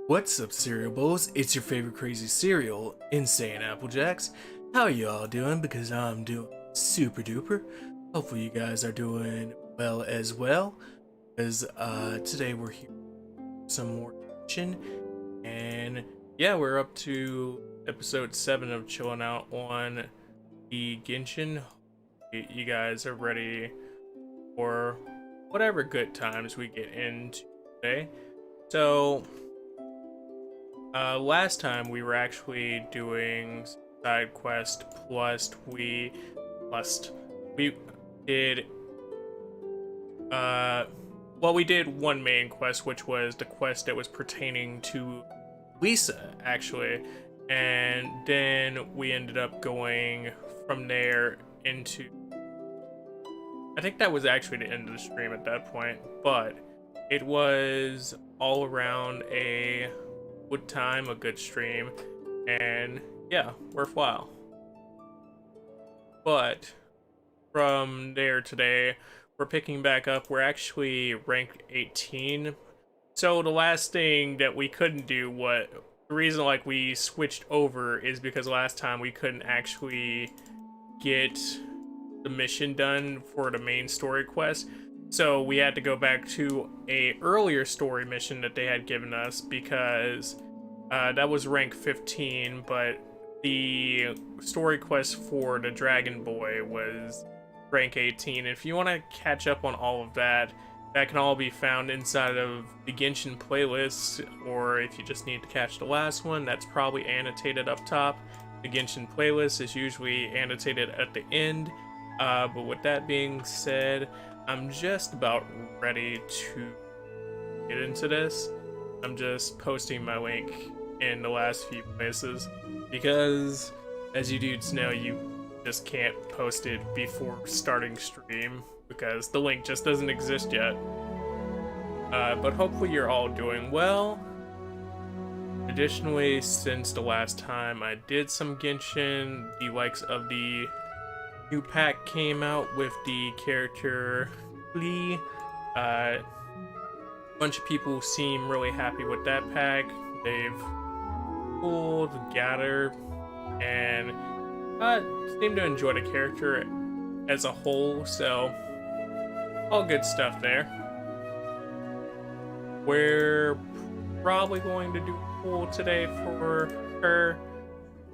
What's up, cereal bowls? It's your favorite crazy cereal, Insaneapplejackz. How y'all doing? Because I'm doing super duper. Hopefully you guys are doing well as well. Because today we're here for some more action. And yeah, we're up to episode 7 of chilling out on the Genshin. You guys are ready for whatever good times we get into today. So last time we were actually doing side quest we did we did one main quest, which was the quest that was pertaining to Lisa actually, and then we ended up going from there into, I think that was actually the end of the stream at that point, but it was all around a good time, a good stream, and yeah, worthwhile. But from there today, we're picking back up. We're actually ranked 18. So the last thing that we couldn't do, the reason like we switched over is because last time we couldn't actually get the mission done for the main story quest. So we had to go back to a earlier story mission that they had given us because that was rank 15, but the story quest for the Dragon Boy was rank 18. If you want to catch up on all of that, that can all be found inside of the Genshin playlist, or if you just need to catch the last one, that's probably annotated up top. The Genshin playlist is usually annotated at the end. But with that being said, I'm just about ready to get into this. I'm just posting my link in the last few places because, as you dudes know, you just can't post it before starting stream because the link just doesn't exist yet. But hopefully you're all doing well. Additionally, since the last time I did some Genshin, the likes of the new pack came out with the character Lee. A bunch of people seem really happy with that pack. They've pulled Gather and seem to enjoy the character as a whole, so all good stuff there. We're probably going to do a pull today for her,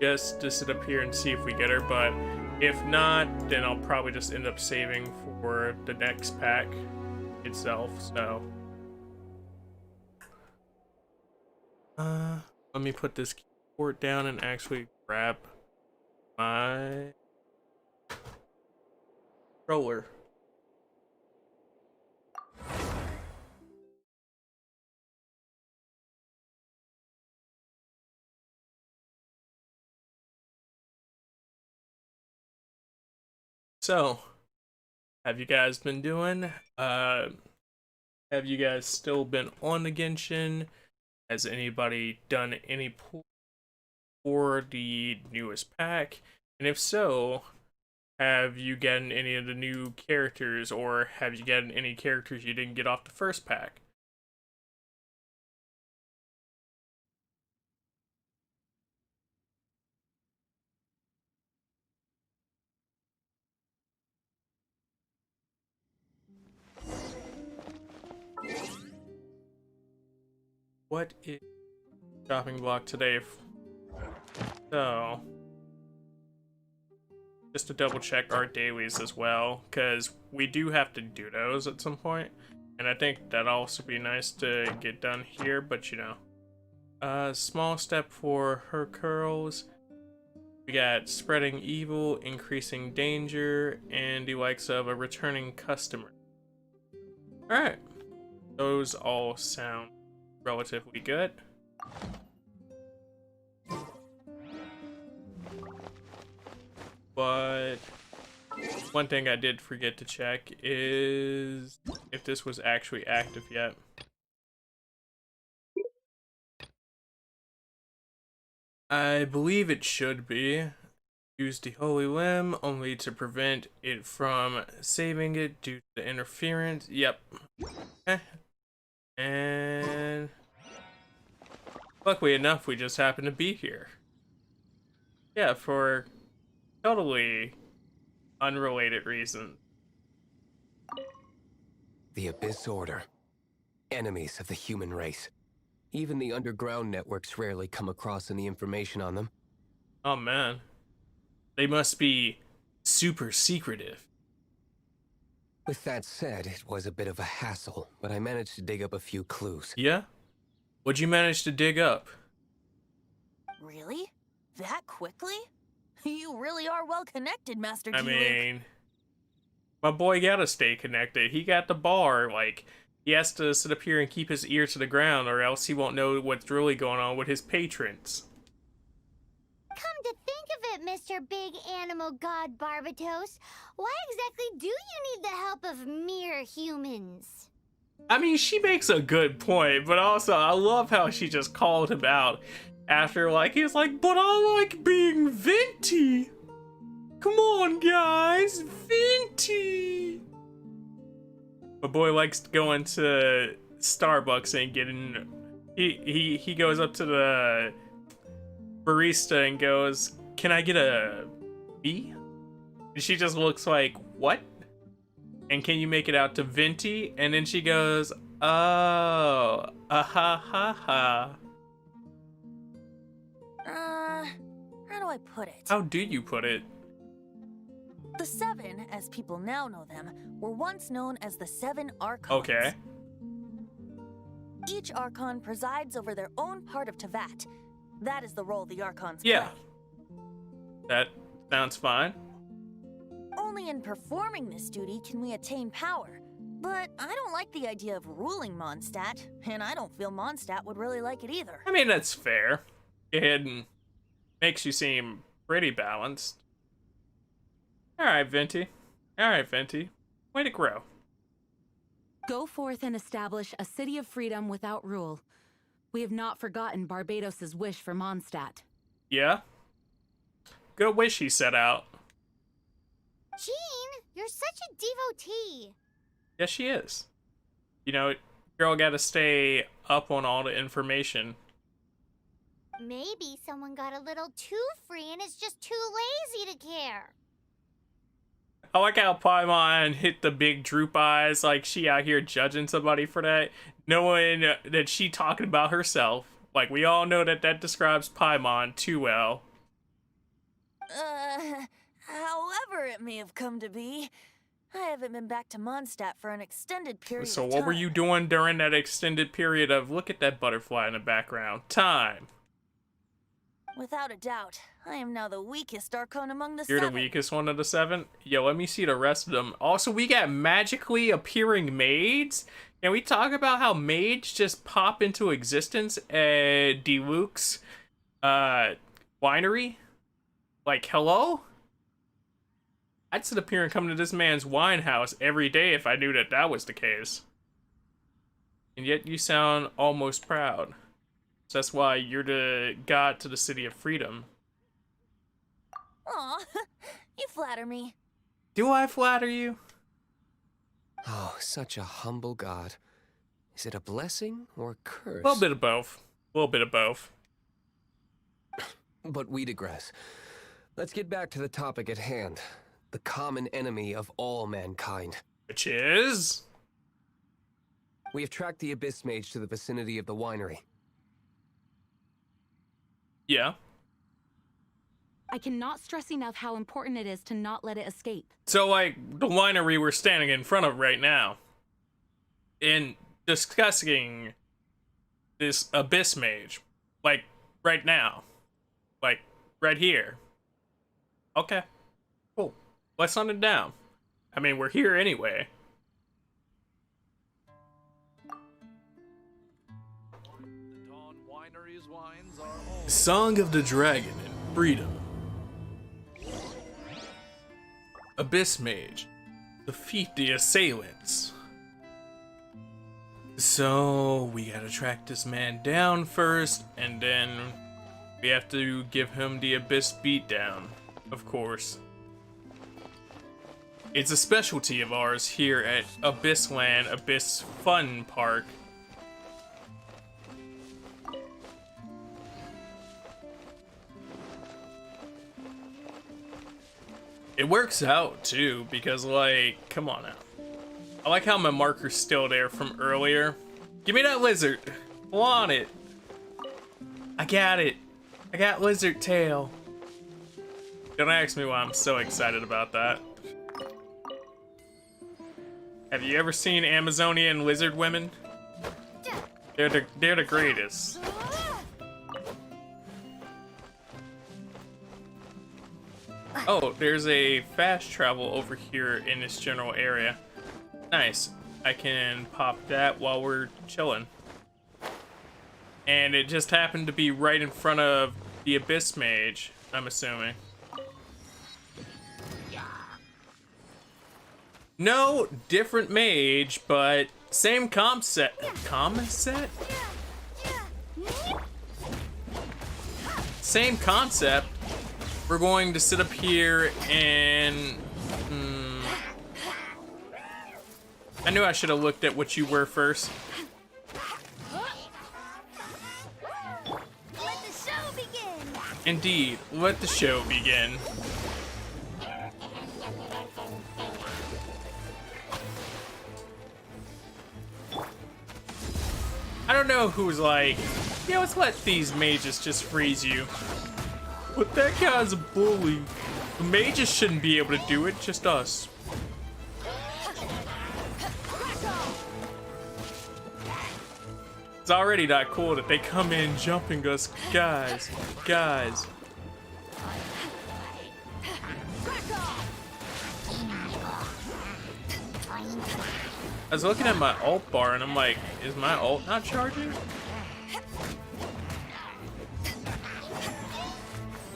just to sit up here and see if we get her, but if not, then I'll probably just end up saving for the next pack itself, so. Let me put this keyboard down and actually grab my controller. So, have you guys been doing? Have you guys still been on the Genshin? Has anybody done any pull for the newest pack? And if so, have you gotten any of the new characters, or have you gotten any characters you didn't get off the first pack? What is shopping block today? So, just to double check our dailies as well, because we do have to do those at some point, and I think that'd also be nice to get done here, but you know. Small step for her curls. We got spreading evil, increasing danger, and the likes of a returning customer. Alright, those all sound relatively good. But one thing I did forget to check is if this was actually active yet. I believe it should be. Use the Holy Limb only to prevent it from saving it due to the interference. Yep. Okay. And Luckily enough, we just happen to be here. Yeah, for totally unrelated reasons. The Abyss Order. Enemies of the human race. Even the underground networks rarely come across any information on them. Oh man. They must be super secretive. With that said, it was a bit of a hassle, but I managed to dig up a few clues. Yeah? What'd you manage to dig up? Really? That quickly? You really are well connected, Master G. I mean, my boy gotta stay connected. He got the bar. Like, he has to sit up here and keep his ear to the ground, or else he won't know what's really going on with his patrons. Come to think of it, Mr. Big Animal God Barbatos, why exactly do you need the help of mere humans? I mean, she makes a good point, but also I love how she just called him out after, like, he's like, but I like being venti. Come on, guys, venti. My boy likes going to Starbucks and getting. He goes up to the barista and goes, "Can I get a B?" And she just looks like, "What?" And can you make it out to venti? And then she goes, "Oh, ha ha ha." How do I put it? How do you put it? The Seven, as people now know them, were once known as the Seven Archons. Okay. Each Archon presides over their own part of Teyvat. That is the role the Archons Yeah. play. That sounds fine. Only in performing this duty can we attain power. But I don't like the idea of ruling Mondstadt, and I don't feel Mondstadt would really like it either. I mean, that's fair. It makes you seem pretty balanced. Alright, Venti. Alright, Venti. Way to grow. Go forth and establish a city of freedom without rule. We have not forgotten Barbatos' wish for Mondstadt. Yeah? Good wish he set out. Jean, you're such a devotee. Yes, she is. You know, girl gotta stay up on all the information. Maybe someone got a little too free and is just too lazy to care. I like how Paimon hit the big droop eyes, like she out here judging somebody for that, knowing that she talking about herself. Like, we all know that that describes Paimon too well. However it may have come to be, I haven't been back to Mondstadt for an extended period So of what time. were you doing during that extended period of, look at that butterfly in the background, time? Without a doubt, I am now the weakest Archon among the You're Seven. the weakest one of the seven? Yo, let me see the rest of them. Also, we got magically appearing maids. Can we talk about how maids just pop into existence at Diluc's winery? Like, hello? I'd sit up here and come to this man's wine house every day if I knew that that was the case. And yet you sound almost proud. So that's why you're the god to the city of freedom. Aw, you flatter me. Do I flatter you? Oh, such a humble god. Is it a blessing or a curse? A little bit of both. A little bit of both. But we digress. Let's get back to the topic at hand. The common enemy of all mankind. Which is... We have tracked the Abyss Mage to the vicinity of the winery. Yeah. I cannot stress enough how important it is to not let it escape. So, like, the winery we're standing in front of right now, in discussing this Abyss Mage, like, right now, like, right here. Okay, cool. Let's hunt it down. I mean, we're here anyway. Song of the Dragon and Freedom. Abyss Mage. Defeat the assailants. So, we gotta track this man down first, and then we have to give him the Abyss beatdown, of course. It's a specialty of ours here at Abyssland Abyss Fun Park. It works out too, because like, come on now. I like how my marker's still there from earlier. Give me that lizard. I want it. I got it. I got lizard tail. Don't ask me why I'm so excited about that. Have you ever seen Amazonian lizard women? They're the greatest. Oh, there's a fast travel over here in this general area. Nice. I can pop that while we're chilling. And it just happened to be right in front of the Abyss Mage, I'm assuming. No, different mage, but same concept. Same concept. We're going to sit up here and... I knew I should have looked at what you were first. Let the show begin. Indeed, let the show begin. I don't know who's like, yeah, let's let these mages just freeze you. But that guy's a bully. The mages shouldn't be able to do it, just us. It's already not cool that they come in jumping us, guys. I was looking at my ult bar and I'm like, is my ult not charging?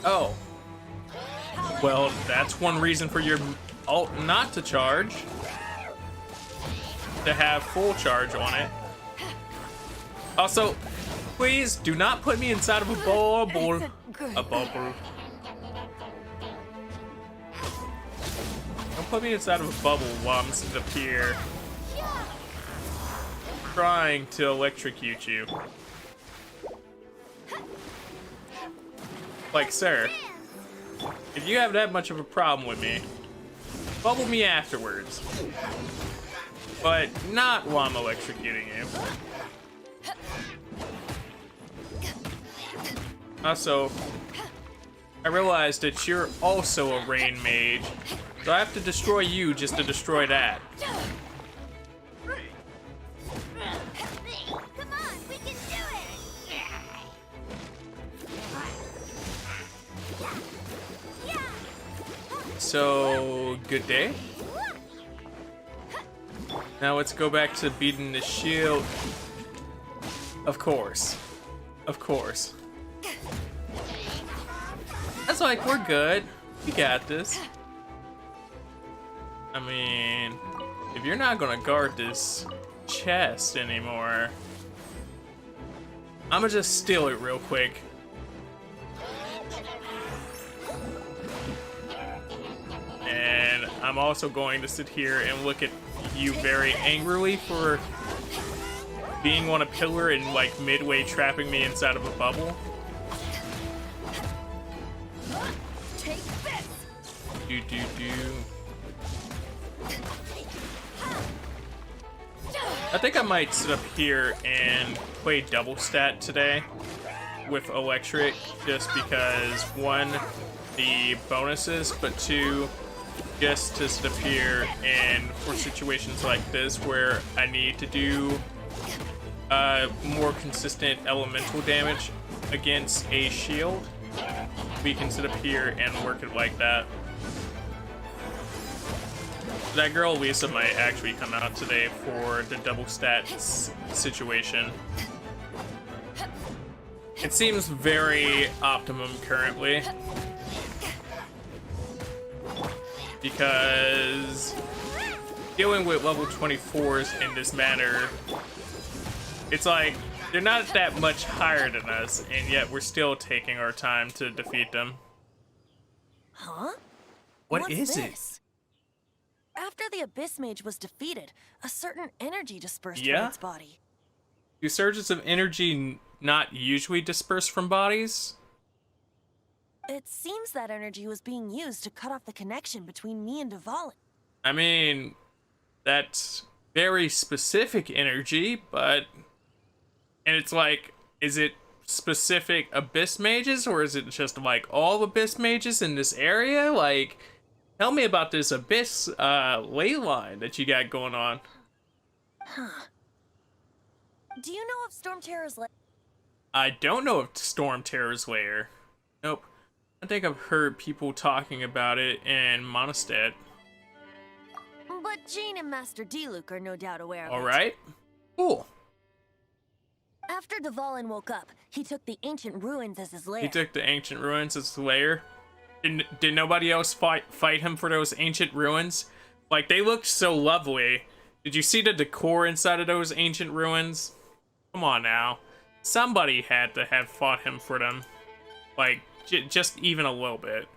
Oh. Well, that's one reason for your ult not to charge. To have full charge on it. Also, please do not put me inside of a bubble. A bubble. Don't put me inside of a bubble while I'm sitting up here trying to electrocute you. Like, sir, if you have that much of a problem with me, bubble me afterwards. But not while I'm electrocuting you. Also, I realized that you're also a rain mage, so I have to destroy you just to destroy that. Come on, we can do it. So, good day. Now let's go back to beating the shield. Of course. Of course. That's like, we're good. We got this. I mean, if you're not gonna guard this chest anymore, I'ma just steal it real quick. And I'm also going to sit here and look at you very angrily for being on a pillar and like midway trapping me inside of a bubble. Take this. Do. I think I might sit up here and play double stat today with electric, just because one, the bonuses, but two, just to sit up here and for situations like this where I need to do more consistent elemental damage against a shield, we can sit up here and work it like that. That girl Lisa might actually come out today for the double stats situation. It seems very optimum currently, because dealing with level 24s in this manner, it's like they're not that much higher than us, and yet we're still taking our time to defeat them. Huh? What is it? This? After the Abyss Mage was defeated, a certain energy dispersed Yeah? from its body. Do surges of energy not usually disperse from bodies? It seems that energy was being used to cut off the connection between me and Dvalin. I mean, that's very specific energy, but... And it's like, is it specific Abyss mages, or is it just like all Abyss mages in this area? Like, tell me about this Abyss ley line that you got going on. Huh. Do you know of Storm Terror's lair? I don't know of Storm Terror's lair. Nope. I think I've heard people talking about it in Mondstadt. But Jean and Master Diluc are no doubt aware of it. Alright. Cool. After Dvalin woke up, he took the ancient ruins as his lair. He took the ancient ruins as his lair. Did nobody else fight him for those ancient ruins? Like, they looked so lovely. Did you see the decor inside of those ancient ruins? Come on now. Somebody had to have fought him for them. Like, just even a little bit.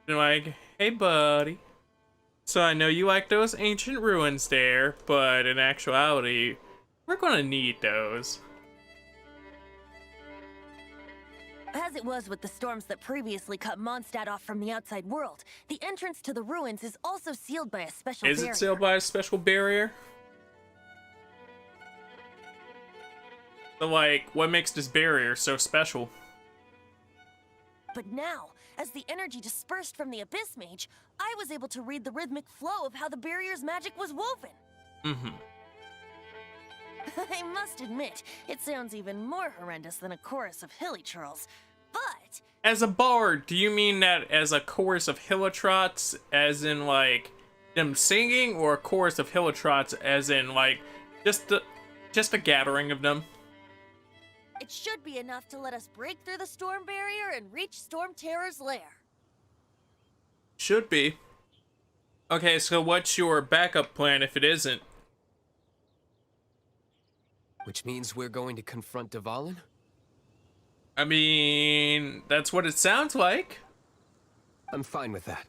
They're like, hey buddy. So I know you like those ancient ruins there, but in actuality, we're gonna need those. As it was with the storms that previously cut Mondstadt off from the outside world, the entrance to the ruins is also sealed by a special barrier. Is it sealed by a special barrier? So, like, what makes this barrier so special? But now, as the energy dispersed from the Abyss Mage, I was able to read the rhythmic flow of how the barrier's magic was woven. Mm-hmm. I must admit, it sounds even more horrendous than a chorus of hilly churls. But As a bard, do you mean that as a chorus of hilitrots, as in, like, them singing, or a chorus of hilitrots as in, like, just a gathering of them? it should be enough to let us break through the storm barrier and reach Storm Terror's lair. Should be. Okay, so what's your backup plan if it isn't? Which means we're going to confront Dvalin? I mean, that's what it sounds like. I'm fine with that.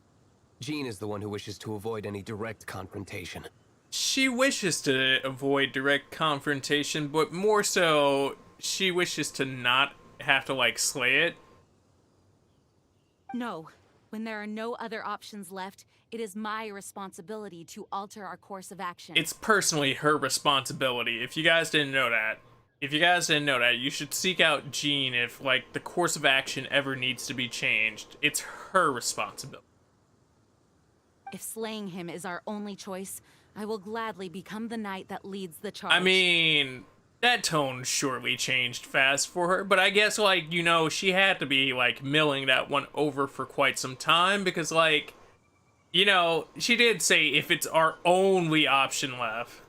Jean is the one who wishes to avoid any direct confrontation. She wishes to avoid direct confrontation, but more so, she wishes to not have to, like, slay it. No. When there are no other options left, it is my responsibility to alter our course of action. It's personally her responsibility. If you guys didn't know that, you should seek out Jean if, like, the course of action ever needs to be changed. It's her responsibility. If slaying him is our only choice, I will gladly become the knight that leads the charge. I mean, that tone surely changed fast for her, but I guess, like, you know, she had to be, like, milling that one over for quite some time, because, like, you know, she did say if it's our only option left.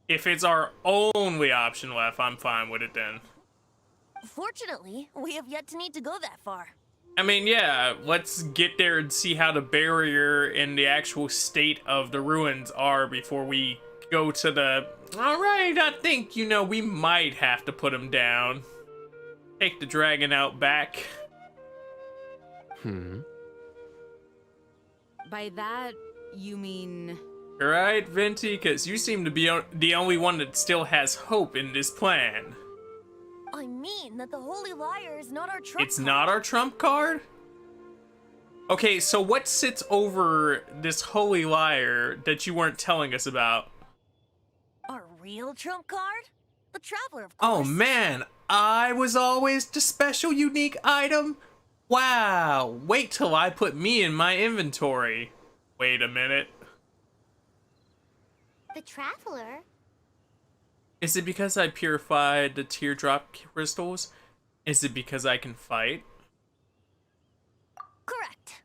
If it's our only option left, I'm fine with it then. Fortunately, we have yet to need to go that far. I mean, yeah, let's get there and see how the barrier and the actual state of the ruins are before we go to the... Alright, I think, you know, we might have to put him down. Take the dragon out back. By that, you mean... Alright, Venti, because you seem to be the only one that still has hope in this plan. I mean that the Holy Liar is not our trump It's card. not our trump card? Okay, so what sits over this Holy Liar that you weren't telling us about? Our real trump card? The Traveler, of Oh course. man, I was always the special unique item? Wow, wait till I put me in my inventory. Wait a minute. The Traveler? Is it because I purified the teardrop crystals? Is it because I can fight? Correct.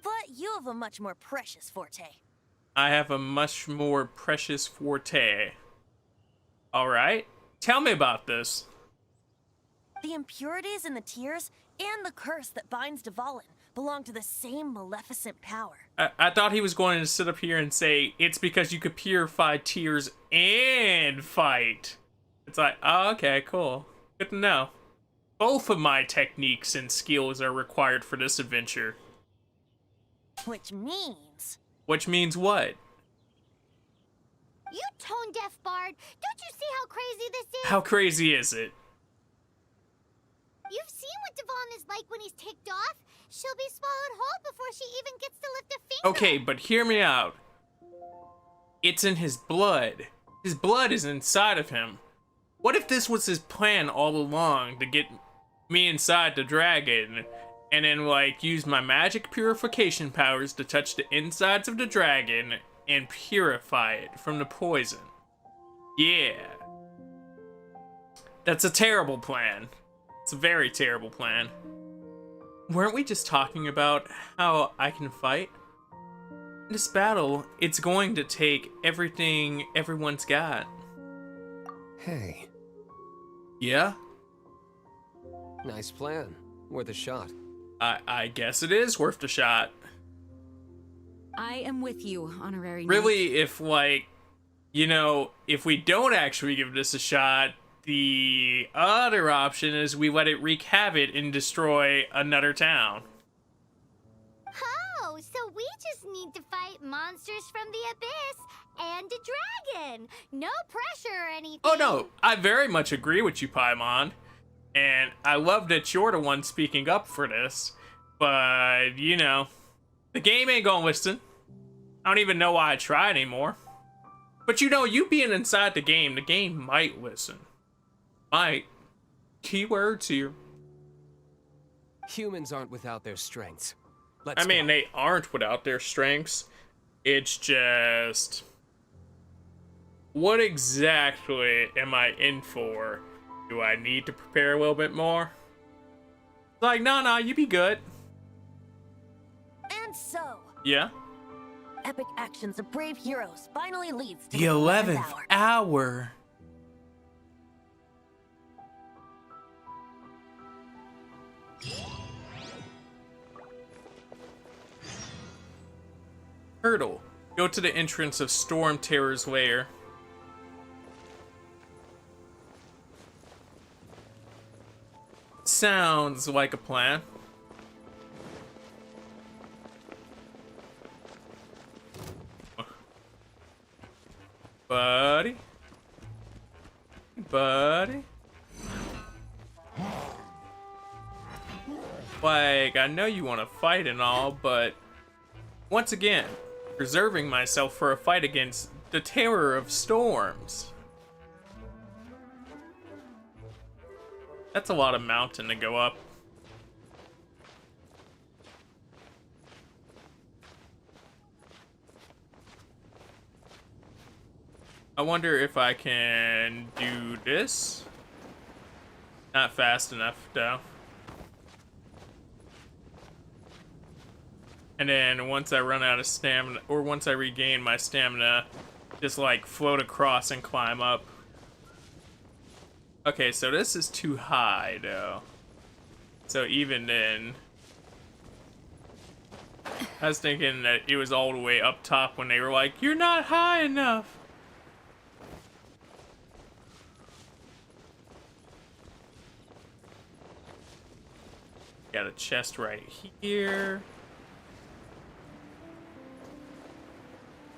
But you have a much more precious forte. I have a much more precious forte. Alright, tell me about this. The impurities in the tears and the curse that binds Dvalin belong to the same maleficent power. I thought he was going to sit up here and say, it's because you could purify tears and fight. It's like, oh, okay, cool. Good to know. Both of my techniques and skills are required for this adventure. Which means... Which means what? You tone-deaf bard! Don't you see how crazy this is? How crazy is it? You've seen what Devon is like when he's ticked off. She'll be swallowed whole before she even gets to lift a finger. Okay, but hear me out. It's in his blood. His blood is inside of him. What if this was his plan all along, to get me inside the dragon, and then, like, use my magic purification powers to touch the insides of the dragon and purify it from the poison? Yeah. That's a terrible plan. It's a very terrible plan. Weren't we just talking about how I can fight? In this battle, it's going to take everything everyone's got. Hey, Yeah? nice plan. Worth a shot. I guess it is worth the shot. I am with you, Honorary Knight. Really, if, like, you know, if we don't actually give this a shot, the other option is we let it wreak havoc and destroy another town. Oh, so we just need to fight monsters from the abyss and a dragon. No pressure or anything. Oh no, I very much agree with you, Paimon. And I love that you're the one speaking up for this. But, you know, the game ain't gonna listen. I don't even know why I try anymore. But you know, you being inside the game might listen. Might. Keywords here. Humans aren't without their strengths. I mean, go. they aren't without their strengths. It's just... what exactly am I in for? Do I need to prepare a little bit more? Like, no, you be good. And so, Yeah? epic actions of brave heroes finally leads to The 11th hour. Hurdle. Go to the entrance of Storm Terror's lair. Sounds like a plan. Buddy. Buddy. Like, I know you want to fight and all, but once again, reserving myself for a fight against the Terror of Storms. That's a lot of mountain to go up. I wonder if I can do this. Not fast enough, though. And then once I run out of stamina, or once I regain my stamina, just like float across and climb up. Okay, so this is too high, though. So even then, I was thinking that it was all the way up top when they were like, "You're not high enough." Got a chest right here.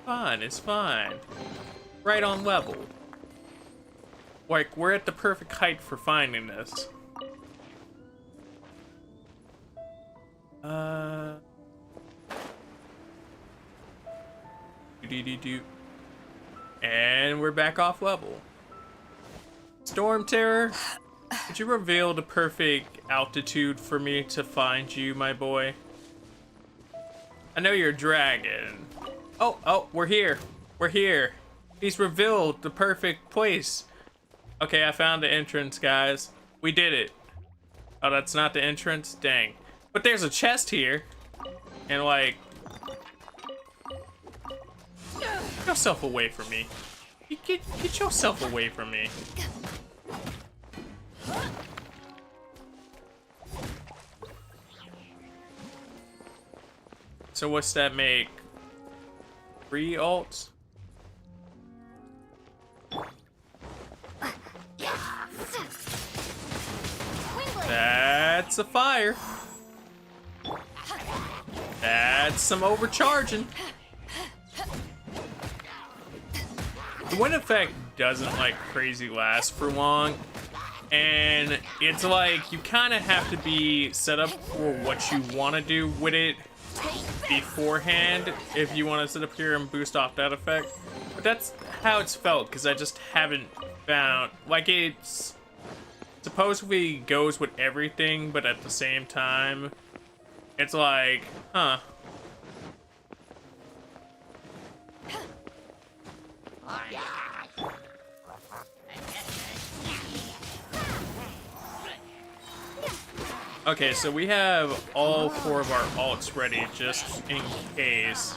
Fine, it's fine. Right on level. Like, we're at the perfect height for finding this. Do. And we're back off level. Storm Terror, could you reveal the perfect altitude for me to find you, my boy? I know you're a dragon. Oh, we're here. We're here. He's revealed the perfect place. Okay, I found the entrance, guys. We did it. Oh, that's not the entrance? Dang. But there's a chest here. And, like... get yourself away from me. Get yourself away from me. So what's that make? 3 ults? That's a fire. That's some overcharging. The wind effect doesn't like crazy last for long. And it's like you kind of have to be set up for what you want to do with it beforehand if you want to sit up here and boost off that effect. But that's how it's felt, because I just haven't found, like, it's supposedly goes with everything, but at the same time it's like, huh. Okay, so we have all 4 of our alts ready just in case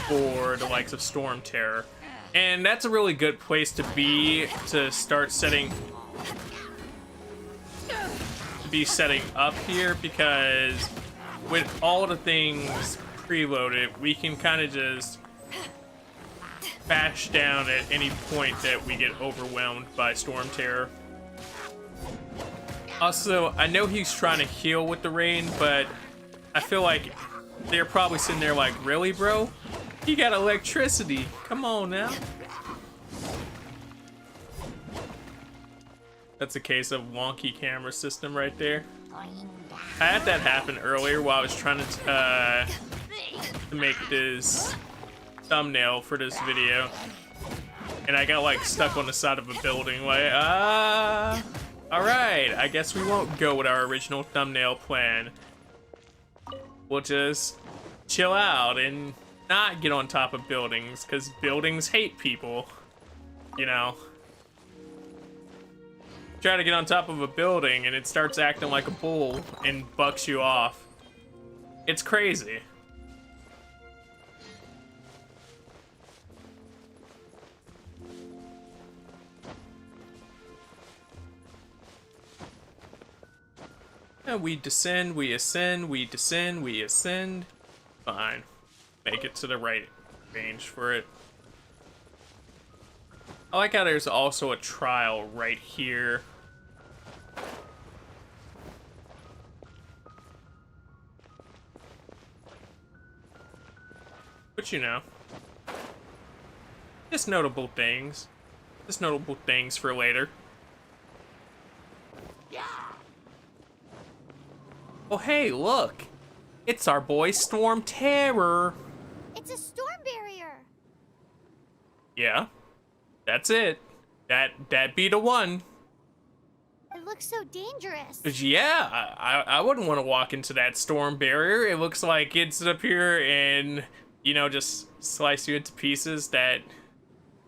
for the likes of Storm Terror. And that's a really good place to be to start setting up here, because with all the things preloaded, we can kind of just bash down at any point that we get overwhelmed by Storm Terror. Also, I know he's trying to heal with the rain, but I feel like they're probably sitting there like, really, bro? You got electricity. Come on now. That's a case of wonky camera system right there. I had that happen earlier while I was trying to make this thumbnail for this video. And I got like stuck on the side of a building like, alright, I guess we won't go with our original thumbnail plan. We'll just chill out and not get on top of buildings, because buildings hate people, you know. Try to get on top of a building and it starts acting like a bull and bucks you off. It's crazy. And we descend, we ascend, we descend, we ascend. Fine. Make it to the right range for it. I like how there's also a trial right here. But you know, just notable things. Just notable things for later. Oh hey, look! It's our boy Storm Terror! It's a storm barrier. Yeah, that's it. That be the one. It looks so dangerous. Yeah, I wouldn't want to walk into that storm barrier. It looks like it's up here and, you know, just slice you into pieces.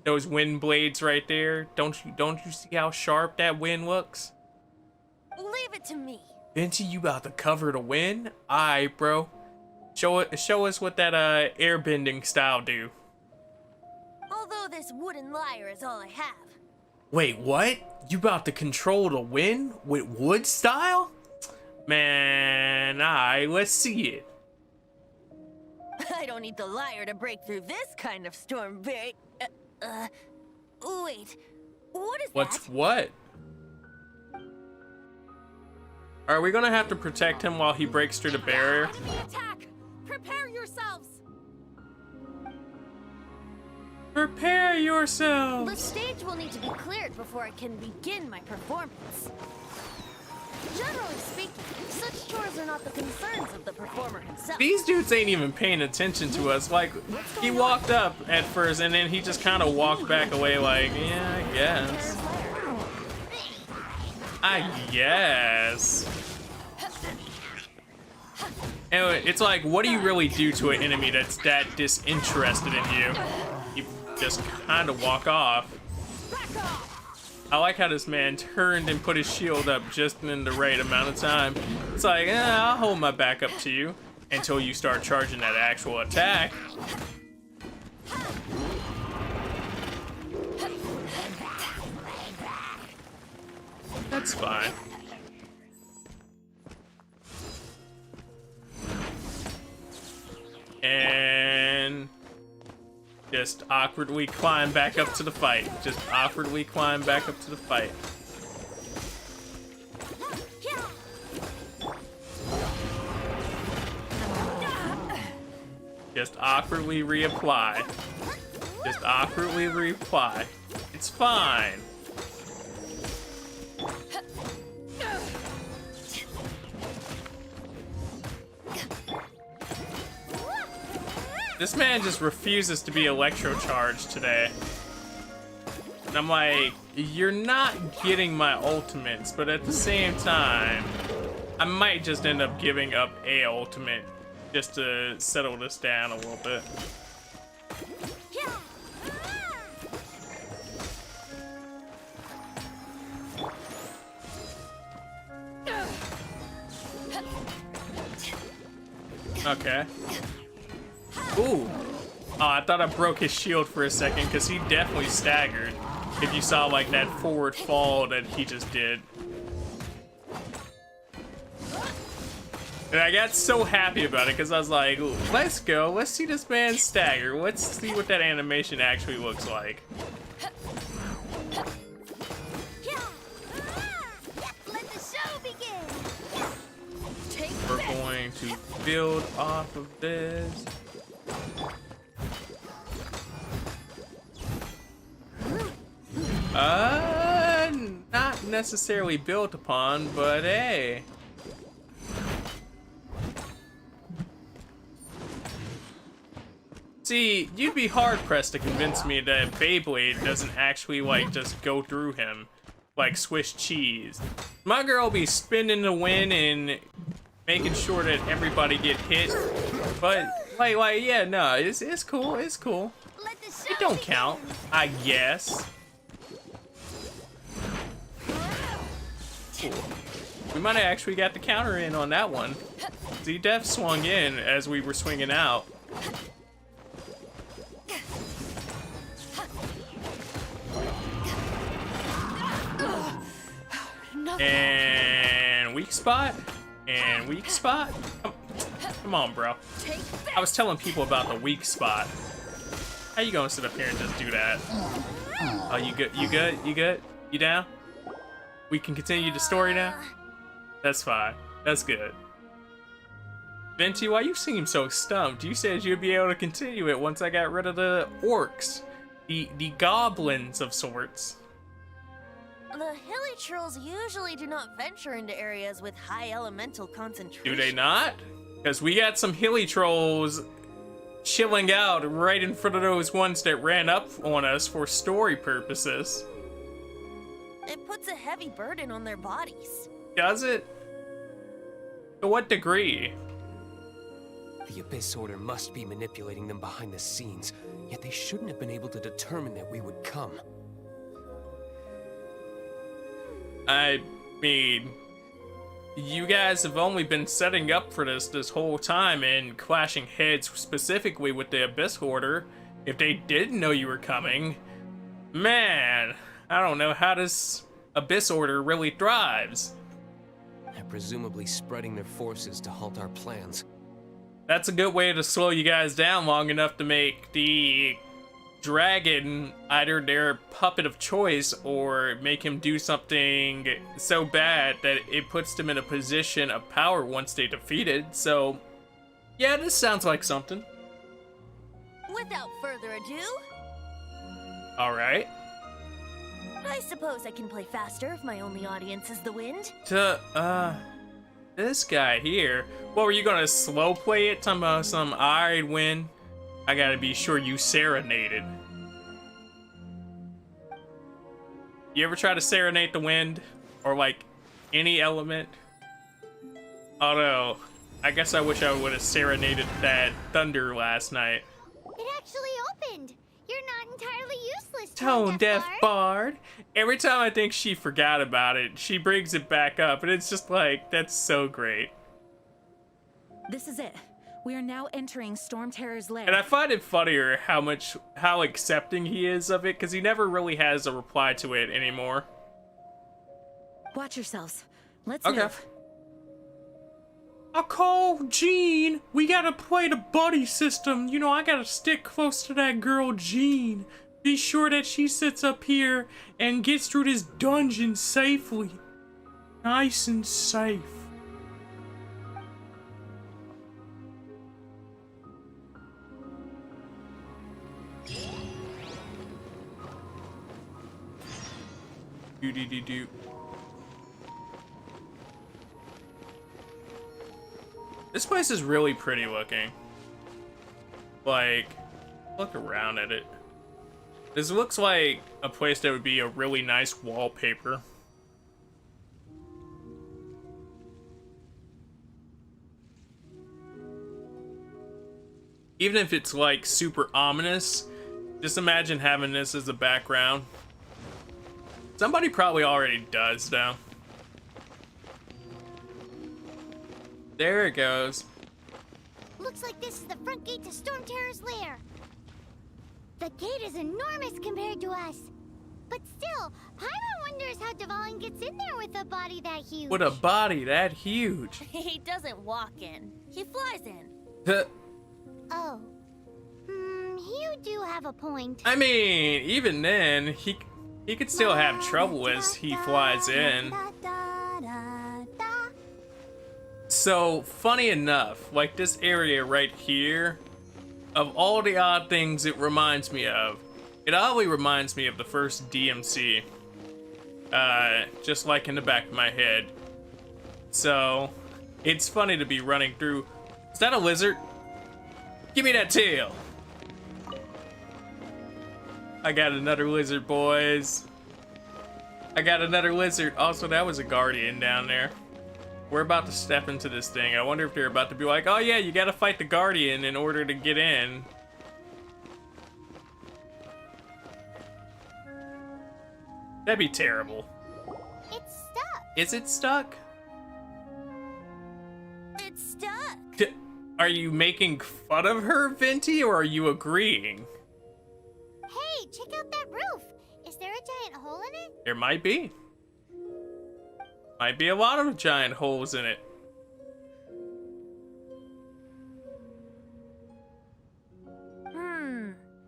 Those wind blades right there. Don't you see how sharp that wind looks? Leave it to me. Vinci, you about to cover the wind? Aight, bro. Show us what that airbending style do. Although this wooden lyre is all I have. Wait, what? You about to control the wind with wood style? Man, alright, let's see it. I don't need the lyre to break through this kind of storm very... wait, what is What's that? what? Are we gonna have to protect him while he breaks through the barrier? Enemy attack! Prepare yourselves! Prepare The yourselves! stage will need to be cleared before I can begin my performance. Generally speaking, such chores are not the concerns of the performer himself. These dudes ain't even paying attention to us. Like, he walked up at first and then he just kind of walked back away like, yeah, I guess. I guess. Anyway, it's like, what do you really do to an enemy that's that disinterested in you? You just kind of walk off. I like how this man turned and put his shield up just in the right amount of time. It's like, I'll hold my back up to you until you start charging that actual attack. That's fine. And just awkwardly climb back up to the fight. Just awkwardly climb back up to the fight. Just awkwardly reapply. Just awkwardly reapply. It's fine. This man just refuses to be electrocharged today. And I'm like, you're not getting my ultimates, but at the same time, I might just end up giving up a ultimate just to settle this down a little bit. Okay. Ooh. Oh, I thought I broke his shield for a second because he definitely staggered. If you saw like that forward fall that he just did. And I got so happy about it because I was like, let's go. Let's see this man stagger. Let's see what that animation actually looks like. Let the show begin. We're going to build off of this. Not necessarily built upon, but hey. See, you'd be hard-pressed to convince me that Beyblade doesn't actually, like, just go through him like Swiss cheese. My girl be spinning the wind and making sure that everybody get hit, but, like, yeah, no, it's cool, it's cool. Let the show It don't begin. count, I guess. Cool. We might have actually got the counter in on that one. Z-Def swung in as we were swinging out. And weak spot. And weak spot. Come on, bro. I was telling people about the weak spot. How you gonna sit up here and just do that? Oh, you good? You good? You good? You down? We can continue the story now? That's fine. That's good. Venti, why you seem so stumped? You said you'd be able to continue it once I got rid of the orcs. The goblins of sorts. The hilly trolls usually do not venture into areas with high elemental concentration. Do they not? Because we got some hilly trolls chilling out right in front of those ones that ran up on us for story purposes. It puts a heavy burden on their bodies. Does it? To what degree? The Abyss Order must be manipulating them behind the scenes, yet they shouldn't have been able to determine that we would come. I mean, you guys have only been setting up for this whole time and clashing heads specifically with the Abyss Order. If they didn't know you were coming, man, I don't know how this Abyss Order really thrives. And presumably spreading their forces to halt our plans. That's a good way to slow you guys down long enough to make the dragon either their puppet of choice or make him do something so bad that it puts them in a position of power once they defeated. So, yeah, this sounds like something. Without further ado, All right. I suppose I can play faster if my only audience is the wind. This guy here. What, were you gonna slow play it? Talking about some, I'd win. I gotta be sure you serenaded. You ever try to serenade the wind? Or like any element? Although, I guess I wish I would have serenaded that thunder last night. It actually opened. You're not entirely useless. Tone deaf Bard. bard. Every time I think she forgot about it, she brings it back up, and it's just like, that's so great. This is it. We are now entering Storm Terror's lair. And I find it funnier how accepting he is of it, because he never really has a reply to it anymore. Watch yourselves. Let's Okay. move. I'll call Jean. We gotta play the buddy system. You know, I gotta stick close to that girl Jean. Be sure that she sits up here and gets through this dungeon safely. Nice and safe. Do. This place is really pretty looking. like, look around at it. This looks like a place that would be a really nice wallpaper. Even if it's like super ominous, just imagine having this as a background. Somebody probably already does though. There it goes. Looks like this is the front gate to Storm Terror's lair. The gate is enormous compared to us. But still, Paimon wonders how Dvalin gets in there with a body that huge. With a body that huge. He doesn't walk in. He flies in. Oh. You do have a point. I mean, even then, he could still have trouble as he flies in. So, funny enough, like this area right here, of all the odd things it reminds me of, it oddly reminds me of the first DMC. Just like in the back of my head. So, it's funny to be running through. Is that a lizard? Give me that tail! I got another lizard, boys. I got another lizard. Also, that was a guardian down there. We're about to step into this thing. I wonder if they're about to be like, oh yeah, you gotta fight the guardian in order to get in. That'd be terrible. It's stuck. Is it stuck? It's stuck. Are you making fun of her, Venti, or are you agreeing? Hey, check out that roof. Is there a giant hole in it? There might be. Might be a lot of giant holes in it.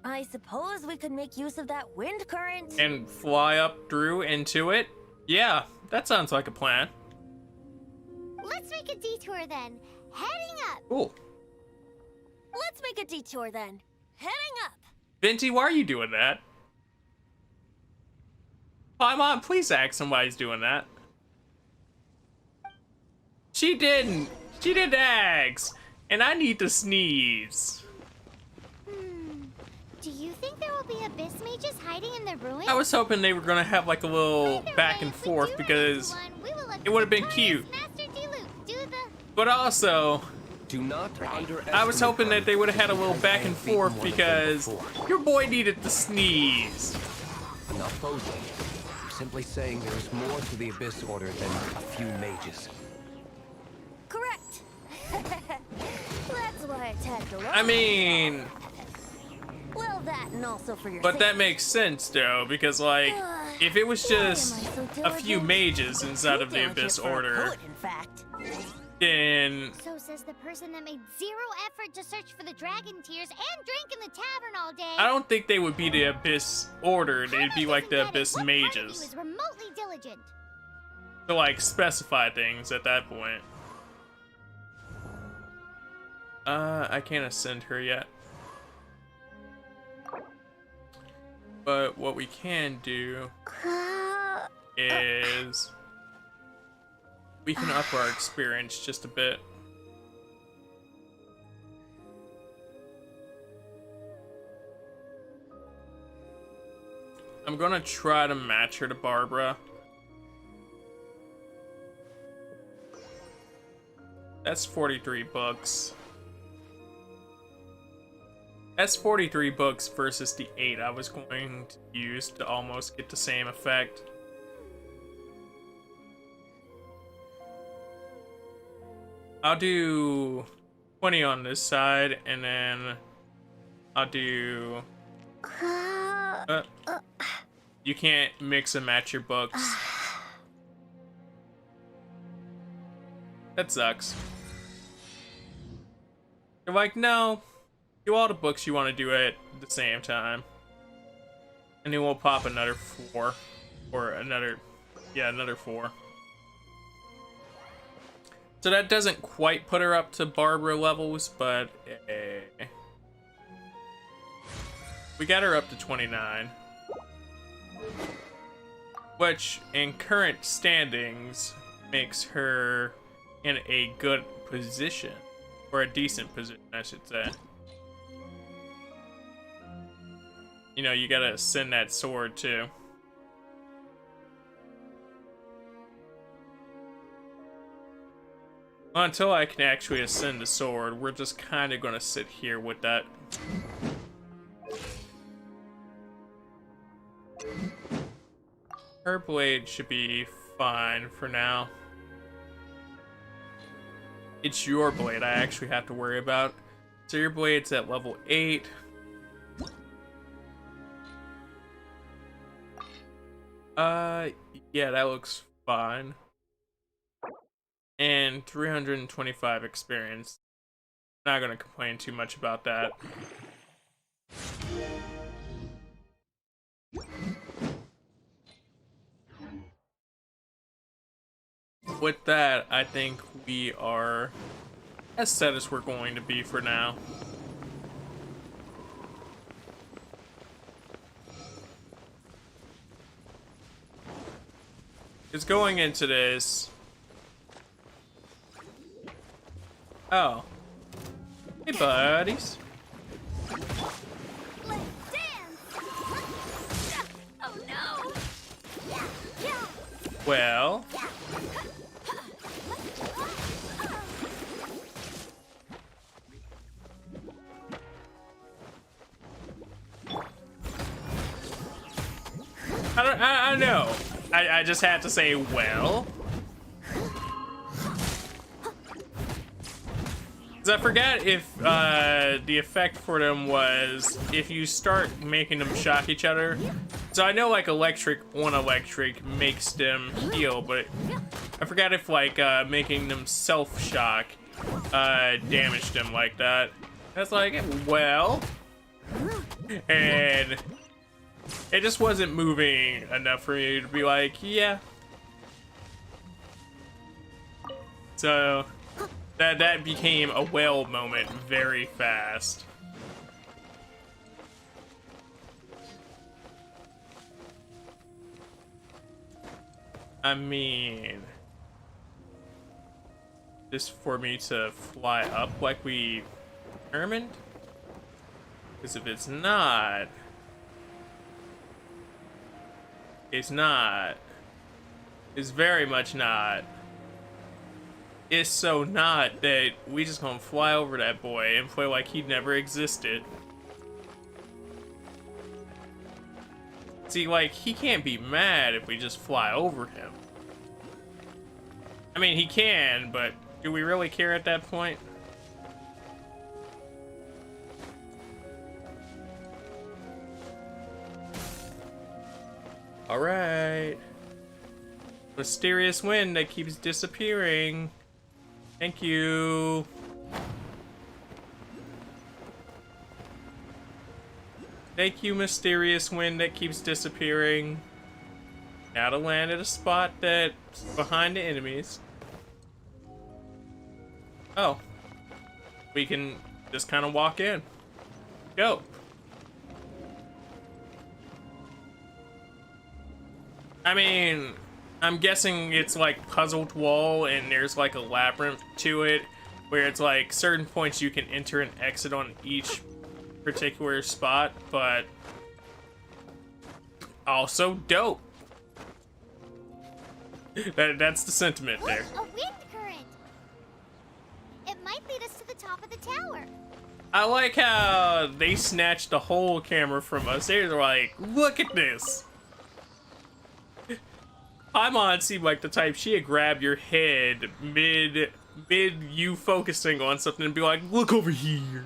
I suppose we could make use of that wind current. And fly up through into it? Yeah, that sounds like a plan. Let's make a detour then. Heading up. Cool. Let's make a detour then. Heading up. Venti, why are you doing that? Paimon, please ask him why he's doing that. She didn't. She didn't ask. And I need to sneeze. Do you think there will be abyss mages hiding in the ruins? I was hoping they were gonna have like a little back and forth because it would have been cute. But also, Do not underestimate. I was hoping that they would have had a little back and forth because your boy needed to sneeze. I'm not posing. I'm simply saying there is more to the Abyss Order than a few mages. Correct. That's why I tagged along. I mean, Well, that and also for your but that safety. makes sense though, because like, if it was just a few mages inside of the Abyss Order, In fact. then So says the person that made zero effort to search for the dragon tears and drank in the tavern all day. I don't think they would be the Abyss Order. They'd be like the Abyss What part of you Mages is remotely diligent? to like specify things at that point. I can't ascend her yet. But what we can do is we can up our experience just a bit. I'm gonna try to match her to Barbara. That's 43 books. That's 43 books versus the 8 I was going to use to almost get the same effect. I'll do 20 on this side, and then I'll do... you can't mix and match your books. That sucks. They're like, no, do all the books you want to do at the same time. And then we'll pop another 4. Or another, yeah, another 4. So that doesn't quite put her up to Barbara levels, but we got her up to 29. Which, in current standings, makes her in a good position. Or a decent position, I should say. you know, you gotta ascend that sword too. Until I can actually ascend the sword, we're just kind of gonna sit here with that. Her blade should be fine for now. It's your blade I actually have to worry about. So your blade's at level 8. Yeah, that looks fine. And 325 experience. Not gonna complain too much about that. With that, I think we are as set as we're going to be for now. Because going into this... Oh. Hey, buddies. Let's dance! Oh no! Well... I don't know. I just had to say, well. Because I forgot if the effect for them was if you start making them shock each other. So I know like electric on electric makes them heal, but I forgot if like making them self-shock damaged them like that. That's like, well. And it just wasn't moving enough for me to be like, yeah. So that became a well moment very fast. I mean, just for me to fly up like we determined? Because if it's not... It's not. It's very much not. It's so not that we just gonna fly over that boy and play like he never existed. See, like, he can't be mad if we just fly over him. I mean, he can, but do we really care at that point? Alright. Mysterious wind that keeps disappearing. Thank you. Thank you, mysterious wind that keeps disappearing. Now to land at a spot that's behind the enemies. Oh. We can just kind of walk in. Go. I mean, I'm guessing it's like puzzled wall and there's like a labyrinth to it where it's like certain points you can enter and exit on each particular spot, but also dope. That's the sentiment there. A wind current. It might lead us to the top of the tower. I like how they snatched the whole camera from us. They're like, look at this. Paimon seemed like the type she'd grab your head mid you focusing on something and be like, look over here.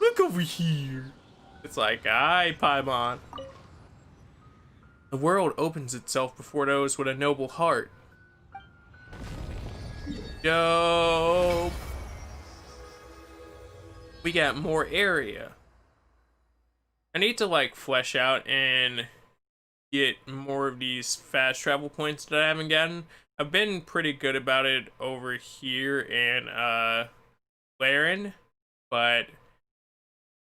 Look over here. It's like, aye, Paimon. The world opens itself before those with a noble heart. Dope. We got more area. I need to like flesh out and get more of these fast travel points that I haven't gotten. I've been pretty good about it over here in Laren, but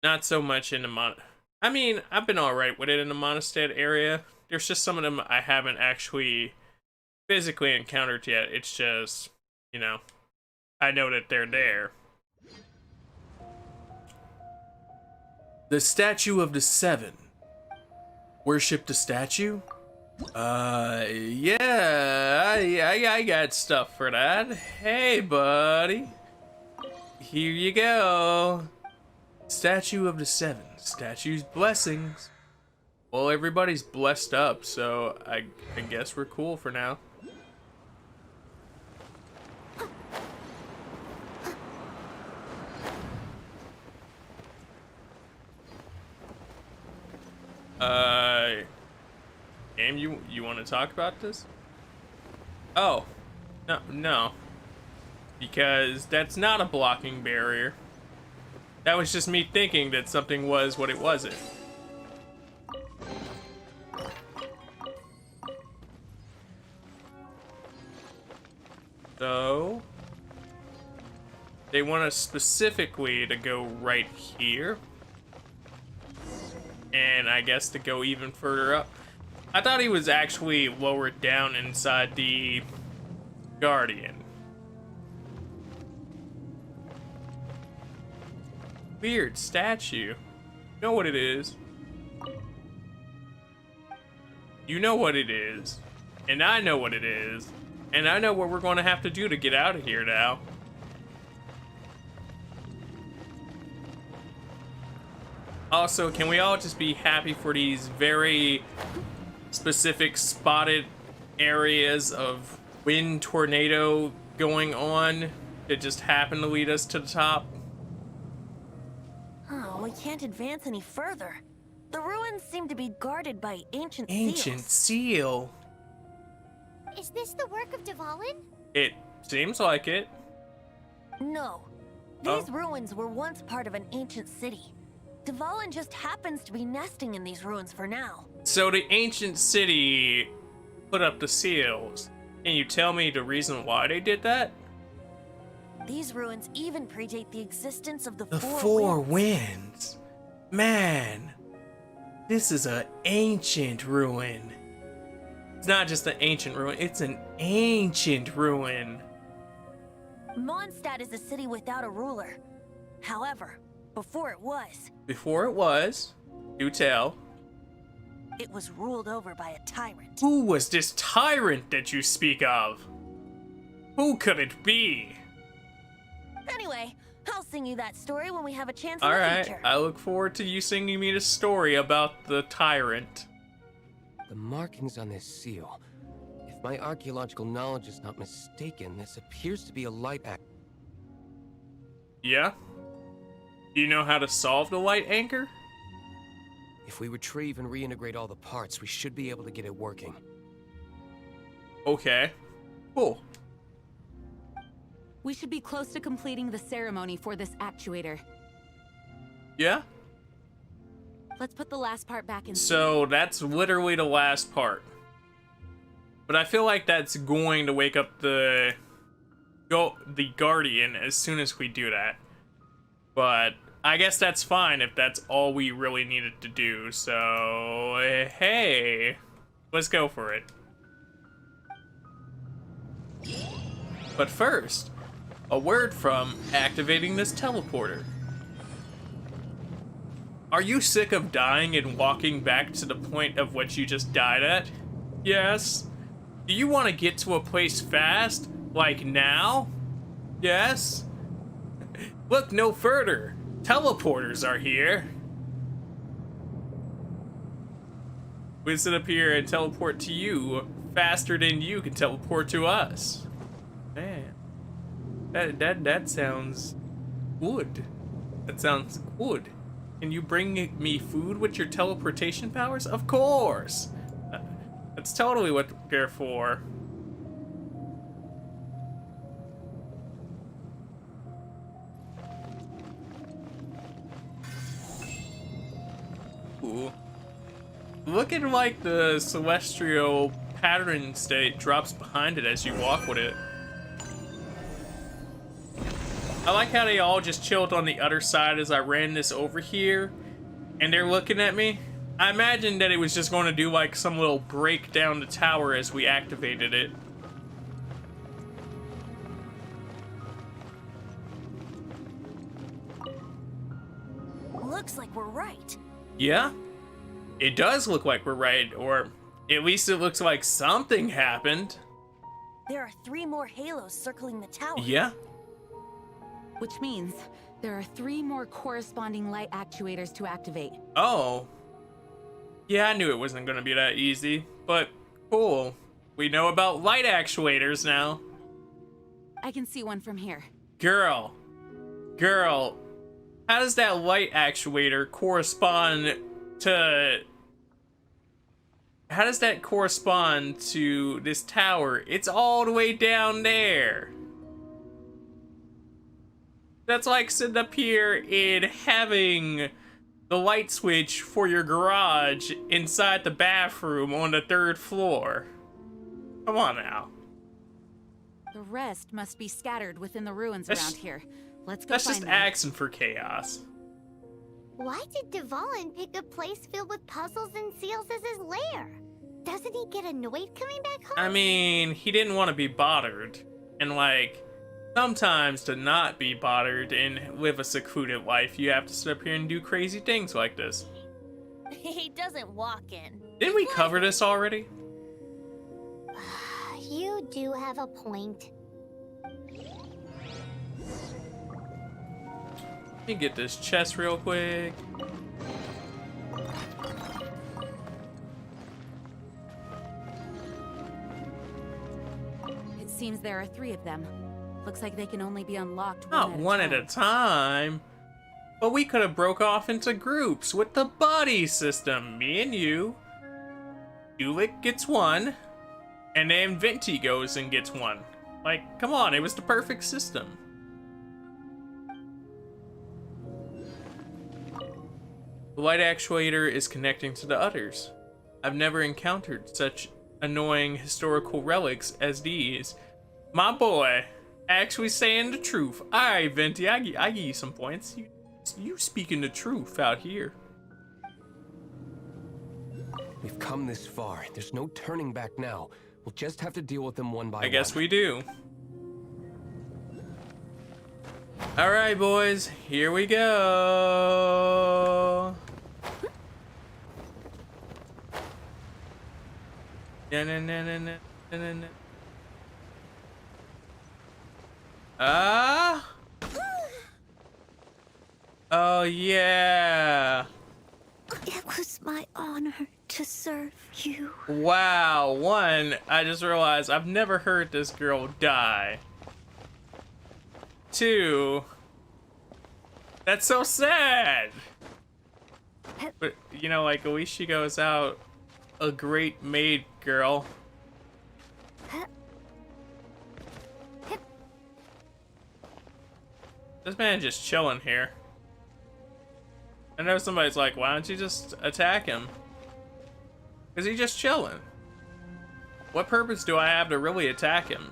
not so much in the I mean, I've been alright with it in the Mondstadt area. There's just some of them I haven't actually physically encountered yet. It's just, you know, I know that they're there. The statue of the seven. Worship the statue? Yeah, I got stuff for that. Hey, buddy. Here you go. Statue of the seven. Statue's blessings. Well, everybody's blessed up, so I guess we're cool for now. Game, you want to talk about this? Oh, no. Because that's not a blocking barrier. That was just me thinking that something was what it wasn't. So, they want us specifically to go right here. And I guess to go even further up. I thought he was actually lower down inside the Guardian. Weird statue. You know what it is. You know what it is. And I know what it is. And I know what we're going to have to do to get out of here now. Also, can we all just be happy for these very specific spotted areas of wind tornado going on that just happen to lead us to the top? Oh, we can't advance any further. The ruins seem to be guarded by ancient Ancient seals. seal. Is this the work of Dvalin? It seems like it. No. Oh. These ruins were once part of an ancient city. Dvalin just happens to be nesting in these ruins for now. So the ancient city put up the seals. Can you tell me the reason why they did that? These ruins even predate the existence of the The Four Four Winds. Winds. Man, this is an ancient ruin. It's not just an ancient ruin, it's an ancient ruin. Mondstadt is a city without a ruler. However, before it was, Do tell. it was ruled over by a tyrant. Who was this tyrant that you speak of? Who could it be? Anyway, I'll sing you that story when we have a chance in the Alright, future. I look forward to you singing me the story about the tyrant. The markings on this seal. If my archaeological knowledge is not mistaken, this appears to be a light act. Yeah? Do you know how to solve the light anchor? If we retrieve and reintegrate all the parts, we should be able to get it working. Okay. Cool. We should be close to completing the ceremony for this actuator. Yeah? Let's put the last part back in. So that's literally the last part. But I feel like that's going to wake up the Guardian as soon as we do that. But I guess that's fine if that's all we really needed to do. So, hey, let's go for it. But first, a word from activating this teleporter. Are you sick of dying and walking back to the point of what you just died at? Yes. Do you want to get to a place fast? Like now? Yes. Look no further. Teleporters are here. We sit up here and teleport to you faster than you can teleport to us. Man. That sounds good. That sounds good. Can you bring me food with your teleportation powers? Of course. That's totally what they're for. Ooh. Look at like the celestial pattern state drops behind it as you walk with it. I like how they all just chilled on the other side as I ran this over here, and they're looking at me. I imagined that it was just going to do like some little break down the tower as we activated it. looks like we're right. Yeah, it does look like we're right, or at least it looks like something happened. There are 3 more halos circling the tower. Yeah. Which means there are 3 more corresponding light actuators to activate. Oh. Yeah, I knew it wasn't going to be that easy, but cool. We know about light actuators now. I can see one from here. Girl, how does that light actuator correspond to... How does that correspond to this tower? It's all the way down there. That's like sitting up here and having the light switch for your garage inside the bathroom on the 3rd floor. Come on now. The rest must be scattered within the ruins around here. Let's go That's find just them. asking for chaos. Why did Dvalin pick a place filled with puzzles and seals as his lair? Doesn't he get annoyed coming back home? I mean, he didn't want to be bothered. And like, sometimes to not be bothered and live a secluded life, you have to sit up here and do crazy things like this. He doesn't walk in. Didn't we cover this already? You do have a point. Let me get this chest real quick. It seems there are 3 of them. Looks like they can only be unlocked Not one at a time. But we could have broke off into groups with the buddy system. Me and you. Ulick gets 1. And then Venti goes and gets 1. Like, come on, it was the perfect system. The light actuator is connecting to the others. I've never encountered such annoying historical relics as these. My boy, actually saying the truth. Alright, Venti, I give you some points. You speaking the truth out here. We've come this far. There's no turning back now. We'll just have to deal with them one by one. I guess we do. Alright, boys, here we go. Oh yeah. It was my honor to serve you. Wow, 1, I just realized I've never heard this girl die. 2, that's so sad. But, you know, like, at least she goes out a great maid girl. This man just chilling here. I know somebody's like, why don't you just attack him? Because he's just chilling. What purpose do I have to really attack him?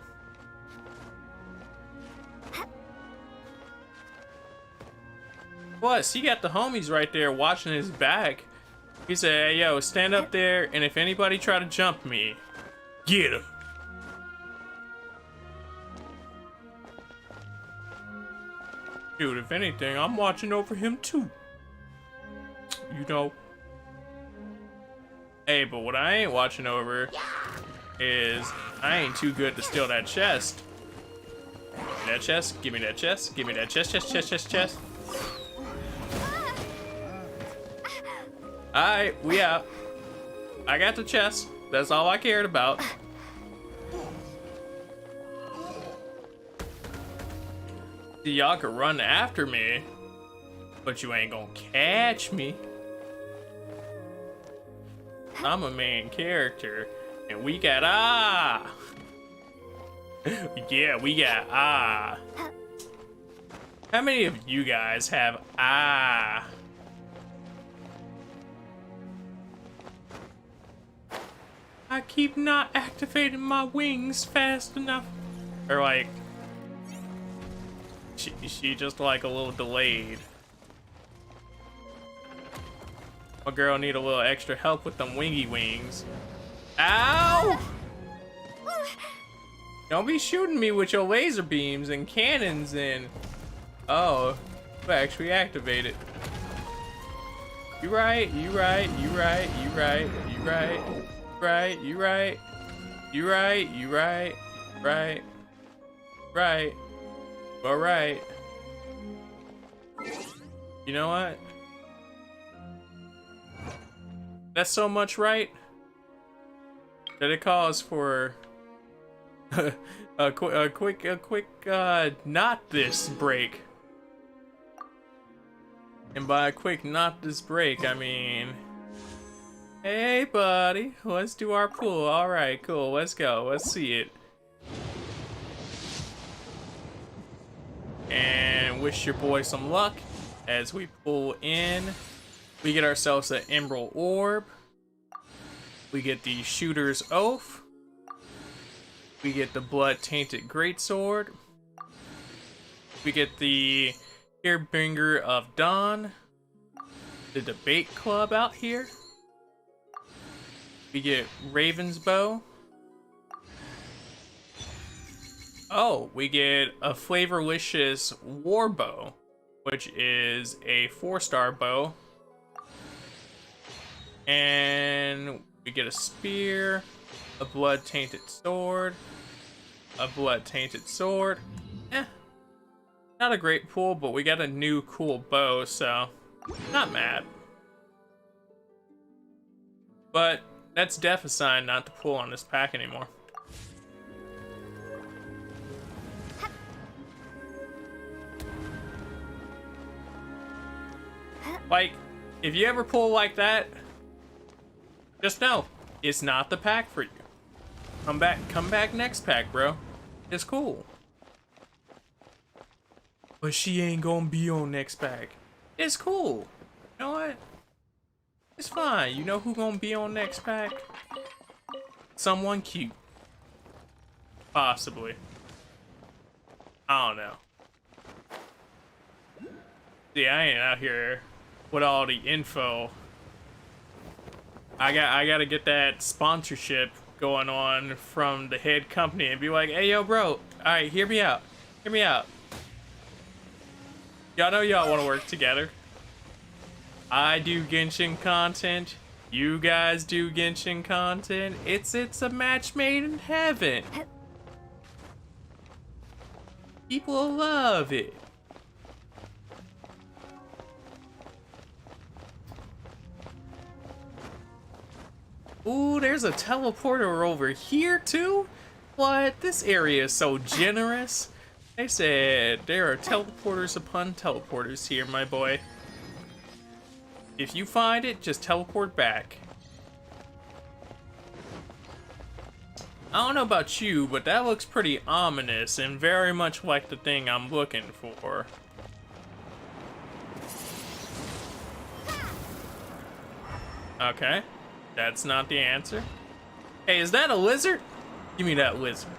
Plus, he got the homies right there watching his back. He said, hey, yo, stand up there, and if anybody try to jump me, get him. Dude, if anything, I'm watching over him too. You know. Hey, but what I ain't watching over is I ain't too good to steal that chest. Give me that chest, give me that chest, give me that chest. Alright, we out. I got the chest. That's all I cared about. See, y'all could run after me, but you ain't gonna catch me. I'm a main character, and we got yeah, we got How many of you guys have I keep not activating my wings fast enough. Or like, she just like a little delayed. My girl need a little extra help with them wingy wings. Ow! Don't be shooting me with your laser beams and cannons and... Oh, we actually activated. You right, you right, you right, you right, you right, right, you right, you right, you right, right, right, all right. You know what? That's so much right that it calls for a quick not this break. And by a quick not this break, I mean, hey buddy, let's do our pool. All right, cool, let's go, let's see it. And wish your boy some luck as we pull in. We get ourselves an Emerald Orb. We get the Shooter's Oath. We get the Bloodtainted Greatsword. We get the Harbinger of Dawn. The Debate Club out here. We get Raven's Bow. Oh, we get a Flavorlicious War Bow, which is a 4-star bow. And we get a spear, a blood-tainted sword, a blood-tainted sword. Not a great pull, but we got a new cool bow, so not mad. But that's def a sign not to pull on this pack anymore. Like, if you ever pull like that, just know it's not the pack for you. Come back next pack, bro. It's cool. But she ain't gonna be on next pack. It's cool. You know what? It's fine. You know who gonna be on next pack? Someone cute. Possibly. I don't know. See, I ain't out here with all the info. I gotta get that sponsorship going on from the head company and be like, hey yo bro, alright, hear me out. Hear me out. Y'all know y'all wanna work together. I do Genshin content. You guys do Genshin content. It's a match made in heaven. People love it. Ooh, there's a teleporter over here too? What? This area is so generous. They said there are teleporters upon teleporters here, my boy. If you find it, just teleport back. I don't know about you, but that looks pretty ominous and very much like the thing I'm looking for. Okay, that's not the answer. Hey, is that a lizard? Give me that lizard.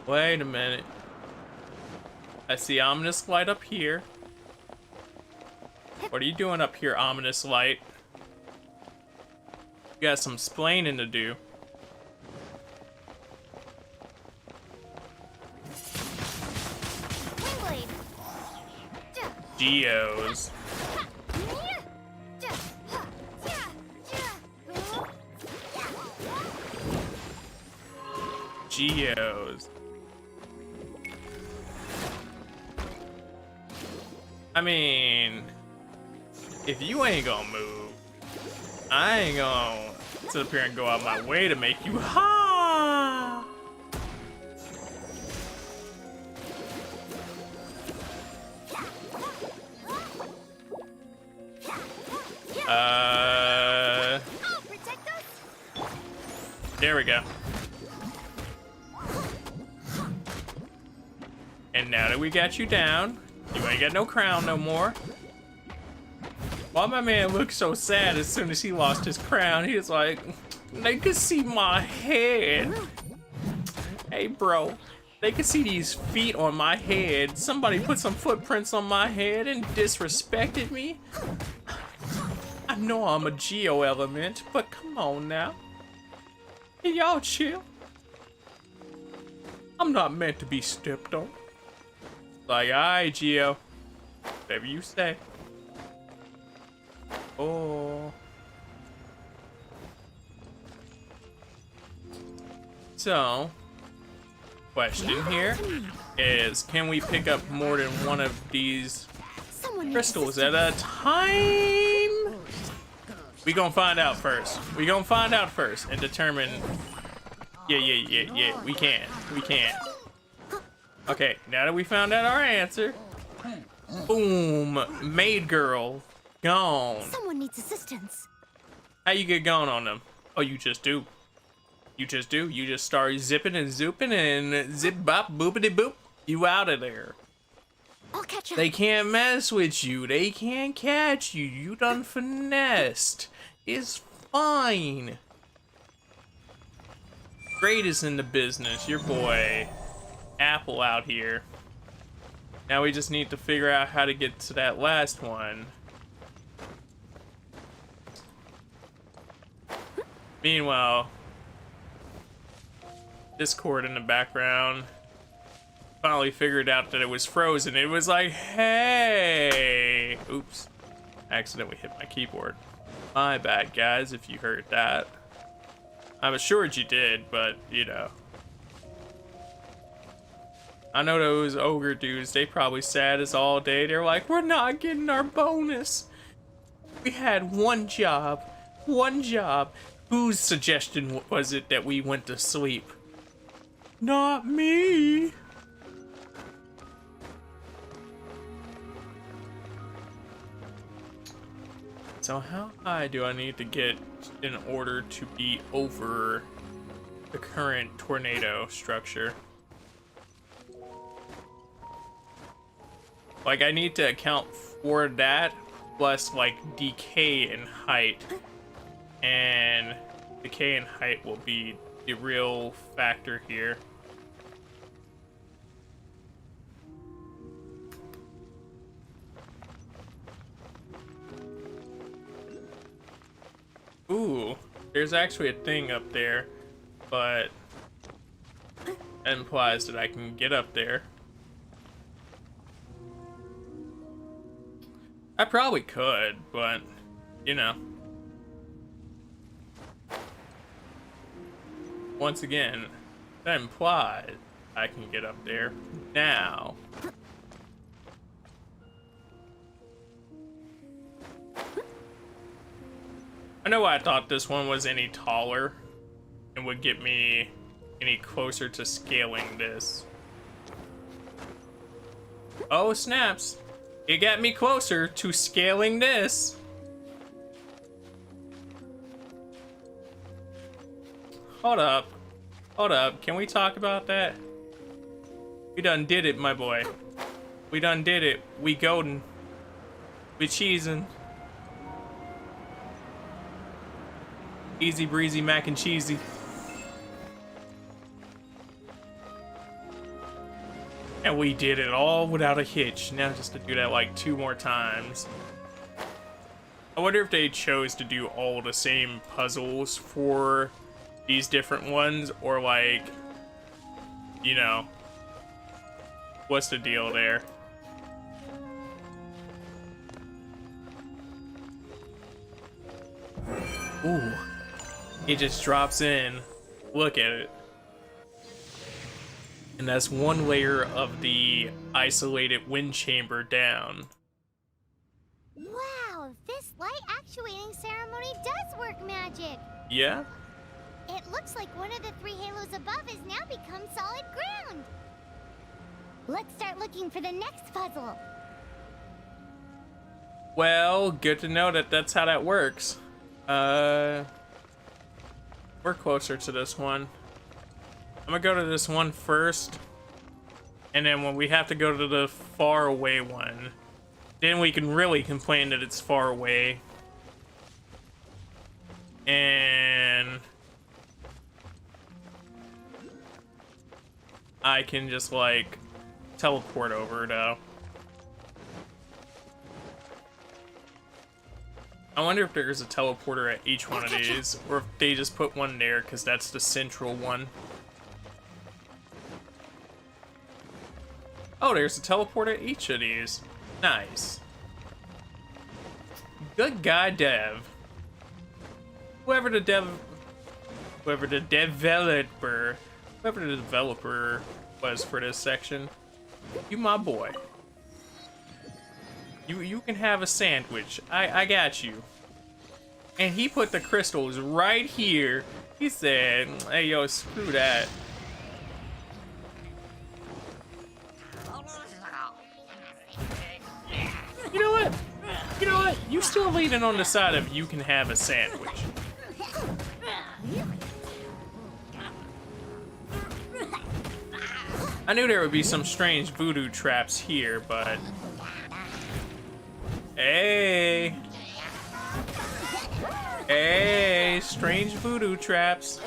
Wait a minute. I see ominous light up here. What are you doing up here, ominous light? You got some splaining to do. Geos. Geos. I mean, if you ain't gonna move, I ain't gonna sit up here and go out my way to make you ha. There we go. And now that we got you down, you ain't got no crown no more. Why my man looked so sad as soon as he lost his crown? He was like, they could see my head. Hey bro, they could see these feet on my head. Somebody put some footprints on my head and disrespected me. I know I'm a geo element, but come on now. Hey, y'all chill. I'm not meant to be stepped on. Like, alright, Geo. Whatever you say. Oh. So, question here is, can we pick up more than one of these crystals at a time? We gonna find out first. We gonna find out first and determine. Yeah. We can. Okay, now that we found out our answer, boom, maid girl, gone. Someone needs assistance. How you get going on them? Oh, you just do. You just start zipping and zooping and zip bop boopity boop. You out of there. I'll catch up. They can't mess with you. They can't catch you. You done finessed. It's fine. Great is in the business. Your boy, Apple out here. Now we just need to figure out how to get to that last one. Meanwhile, Discord in the background finally figured out that it was frozen. It was like, hey! Oops. Accidentally hit my keyboard. My bad, guys, if you heard that. I'm assured you did, but, you know. I know those ogre dudes, they probably sad as all day. They're like, we're not getting our bonus. We had one job. Whose suggestion was it that we went to sleep? Not me. So how high do I need to get in order to be over the current tornado structure? Like, I need to account for that plus like decay in height, and decay in height will be the real factor here. Ooh, there's actually a thing up there, but that implies that I can get up there. I probably could, but, you know. Once again, that implies I can get up there now. I know I thought this one was any taller and would get me any closer to scaling this. Oh, snaps. It got me closer to scaling this. Hold up, can we talk about that? We done did it, my boy. We done did it. We golden. We cheesing. Easy breezy mac and cheesy. And we did it all without a hitch. Now just to do that like 2 more times. I wonder if they chose to do all the same puzzles for these different ones, or like, you know, what's the deal there? Ooh, it just drops in. Look at it. And that's one layer of the isolated wind chamber down. Wow, this light actuating ceremony does work magic. Yeah? It looks like one of the 3 halos above has now become solid ground. Let's start looking for the next puzzle. Well, good to know that that's how that works. We're closer to this one. I'm gonna go to this one first, and then when we have to go to the far away one, then we can really complain that it's far away. And I can just like teleport over though. I wonder if there's a teleporter at each one of these, or if they just put one there because that's the central one. Oh, there's a teleporter at each of these. Nice. Good guy, Dev. Whoever the developer was for this section, you my boy. You can have a sandwich. I got you. And he put the crystals right here. He said, hey yo, screw that. You know what? You know what? You still leaning on the side of you can have a sandwich. I knew there would be some strange voodoo traps here, but... Hey! Hey! Strange voodoo traps.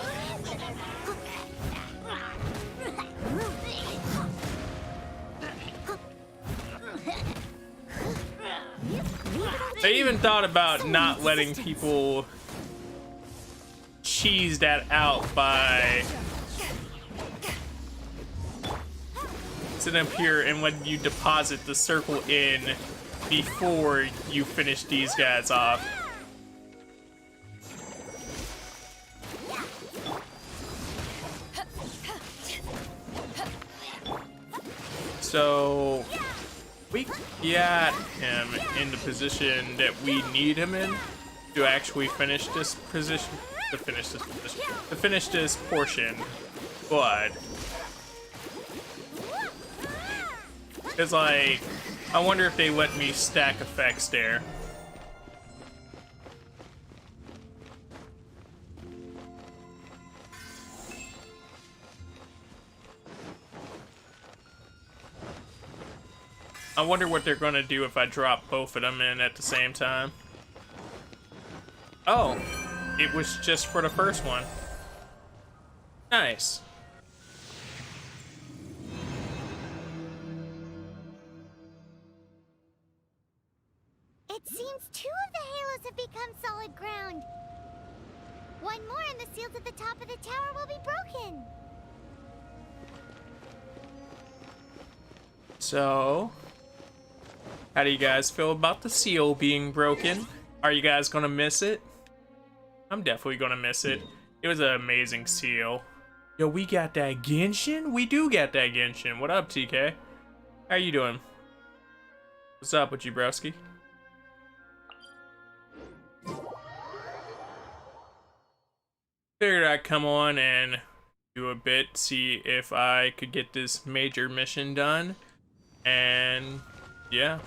They even thought about not letting people cheese that out by sitting up here and letting you deposit the circle in before you finish these guys off. So we got him in the position that we need him in to actually finish this position, to finish this portion, but it's like, I wonder if they let me stack effects there. I wonder what they're gonna do if I drop both of them in at the same time. Oh, it was just for the first one. Nice. It seems 2 of the halos have become solid ground. One more and the seals at the top of the tower will be broken. So, how do you guys feel about the seal being broken? Are you guys gonna miss it? I'm definitely gonna miss it. It was an amazing seal. Yo, we got that Genshin? We do got that Genshin. What up, TK? How you doing? What's up with you, broski? Figured I'd come on and do a bit, see if I could get this major mission done. And yeah.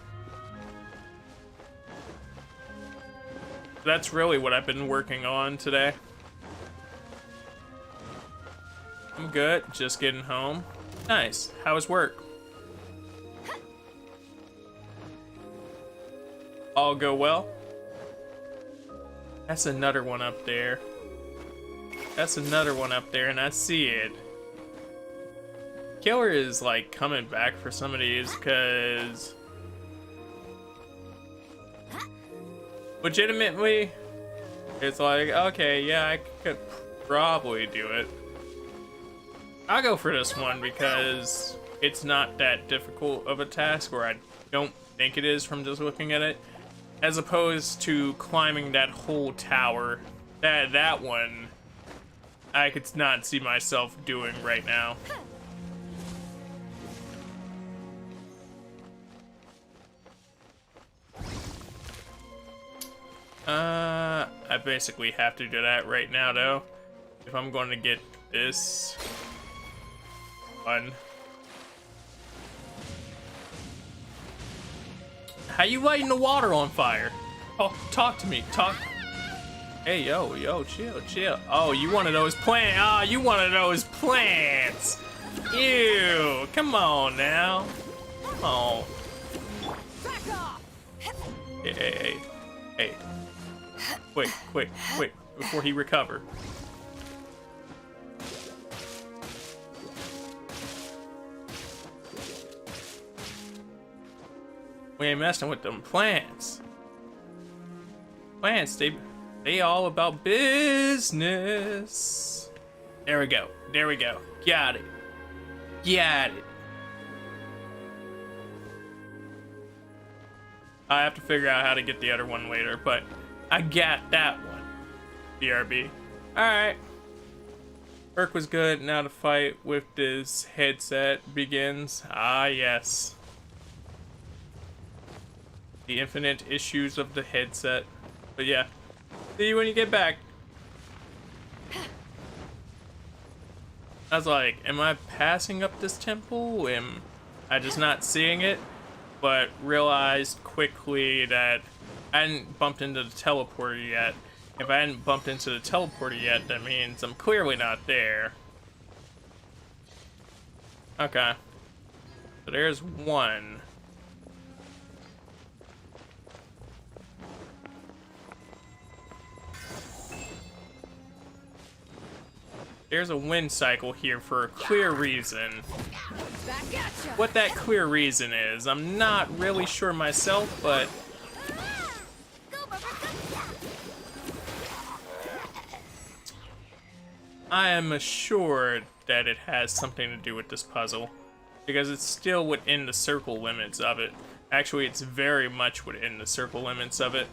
That's really what I've been working on today. I'm good, just getting home. Nice. How was work? All go well? That's another one up there. That's another one up there, and I see it. Killer is like coming back for some of these, because legitimately, it's like, okay, yeah, I could probably do it. I'll go for this one because it's not that difficult of a task, or I don't think it is from just looking at it, as opposed to climbing that whole tower. That one, I could not see myself doing right now. I basically have to do that right now, though, if I'm going to get this one. How you lighting the water on fire? Oh, talk to me, talk. Hey, yo, chill. Oh, you one of those plants? Oh, you one of those plants. Ew, come on now. Come on. Hey. Quick, before he recover. We ain't messing with them plants. Plants, they all about business. There we go. Got it. I have to figure out how to get the other one later, but I got that one. BRB. Alright. Perk was good. Now the fight with this headset begins. Ah, yes. The infinite issues of the headset. But yeah. See you when you get back. I was like, am I passing up this temple? Am I just not seeing it? But realized quickly that I hadn't bumped into the teleporter yet. If I hadn't bumped into the teleporter yet, that means I'm clearly not there. Okay. So there's one. There's a wind cycle here for a clear reason. What that clear reason is, I'm not really sure myself, but I am assured that it has something to do with this puzzle, because it's still within the circle limits of it. Actually, it's very much within the circle limits of it.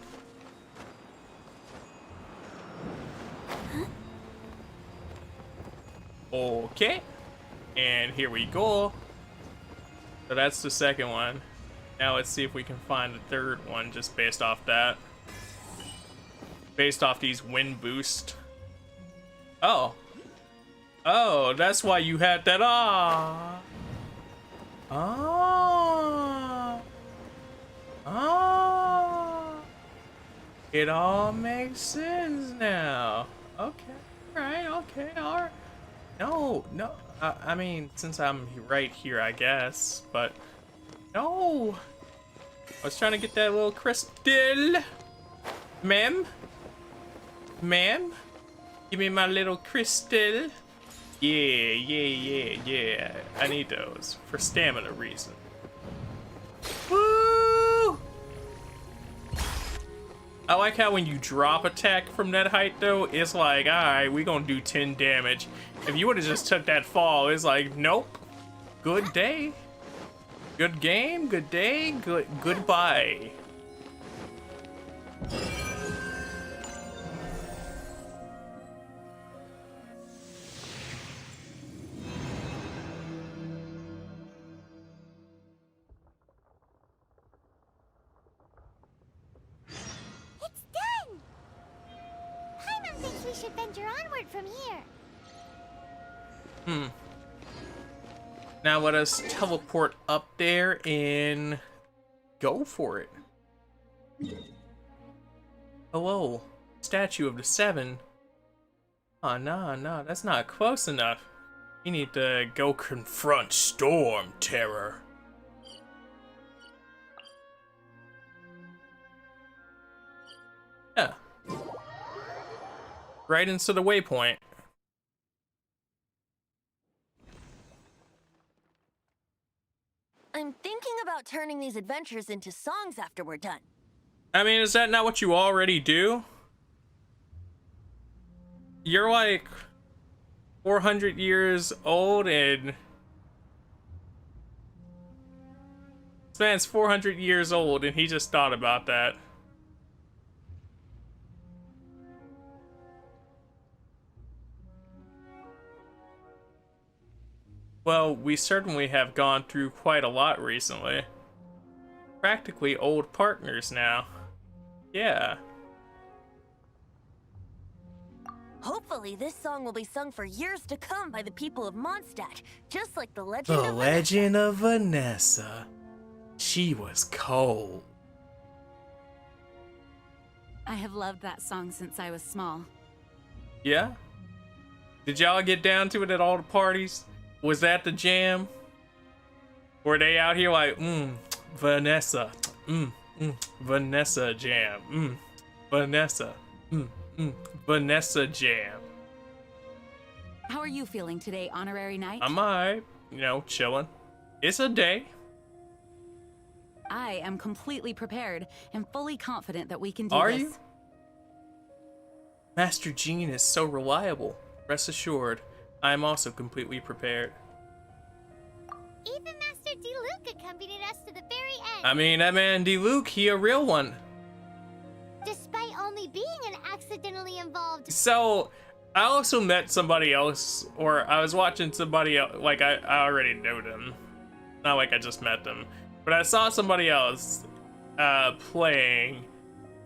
Okay, and here we go. So that's the second one. Now let's see if we can find the third one just based off that. Based off these wind boosts. Oh. Oh, that's why you had that. Ah. Ah. Ah. It all makes sense now. Okay. Alright, okay, alright. No, no. I mean, since I'm right here, I guess. But no. I was trying to get that little crystal. Ma'am? Ma'am? Give me my little crystal. Yeah. I need those for stamina reason. Woo! I like how when you drop attack from that height though, it's like, alright, we gonna do 10 damage. If you would've just took that fall, it's like, nope. Good day. Good game, good day, goodbye. It's done! Paimon thinks we should venture onward from here. Now let us teleport up there and go for it. Hello, statue of the seven. Oh, no, that's not close enough. You need to go confront Storm Terror. Yeah. Right into the waypoint. I'm thinking about turning these adventures into songs after we're done. I mean, is that not what you already do? You're like 400 years old and this man's 400 years old and he just thought about that. Well, we certainly have gone through quite a lot recently. Practically old partners now. Yeah. Hopefully, this song will be sung for years to come by the people of Mondstadt, just like the legend The of legend of Vanessa. She was cold. I have loved that song since I was small. Yeah? Did y'all get down to it at all the parties? Was that the jam? Were they out here like, Vanessa, Vanessa jam, Vanessa, Vanessa jam. How are you feeling today, Honorary Knight? I'm alright, chilling. It's a day. I am completely prepared and fully confident that we can do Are this. you? Master Jean is so reliable. Rest assured, I am also completely prepared. Even Master Diluc accompanied us to the very end. I mean, that man Diluc, he a real one. Despite only being an accidentally involved. So, I also met somebody else, or I was watching somebody else, like I already knew them. Not like I just met them. But I saw somebody else playing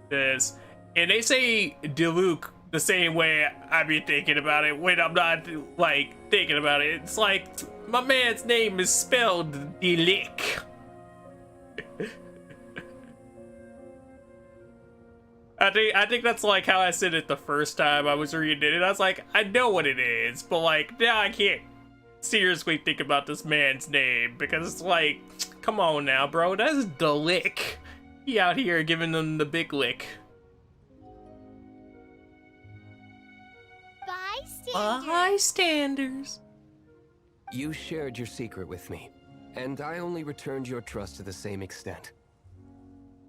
this, and they say Diluc the same way I be thinking about it when I'm not, like, thinking about it. It's like, my man's name is spelled Diluc. I think that's like how I said it the first time I was reading it, and I was like, I know what it is, but like, now I can't seriously think about this man's name, because it's like, come on now, bro, that's the lick. He out here giving them the big lick. Bystanders. You shared your secret with me, and I only returned your trust to the same extent.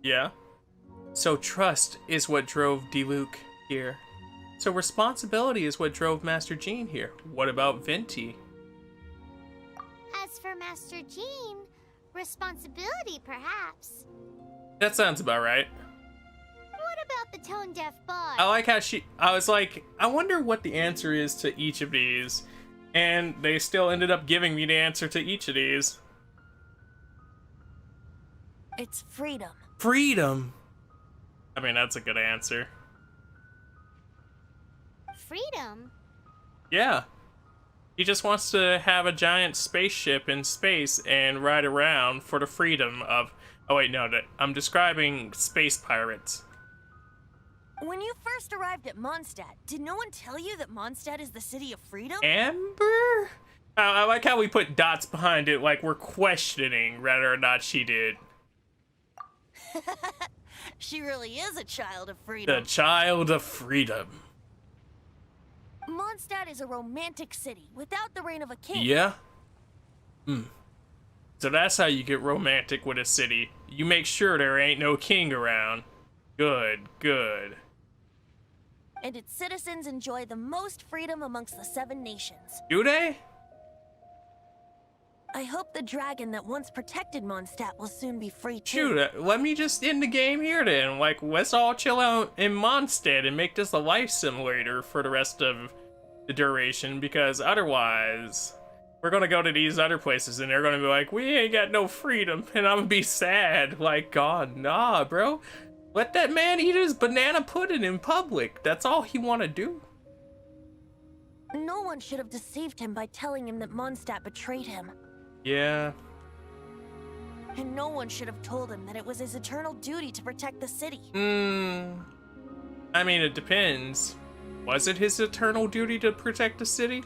Yeah. So trust is what drove Diluc here. So responsibility is what drove Master Jean here. What about Venti? As for Master Jean, responsibility perhaps. That sounds about right. What about the tone-deaf bard? I like how I was like, I wonder what the answer is to each of these. And they still ended up giving me the answer to each of these. It's freedom. Freedom. I mean, that's a good answer. Freedom? Yeah. He just wants to have a giant spaceship in space and ride around for the freedom of... Oh wait, no, I'm describing space pirates. When you first arrived at Mondstadt, did no one tell you that Mondstadt is the city of freedom? Amber? I like how we put dots behind it, like we're questioning whether or not she did. She really is a child of freedom. The child of freedom. Mondstadt is a romantic city without the reign of a king. Yeah? So that's how you get romantic with a city. You make sure there ain't no king around. Good, good. And its citizens enjoy the most freedom amongst the 7 nations. Do they? I hope the dragon that once protected Mondstadt will soon be free too. Shoot, let me just end the game here then. Like, let's all chill out in Mondstadt and make this a life simulator for the rest of the duration, because otherwise, we're gonna go to these other places and they're gonna be like, we ain't got no freedom, and I'm gonna be sad. Like, God, nah, bro. Let that man eat his banana pudding in public. That's all he wanna do. No one should have deceived him by telling him that Mondstadt betrayed him. Yeah. And no one should have told him that it was his eternal duty to protect the city. I mean, it depends. Was it his eternal duty to protect the city?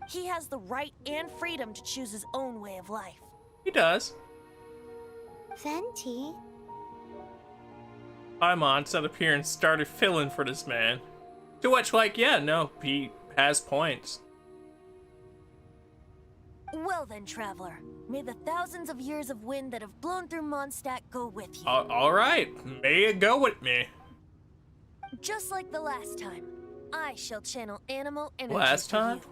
He has the right and freedom to choose his own way of life. He does. Venti? Paimon sat up here and started filling for this man. To which, like, yeah, no, he has points. Well then, traveler, may the thousands of years of wind that have blown through Mondstadt go with you. All right, may it go with me. Just like the last time, I shall channel animal energy. Last for time? you.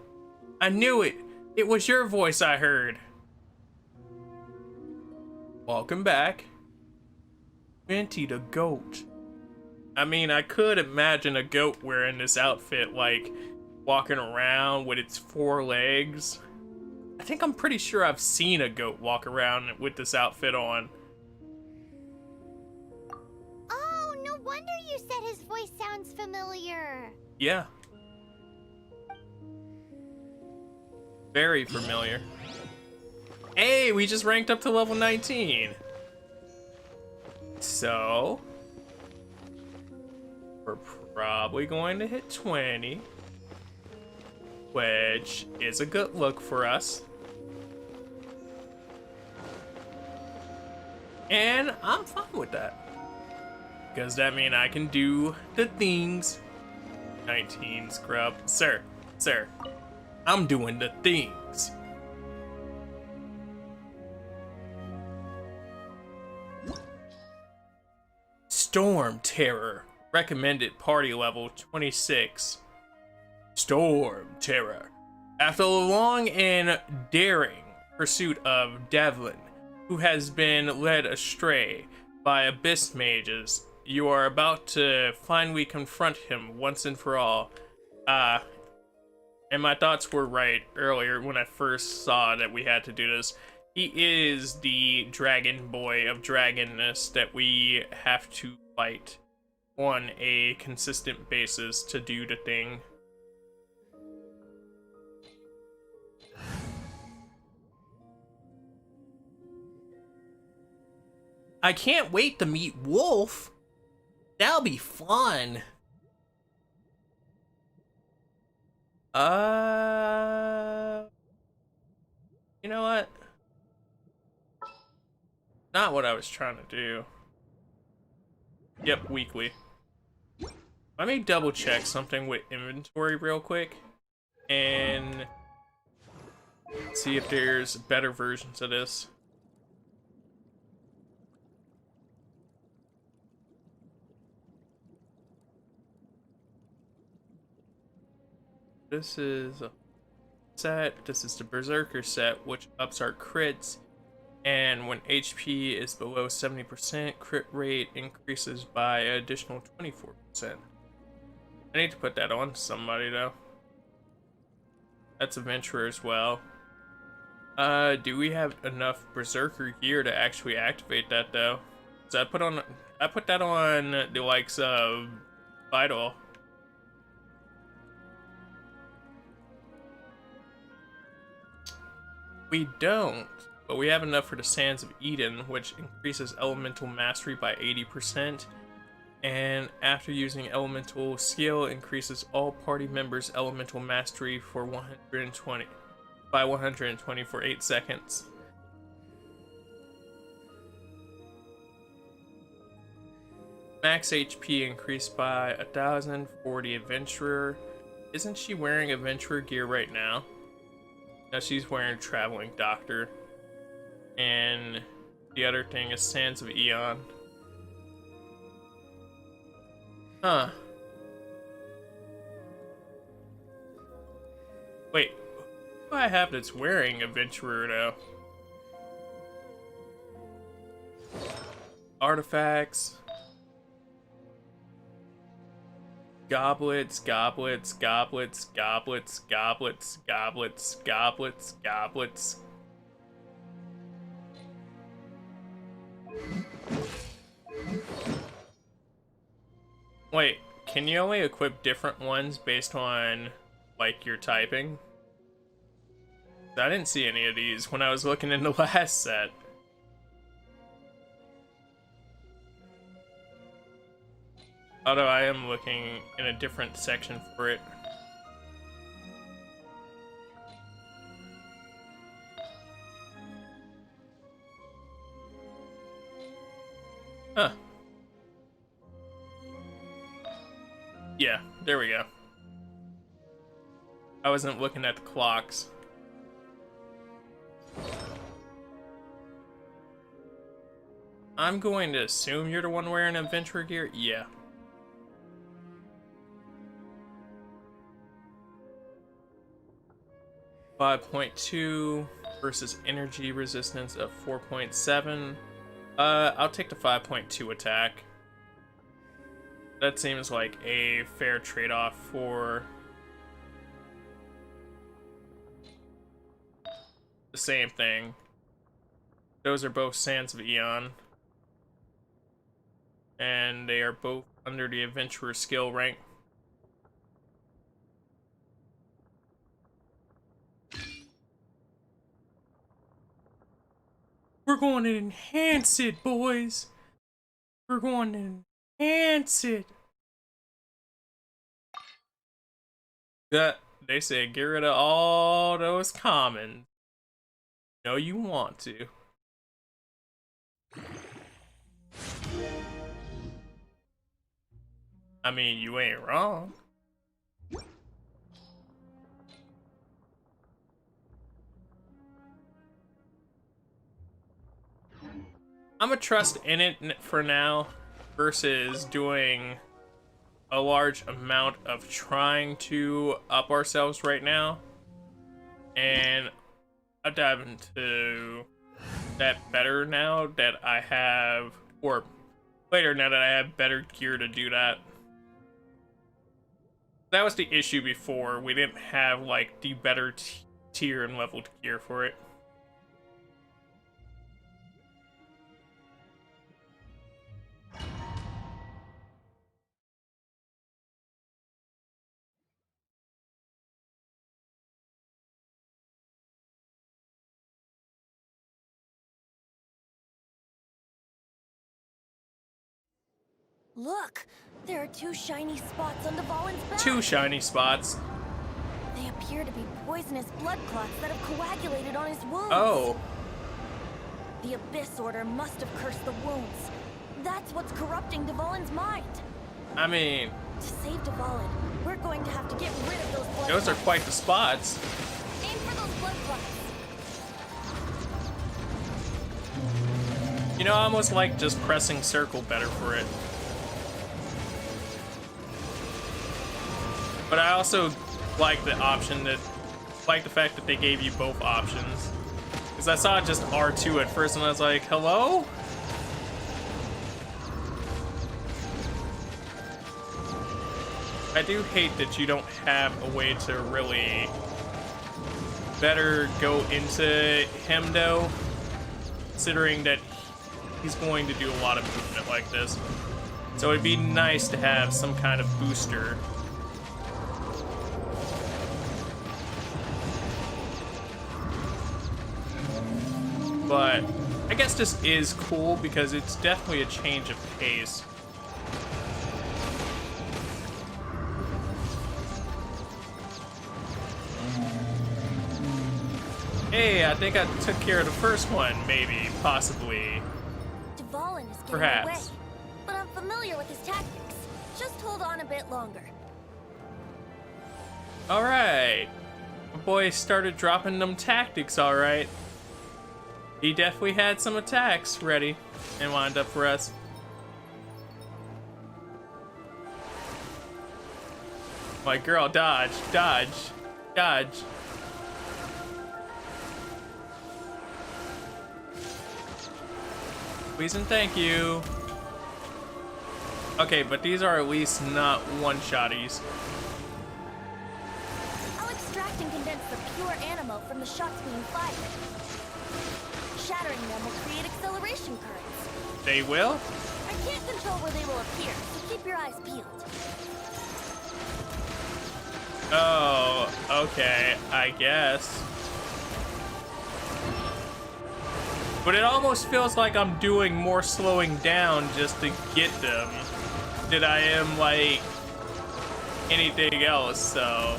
I knew it. It was your voice I heard. Welcome back. Venti the goat. I mean, I could imagine a goat wearing this outfit, like, walking around with its 4 legs. I think I'm pretty sure I've seen a goat walk around with this outfit on. Oh, no wonder you said his voice sounds familiar. Yeah. Very familiar. Hey, we just ranked up to level 19. So, we're probably going to hit 20, which is a good look for us. And I'm fine with that, because that means I can do the things. 19 scrub. Sir, I'm doing the things. Storm Terror. Recommended party level 26. Storm Terror. After a long and daring pursuit of Devlin, who has been led astray by abyss mages. You are about to finally confront him once and for all. And my thoughts were right earlier when I first saw that we had to do this. He is the dragon boy of dragonness that we have to fight on a consistent basis to do the thing. I can't wait to meet Wolf. That'll be fun. You know what? Not what I was trying to do. Yep, weekly. Let me double check something with inventory real quick and see if there's better versions of this. This is a set. This is the Berserker set, which ups our crits. And when HP is below 70%, crit rate increases by an additional 24%. I need to put that on somebody, though. That's Adventurer as well. Do we have enough Berserker gear to actually activate that, though? So I put that on the likes of Vital. We don't, but we have enough for the Sands of Eden, which increases elemental mastery by 80%, and after using elemental skill, increases all party members' elemental mastery for 120 for 8 seconds. Max HP increased by 1,000 for the Adventurer. Isn't she wearing Adventurer gear right now? No, she's wearing Traveling Doctor. And the other thing is Sands of Eon. Huh. Wait, who do I have that's wearing Adventurer now? Artifacts. Goblets, goblets, goblets, goblets, goblets, goblets, goblets, goblets. Wait, can you only equip different ones based on, like, your typing? I didn't see any of these when I was looking in the last set. Although I am looking in a different section for it. Huh. Yeah, there we go. I wasn't looking at the clocks. I'm going to assume you're the one wearing adventurer gear? Yeah. .2 versus energy resistance of 4.7. I'll take the 5.2 attack. That seems like a fair trade-off for the same thing. Those are both Sands of Eon. And they are both under the Adventurer skill rank. We're going to enhance it, boys. We're going to enhance it. They say get rid of all those commons. You know you want to. I mean, you ain't wrong. I'm gonna trust in it for now versus doing a large amount of trying to up ourselves right now. And I'll dive into that better now that I have, or later now that I have better gear to do that. That was the issue before. We didn't have like the better tier and leveled gear for it. Look, there are 2 shiny spots on Dvalin's back. 2 shiny spots. They appear to be poisonous blood clots that have coagulated on his wounds. Oh. The Abyss Order must have cursed the wounds. That's what's corrupting Dvalin's mind. I mean, To save Dvalin, we're going to have to get rid of those blood those are clots. quite the spots. Aim for those blood clots. You know, I almost like just pressing circle better for it. But I also like the option that, like the fact that they gave you both options. Because I saw just R2 at first and I was like, hello? I do hate that you don't have a way to really better go into him though, considering that he's going to do a lot of movement like this. So it'd be nice to have some kind of booster. But I guess this is cool because it's definitely a change of pace. Hey, I think I took care of the first one, maybe, possibly. Dvalin is getting Perhaps. away, but I'm familiar with his tactics. Just hold on a bit longer. Alright. My boy started dropping them tactics, alright. He definitely had some attacks ready and lined up for us. My girl, dodge, dodge, dodge. Please and thank you. Okay, but these are at least not one-shotties. I'll extract and condense the pure animal from the shots being fired. Shattering them will create acceleration currents. They will? I can't control where they will appear, so keep your eyes peeled. Oh, okay, I guess. But it almost feels like I'm doing more slowing down just to get them than I am like anything else, so.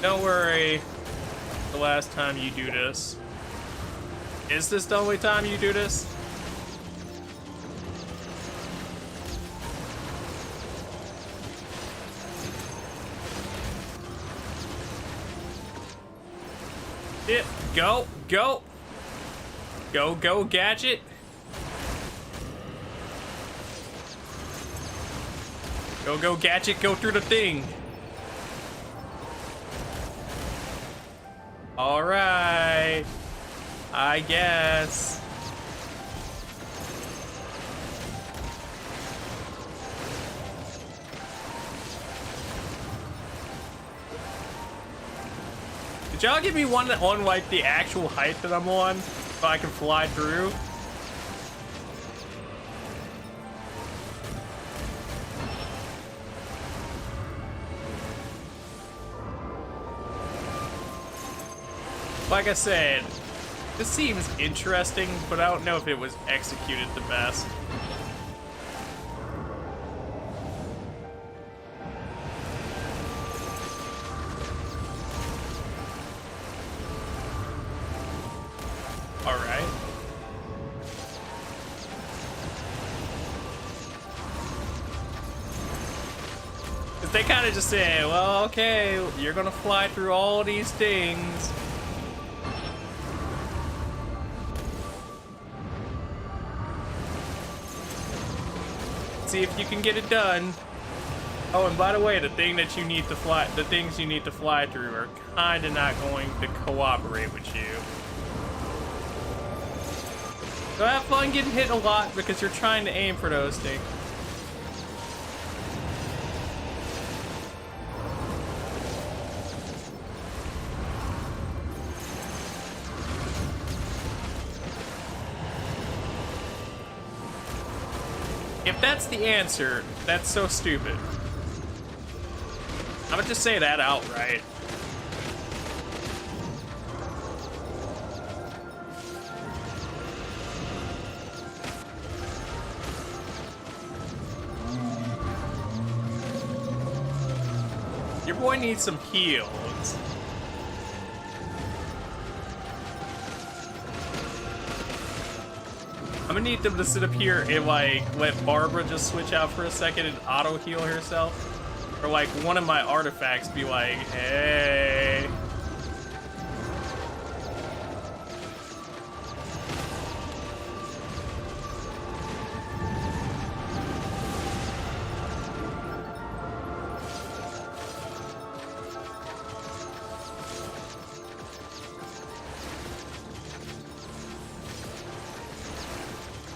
Don't worry, the last time you do this. Is this the only time you do this? Yeah, go, go. Go, go, gadget. Go, go, gadget, go through the thing. All right, I guess. Did y'all give me one on like the actual height that I'm on so I can fly through? Like I said, this seems interesting, but I don't know if it was executed the best. All right. Because they kind of just say, well, okay, you're gonna fly through all these things. See if you can get it done. Oh, and by the way, the things you need to fly through are kinda not going to cooperate with you. So have fun getting hit a lot because you're trying to aim for those things. If that's the answer, that's so stupid. I'm gonna just say that outright. Your boy needs some heals. I'm gonna need them to sit up here and like let Barbara just switch out for a second and auto heal herself. Or like one of my artifacts be like, hey.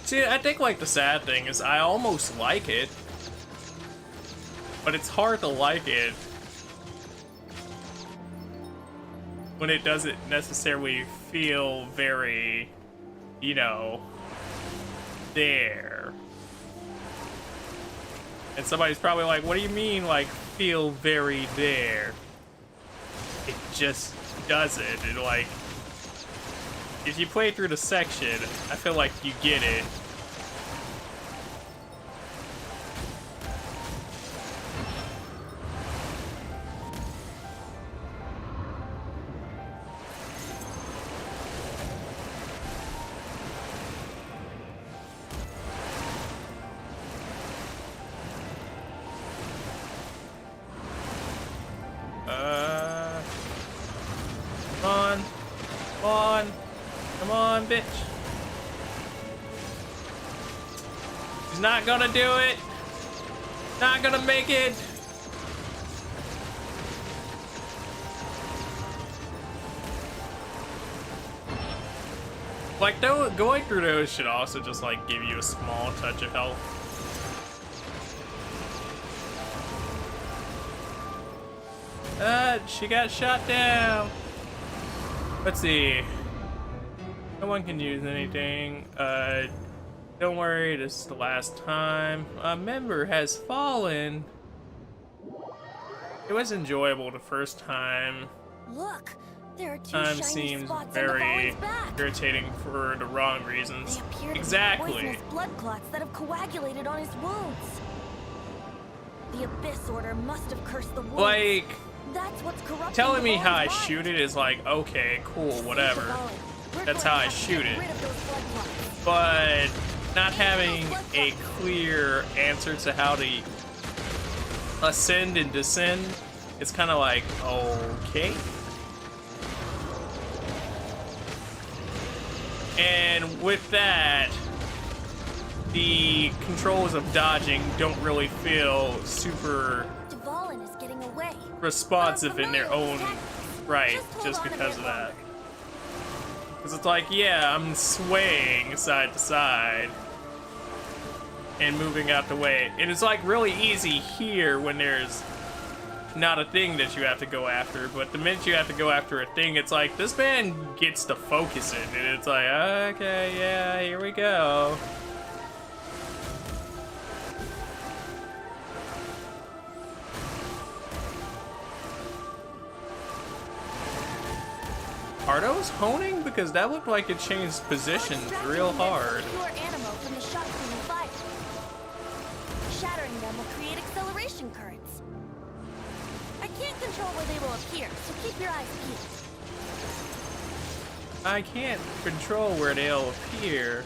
See, I think like the sad thing is I almost like it, but it's hard to like it when it doesn't necessarily feel very, you know, there. And somebody's probably like, what do you mean like feel very there? It just doesn't. It like, if you play through the section, I feel like you get it. Come on, bitch. He's not gonna do it. Not gonna make it. Like, though, going through those should also just, like, give you a small touch of health. She got shot down. Let's see. No one can use anything. Don't worry, this is the last time. A member has fallen. It was enjoyable the first time. Look, there are two Time shiny seems spots very on the Fallen's back. irritating for the wrong reasons. They appear to be Exactly. poisonous blood clots that have coagulated on his wounds. The Abyss Order must have cursed the wounds. Like, That's what's corrupting telling me how I Devon's shoot mind. it is like, okay, cool, whatever. We're That's going how to I have to shoot get it. rid of those blood clots. But not having a clear answer to how to ascend and descend, it's kind of like, okay. And with that, the controls of dodging don't really feel super Dvalin is getting away. responsive in their own right, just because of that. Because it's like, yeah, I'm swaying side to side and moving out the way. And it's like really easy here when there's not a thing that you have to go after, but the minute you have to go after a thing, it's like this man gets to focus it, and it's like, okay, yeah, here we go. Are those honing? Because that looked like it changed positions real hard. Pure animal from the shot from the fire. Shattering them will create acceleration currents. I can't control where they will appear, so keep your eyes peeled. I can't control where they'll appear.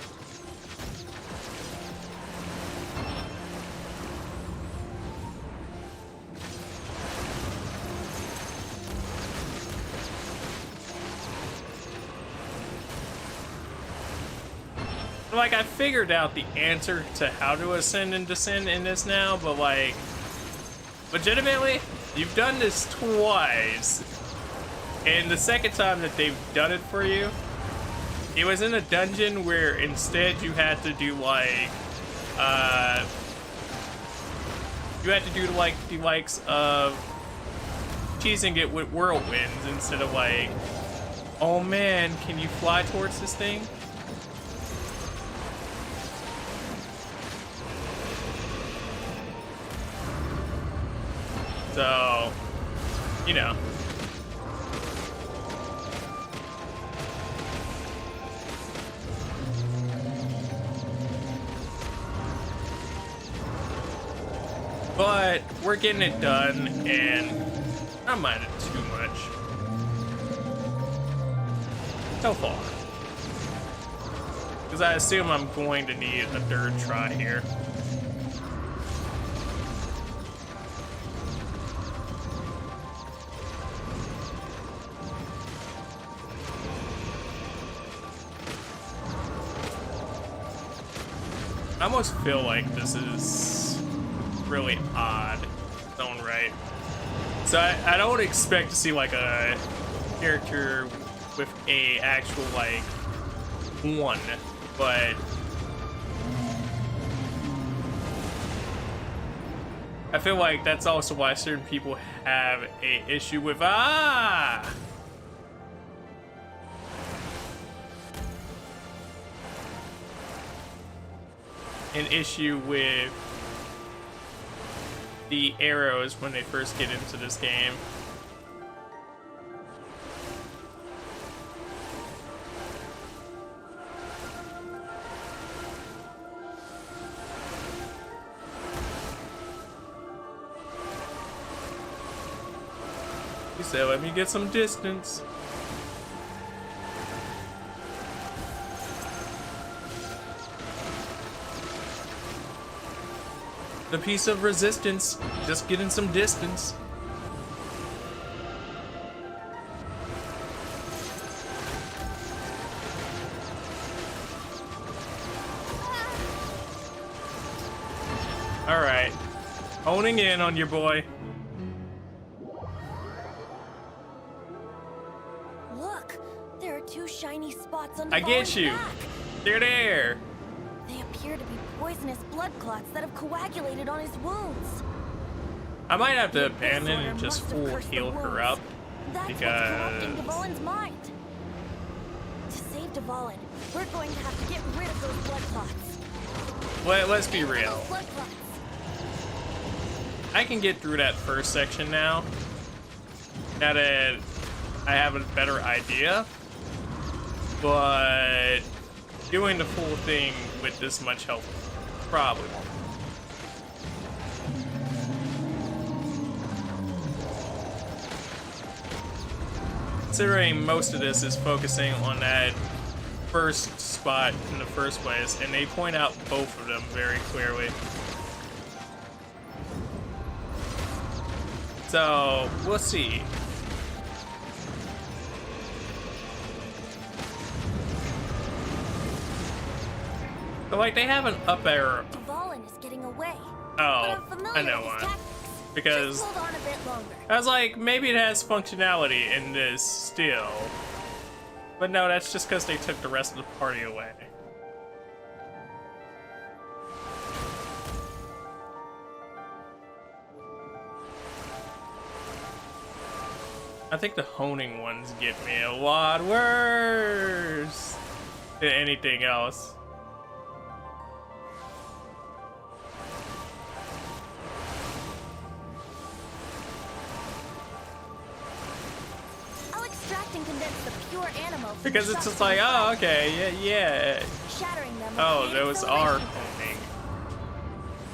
Like, I figured out the answer to how to ascend and descend in this now, but like, legitimately, you've done this twice. And the second time that they've done it for you, it was in a dungeon where instead you had to do like, you had to do like the likes of cheesing it with whirlwinds instead of like, oh man, can you fly towards this thing? So, you know. But we're getting it done, and I don't mind it too much. So far. Because I assume I'm going to need a third try here. I almost feel like this is really odd in its own right. So I don't expect to see like a character with a actual like one, but I feel like that's also why certain people have a issue with an issue with the arrows when they first get into this game. He said, let me get some distance. The piece of resistance, just getting some distance. All right, honing in on your boy. Look, there are two shiny spots on I get you. back. They're there. They appear to be poisonous blood clots that have coagulated on his wounds. I might have to The abandon disorder and just must have full cursed the heal her wounds. up That's what's corrupting because Dvalin's mind. To save Dvalin, we're going to have to get rid of those blood clots. let's be real. Those blood clots. I can get through that first section now. Now that I have a better idea, but doing the full thing with this much health, probably. Considering most of this is focusing on that first spot in the first place, and they point out both of them very clearly. So, we'll see. But like, they have an up arrow. Dvalin is getting away. Oh, But I'm familiar I know with his why. tactics. Because Just hold on a bit longer. I was like, maybe it has functionality in this still. But no, that's just because they took the rest of the party away. I think the honing ones get me a lot worse than anything else. I'll extract and condense the pure animal from Because the it's just shock like, from the oh, blood, okay, yeah. shattering them with Oh, the those are acceleration test. honing.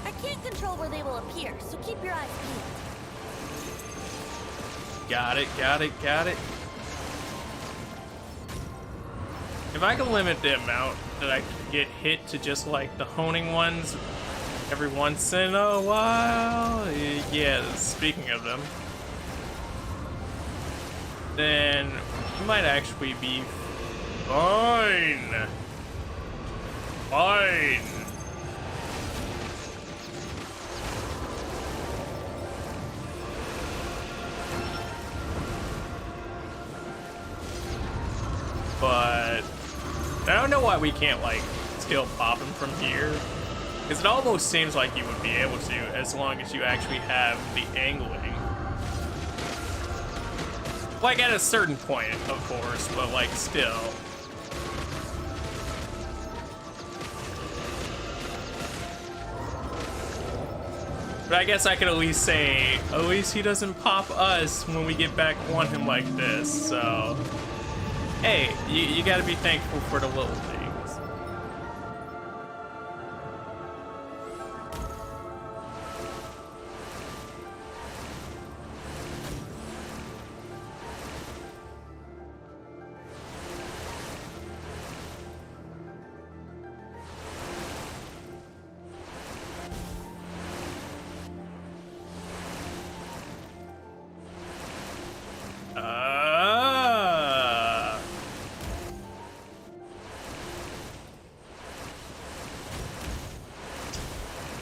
I can't control where they will appear, so keep your eyes peeled. Got it. If I can limit the amount that I can get hit to just like the honing ones every once in a while, yeah, speaking of them, then it might actually be fine. Fine. 'Cause but I don't know why we can't like still pop him from here, because it almost seems like you would be able to as long as you actually have the angling. Like at a certain point, of course, but like still. But I guess I could at least say, at least he doesn't pop us when we get back on him like this, so. Hey, you gotta be thankful for the little things.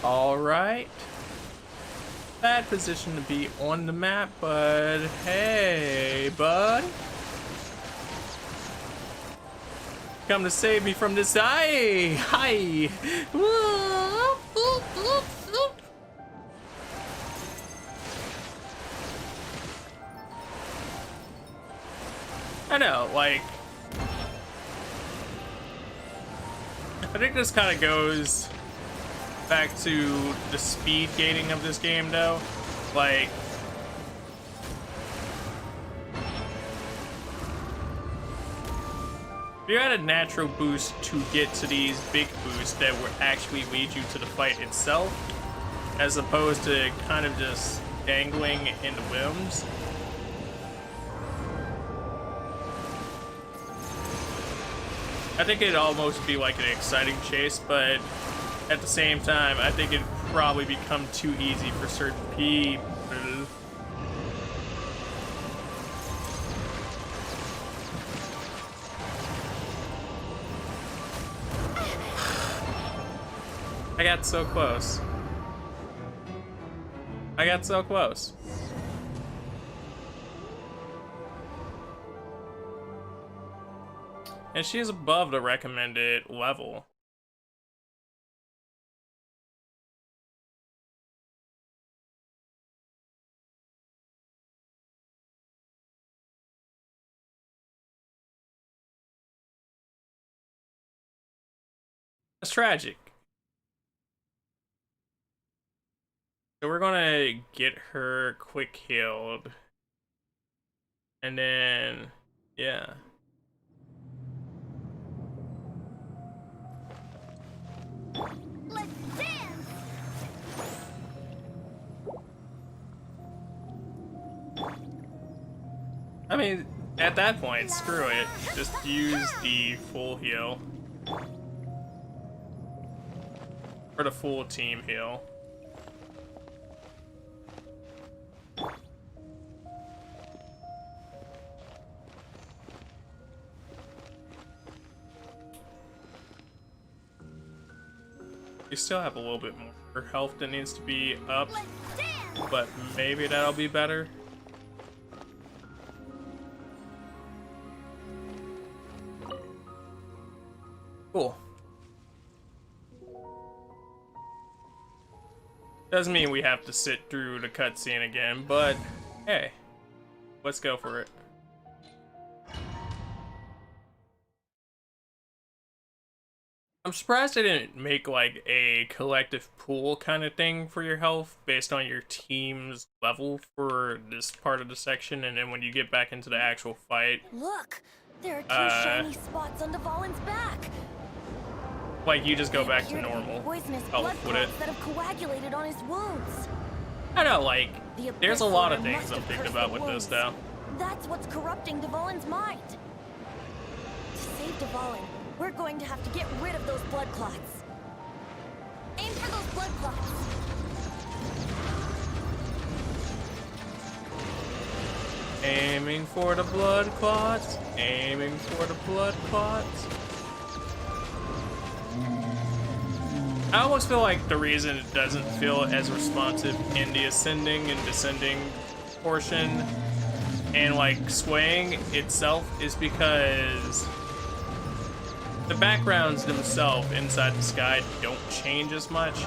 Alright. Bad position to be on the map, but hey, bud. Come to save me from this. Hi! I know, like, I think this kind of goes back to the speed gating of this game, though. Like, if you had a natural boost to get to these big boosts that would actually lead you to the fight itself, as opposed to kind of just dangling in the whims. I think it'd almost be like an exciting chase, but at the same time, I think it'd probably become too easy for certain people. I got so close. I got so close. And she's above the recommended level. That's tragic. So we're gonna get her quick healed. And then, yeah. Let's dance! I mean, at that point, screw it. Just use the full heal. Or the full team heal. You still have a little bit more health that needs to be up, but maybe that'll be better. Cool. Doesn't mean we have to sit through the cutscene again, but hey, let's go for it. I'm surprised they didn't make like a collective pool kind of thing for your health based on your team's level for this part of the section, and then when you get back into the actual fight, Look, there are two shiny spots on Dvalin's back. like you just go They back appear to be normal poisonous health blood with it. clots that have coagulated on his wounds. I know, like, The there's a Abyss lot of Lord things must I'm have thinking cursed about the with this wounds. now. That's what's corrupting Dvalin's mind. To save Dvalin, we're going to have to get rid of those blood clots. Aim for those blood clots. Aiming for the blood clots. Aiming for the blood clots. I almost feel like the reason it doesn't feel as responsive in the ascending and descending portion and like swaying itself is because the backgrounds themselves inside the sky don't change as much.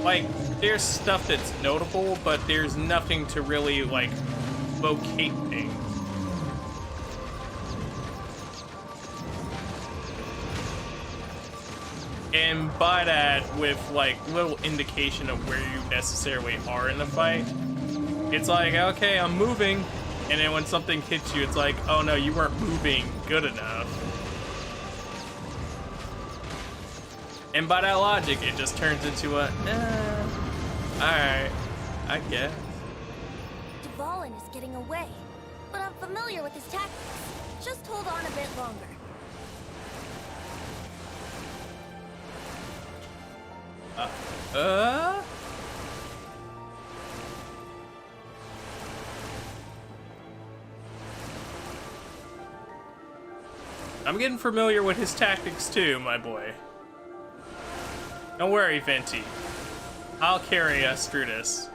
Like, there's stuff that's notable, but there's nothing to really, like, locate things. And by that, with, like, little indication of where you necessarily are in the fight, it's like, okay, I'm moving, and then when something hits you, it's like, oh no, you weren't moving good enough. And by that logic, it just turns into a, alright, I guess. Dvalin is getting away, but I'm familiar with his tactics. Just hold on a bit longer. I'm getting familiar with his tactics too, my boy. Don't worry, Venti. I'll carry us through this.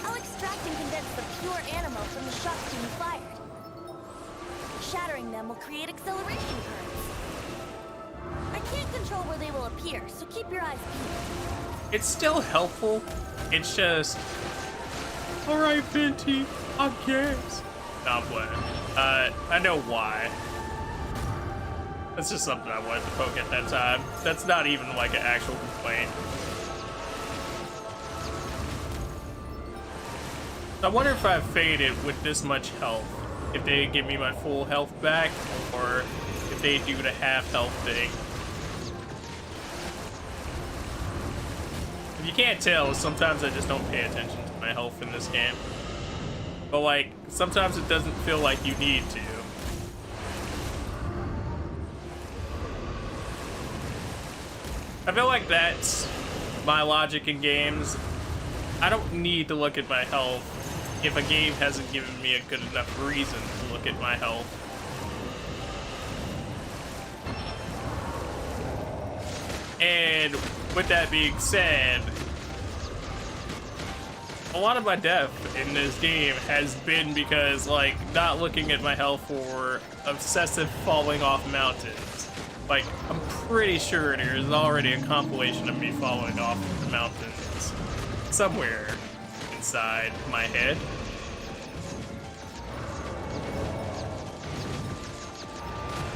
I'll extract and condense the pure animal from the shots being fired. Shattering them will create acceleration currents. I can't control where they will appear, so keep your eyes peeled. It's still helpful. It's just, all right, Venti, I guess. No, I'm playing. I know why. That's just something I wanted to poke at that time. That's not even like an actual complaint. I wonder if I faded with this much health, if they give me my full health back, or if they do the half health thing. If you can't tell, sometimes I just don't pay attention to my health in this game. But like, sometimes it doesn't feel like you need to. I feel like that's my logic in games. I don't need to look at my health if a game hasn't given me a good enough reason to look at my health. And with that being said, a lot of my death in this game has been because, like, not looking at my health or obsessive falling off mountains. Like, I'm pretty sure there's already a compilation of me falling off the mountains somewhere inside my head.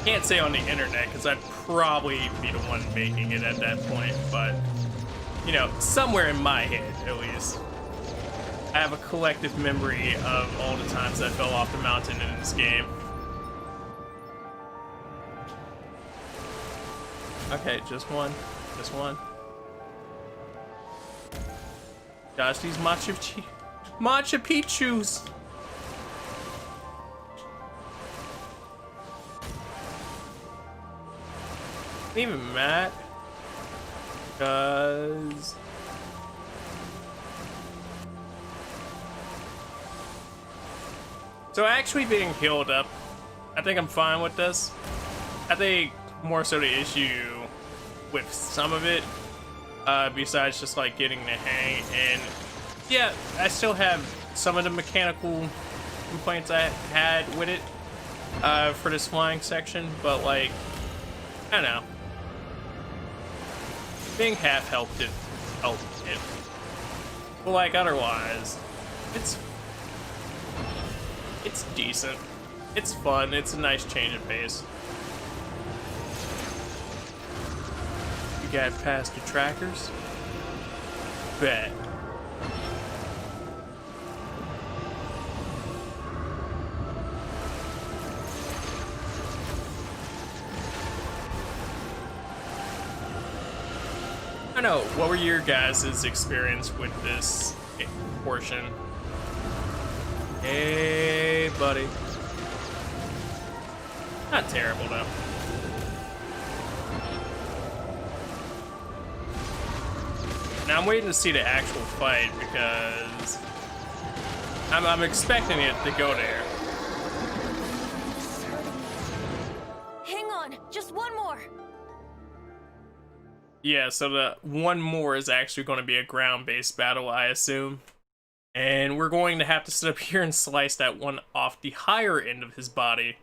Can't say on the internet because I'd probably be the one making it at that point, but, you know, somewhere in my head at least. I have a collective memory of all the times I fell off the mountain in this game. Okay, just one. Just one. Gosh, these Machu Picchus! Even mad, because so actually being healed up, I think I'm fine with this. I think more so the issue with some of it, besides just like getting the hang, and yeah, I still have some of the mechanical complaints I had with it for this flying section, but like, I don't know. Being half helped it. But like otherwise, it's decent. It's fun. It's a nice change of pace. You got past the trackers? Bet. I know, what were your guys' experience with this portion? Hey, buddy. Not terrible, though. Now I'm waiting to see the actual fight because I'm expecting it to go there. Hang on, just one more. Yeah, so the one more is actually going to be a ground-based battle, I assume. And we're going to have to sit up here and slice that one off the higher end of his body.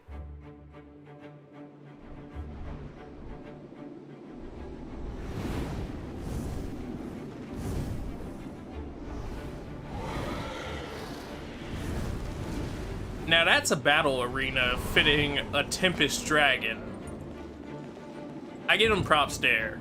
Now that's a battle arena fitting a Tempest Dragon. I give him props there.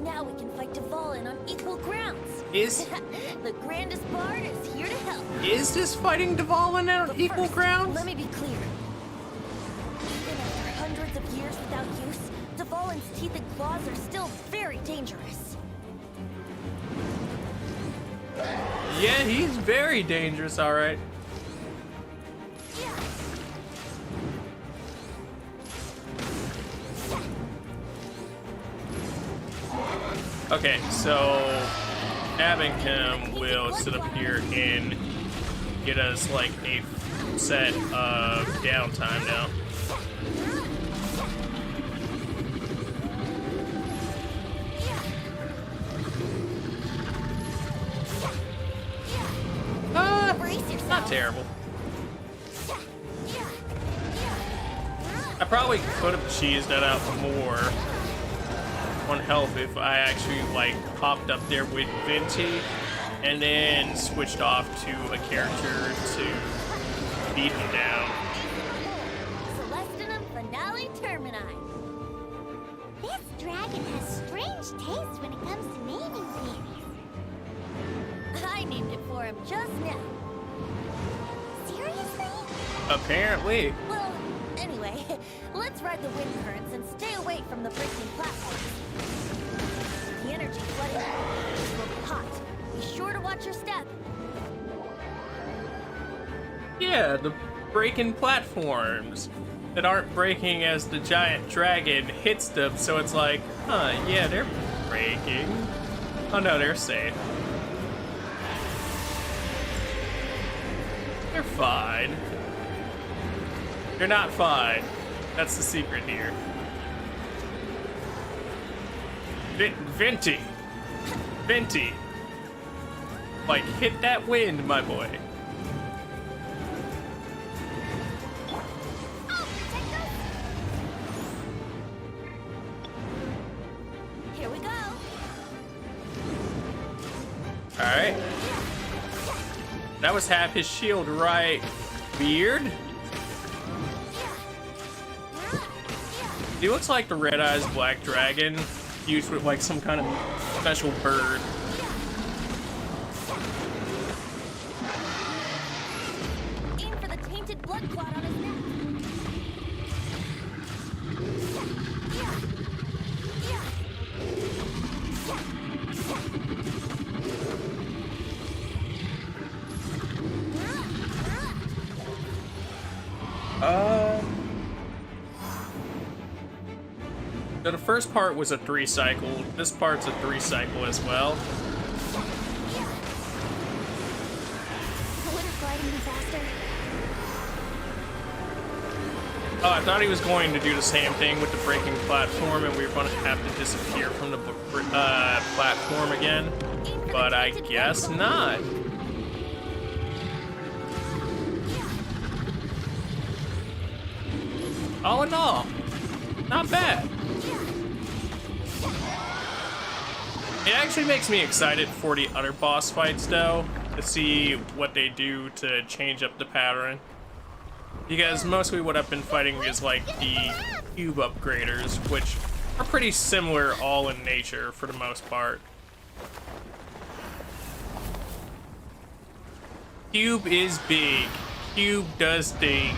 Now we can fight Dvalin on equal grounds. Is The grandest bard is here to help. this fighting Dvalin on But equal first, grounds? Let me be clear. Even after hundreds of years without use, Dvalin's teeth and claws are still very dangerous. Yeah, he's very dangerous, alright. Okay, so nabbing him will sit up here and get us like a set of downtime now. Brace yourself. Not terrible. I probably could have cheesed that out more on health if I actually like popped up there with Venti and then switched off to a character to beat him down. Celestinum Finale Termini. This dragon has strange taste when it comes to naming things. I named it for him just now. Seriously? Apparently. Well, anyway, let's ride the wind currents and stay away from the breaking platforms. The energy flooding will be hot. Be sure to watch your step. Yeah, the breaking platforms that aren't breaking as the giant dragon hits them, so it's like, huh, yeah, they're breaking. Oh no, they're safe. They're fine. They're not fine. That's the secret here. Venti. Venti. Like, hit that wind, my boy. Here we go. Alright. That was half his shield, right? Weird. He looks like the Red Eyes Black Dragon, used with like some kind of special bird. Aim for the tainted blood clot on his neck. So the first part was a 3-cycle. This part's a 3-cycle as well. Would gliding be faster? Oh, I thought he was going to do the same thing with the breaking platform, and we were going to have to disappear from the platform again. But I guess not. All in all, not bad. It actually makes me excited for the other boss fights, though, to see what they do to change up the pattern. Because mostly what I've been fighting is like the cube upgraders, which are pretty similar all in nature for the most part. Cube is big. Cube does thing.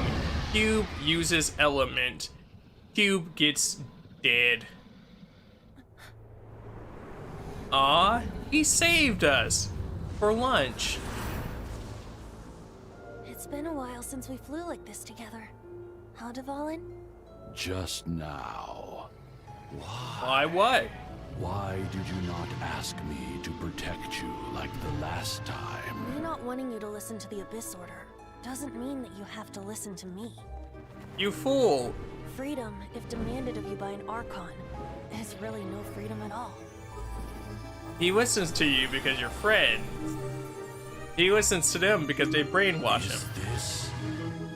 Cube uses element. Cube gets dead. Aw, He saved us for lunch. It's been a while since we flew like this together. Huh, Dvalin? Just now. Why what? Why did you not ask me to protect you like the last time? Me not wanting you to listen to the Abyss Order doesn't mean that you have to listen to me. You fool. Freedom, if demanded of you by an Archon, is really no freedom at all. He listens to you because you're friends. He listens to them because they brainwash him. Is this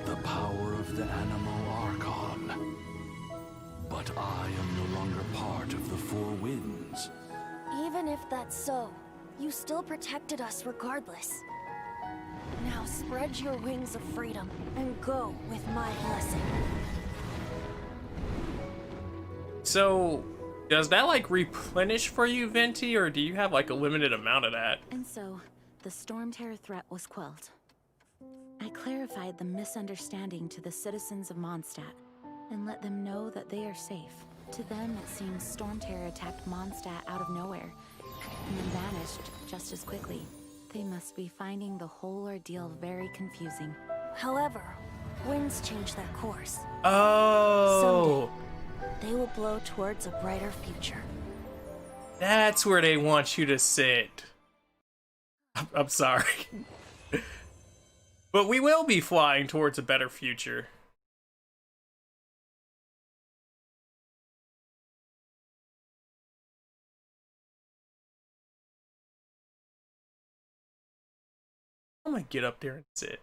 the power of the animal Archon? But I am no longer part of the Four Winds. Even if that's so, you still protected us regardless. Now spread your wings of freedom and go with my blessing. So, does that like replenish for you, Venti, or do you have like a limited amount of that? And so, the Storm Terror threat was quelled. I clarified the misunderstanding to the citizens of Mondstadt and let them know that they are safe. To them, it seems Storm Terror attacked Mondstadt out of nowhere and then vanished just as quickly. They must be finding the whole ordeal very confusing. However, winds change their course. Oh, Someday, they will blow towards a brighter future. that's where they want you to sit. I'm sorry. But we will be flying towards a better future. I'm gonna get up there and sit.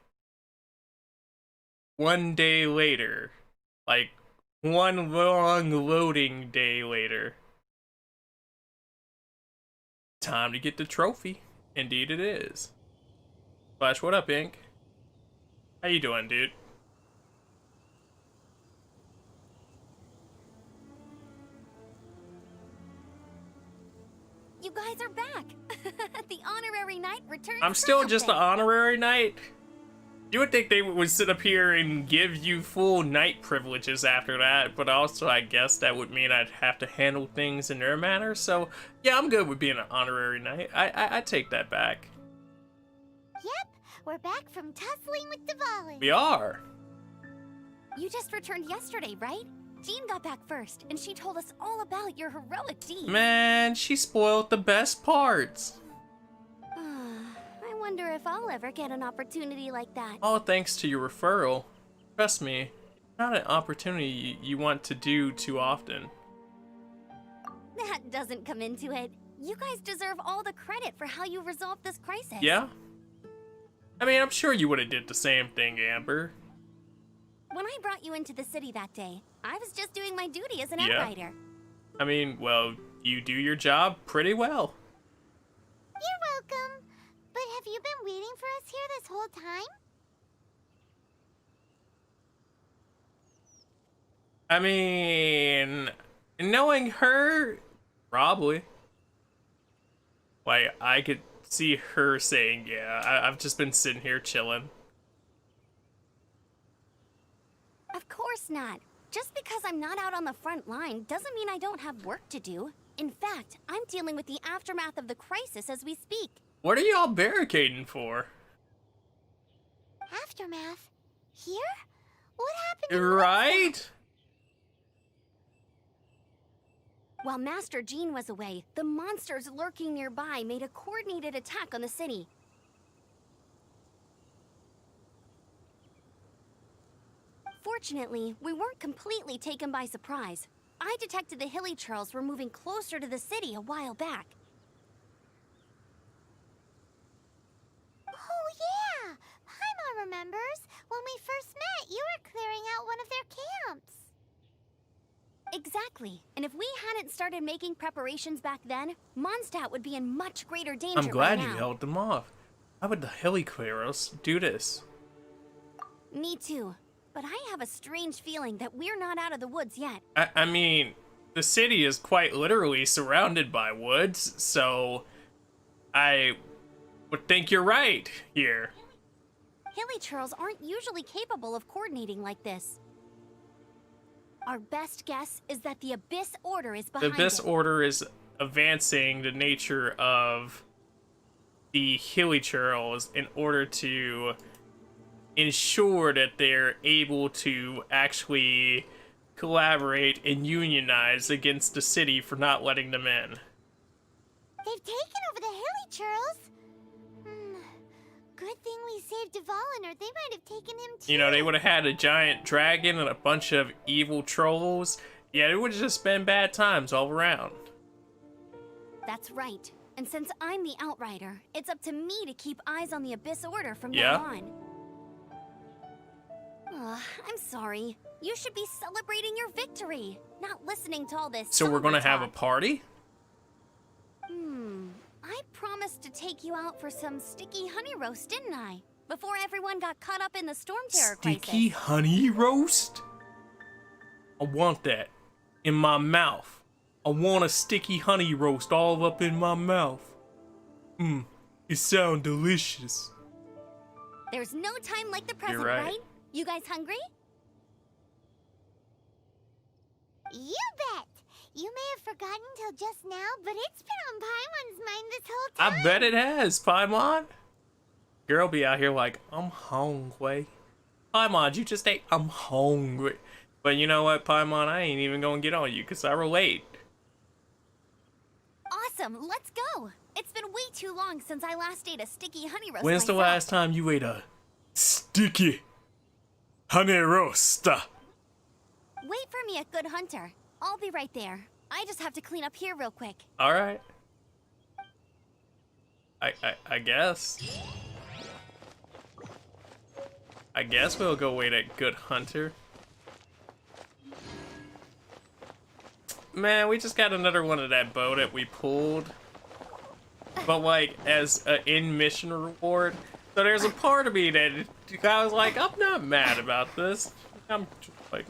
One day later, like one long loading day later. Time to get the trophy. Indeed it is. Flash, what up, Ink? How you doing, dude? You guys are back. The honorary knight returns. I'm still just an honorary knight. You would think they would sit up here and give you full knight privileges after that, but also I guess that would mean I'd have to handle things in their manner. So yeah, I'm good with being an honorary knight. I take that back. Yep, we're back from tussling with Dvalin. We are. You just returned yesterday, right? Jean got back first, and she told us all about your heroic deed. Man, she spoiled the best parts. I wonder if I'll ever get an opportunity like that. All thanks to your referral. Trust me, it's not an opportunity you want to do too often. That doesn't come into it. You guys deserve all the credit for how you resolved this crisis. Yeah? I mean, I'm sure you would have did the same thing, Amber. When I brought you into the city that day, I was just doing my duty as an Yeah. outrider. I mean, well, you do your job pretty well. You're welcome. But have you been waiting for us here this whole time? I mean, knowing her, probably. Like, I could see her saying, yeah, I've just been sitting here chilling. Of course not. Just because I'm not out on the front line doesn't mean I don't have work to do. In fact, I'm dealing with the aftermath of the crisis as we speak. What are y'all barricading for? Aftermath? Here? What happened in Right? While Master Jean was away, the monsters lurking nearby made a coordinated attack on the city. Fortunately, we weren't completely taken by surprise. I detected the Hilly Churls were moving closer to the city a while back. Oh yeah! Paimon remembers. When we first met, you were clearing out one of their camps. Exactly. And if we hadn't started making preparations back then, Mondstadt would be in much greater danger I'm glad by you now. held them off. How would the Hilly Clearos do this? Me too. But I have a strange feeling that we're not out of the woods yet. I mean, the city is quite literally surrounded by woods, so I would think you're right here. Hilly Churls aren't usually capable of coordinating like this. Our best guess is that the Abyss Order is The behind Abyss it. Order is advancing the nature of the hilichurls in order to ensure that they're able to actually collaborate and unionize against the city for not letting them in. They've taken over the Hilichurls. Good thing we saved Dvalin, or they might have taken him too. You know, they would have had a giant dragon and a bunch of evil trolls. Yeah, it would have just been bad times all around. That's right. And since I'm the Outrider, it's up to me to keep eyes on the Abyss Order from Yeah. now on. I'm sorry. You should be celebrating your victory, not listening to all this. So we're gonna have a talk. party? I promised to take you out for some sticky honey roast, didn't I? Before everyone got caught up in the storm terror Sticky crisis. honey roast? I want that in my mouth. I want a sticky honey roast all up in my mouth. It sounds delicious. There's no time like the present, right. right? You guys hungry? You bet. You may have forgotten till just now, but it's been on Paimon's mind this whole time. I bet it has, Paimon. Girl be out here like, I'm hungry. Paimon, you just ate, I'm hungry. But you know what, Paimon, I ain't even gonna get on you, because I relate. Awesome, let's go. It's been way too long since I last ate a sticky honey roast When's the myself. last time you ate a sticky honey roast? Wait for me at Good Hunter. I'll be right there. I just have to clean up here real quick. Alright. I guess. I guess we'll go wait at Good Hunter. Man, we just got another one of that bow that we pulled. But like, as an in-mission reward. So there's a part of me that I was like, I'm not mad about this. I'm just like,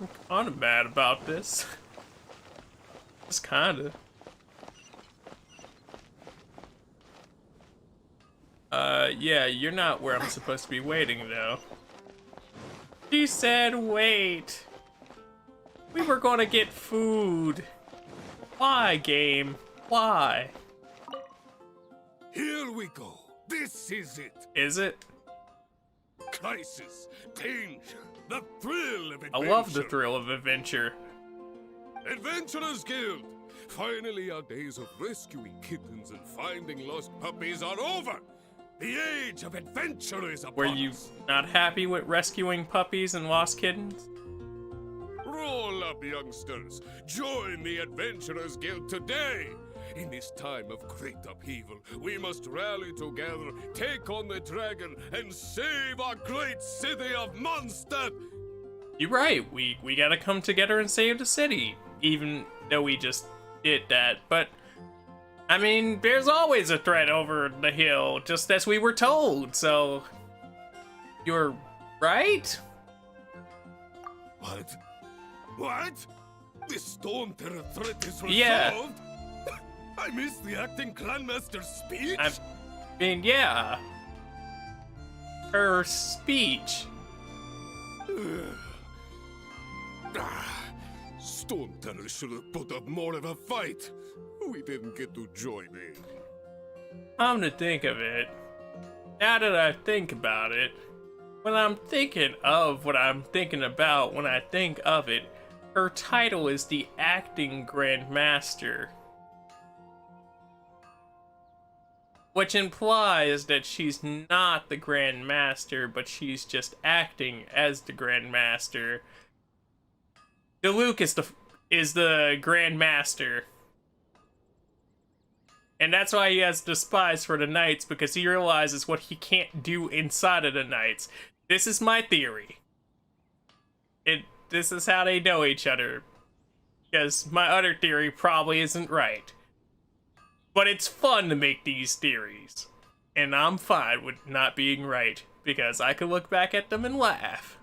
I'm kind of mad about this. Just kind of. Yeah, you're not where I'm supposed to be waiting, though. She said wait. We were gonna get food. Why, game? Why? Here we go. This is it. Is it? Crisis, danger, the thrill of adventure. I love the thrill of adventure. Adventurers Guild. Finally, our days of rescuing kittens and finding lost puppies are over. The age of adventure is upon Were you us. not happy with rescuing puppies and lost kittens? Roll up, youngsters. Join the Adventurers Guild today. In this time of great upheaval, we must rally together, take on the dragon, and save our great city of Mondstadt. You're right. We gotta come together and save the city. Even though we just did that. But, I mean, there's always a threat over the hill, just as we were told, so... You're right? What? What? The Storm Terror threat is resolved? Yeah. I missed the acting clanmaster's speech? I mean, yeah. Her speech. Storm Terror should have put up more of a fight. We didn't get to join in. Come to think of it, now that I think about it, when I'm thinking of what I'm thinking about when I think of it, her title is the Acting Grand Master. Which implies that she's not the Grand Master, but she's just acting as the Grand Master. Diluc is the Grand Master. And that's why he has despise for the Knights, because he realizes what he can't do inside of the Knights. This is my theory. This is how they know each other. Because my other theory probably isn't right. But it's fun to make these theories. And I'm fine with not being right, because I can look back at them and laugh.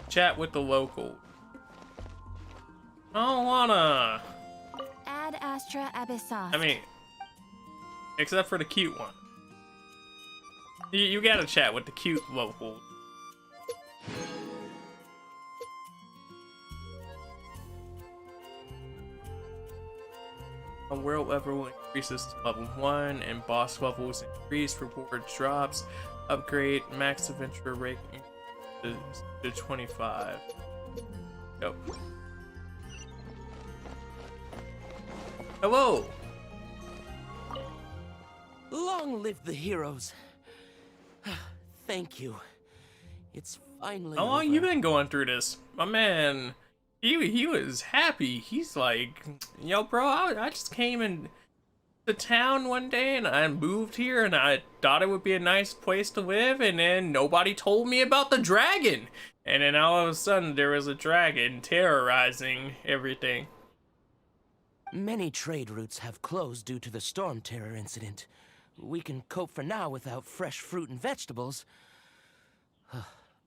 Chat with the local. I don't wanna. Ad Astra Abyssos. I mean, except for the cute one. You gotta chat with the cute local. A world level increases to level 1, and boss levels increase, reward drops, upgrade, max adventure rate to 25. Go. Hello! Long live the heroes. Thank you. It's finally How long over. you been going through this? My man, he was happy. He's like, yo bro, I just came in to town one day and I moved here and I thought it would be a nice place to live, and then nobody told me about the dragon. And then all of a sudden there was a dragon terrorizing everything. Many trade routes have closed due to the Storm Terror incident. We can cope for now without fresh fruit and vegetables.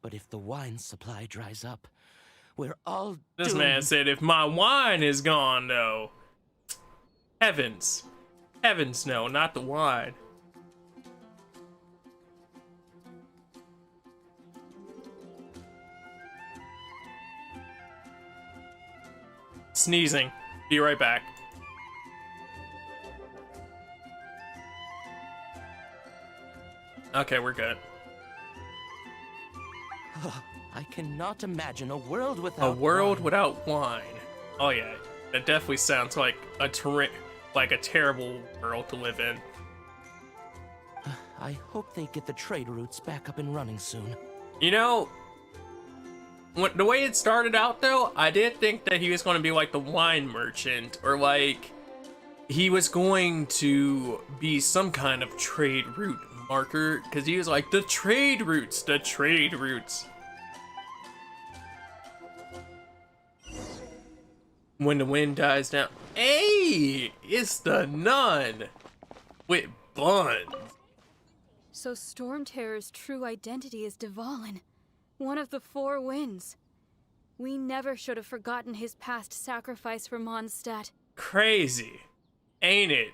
But if the wine supply dries up, we're all This doomed. man said if my wine is gone though. Heavens. Heavens no, not the wine. Sneezing. Be right back. Okay, we're good. I cannot imagine a world A without world wine. without wine. Oh yeah, that definitely sounds like a terrible world to live in. I hope they get the trade routes back up and running soon. You know, the way it started out though, I did think that he was going to be like the wine merchant, or like he was going to be some kind of trade route marker, because he was like, the trade routes. When the wind dies down, hey, it's the nun with buns. So Storm Terror's true identity is Dvalin, one of the four winds. We never should have forgotten his past sacrifice for Mondstadt. Crazy, ain't it?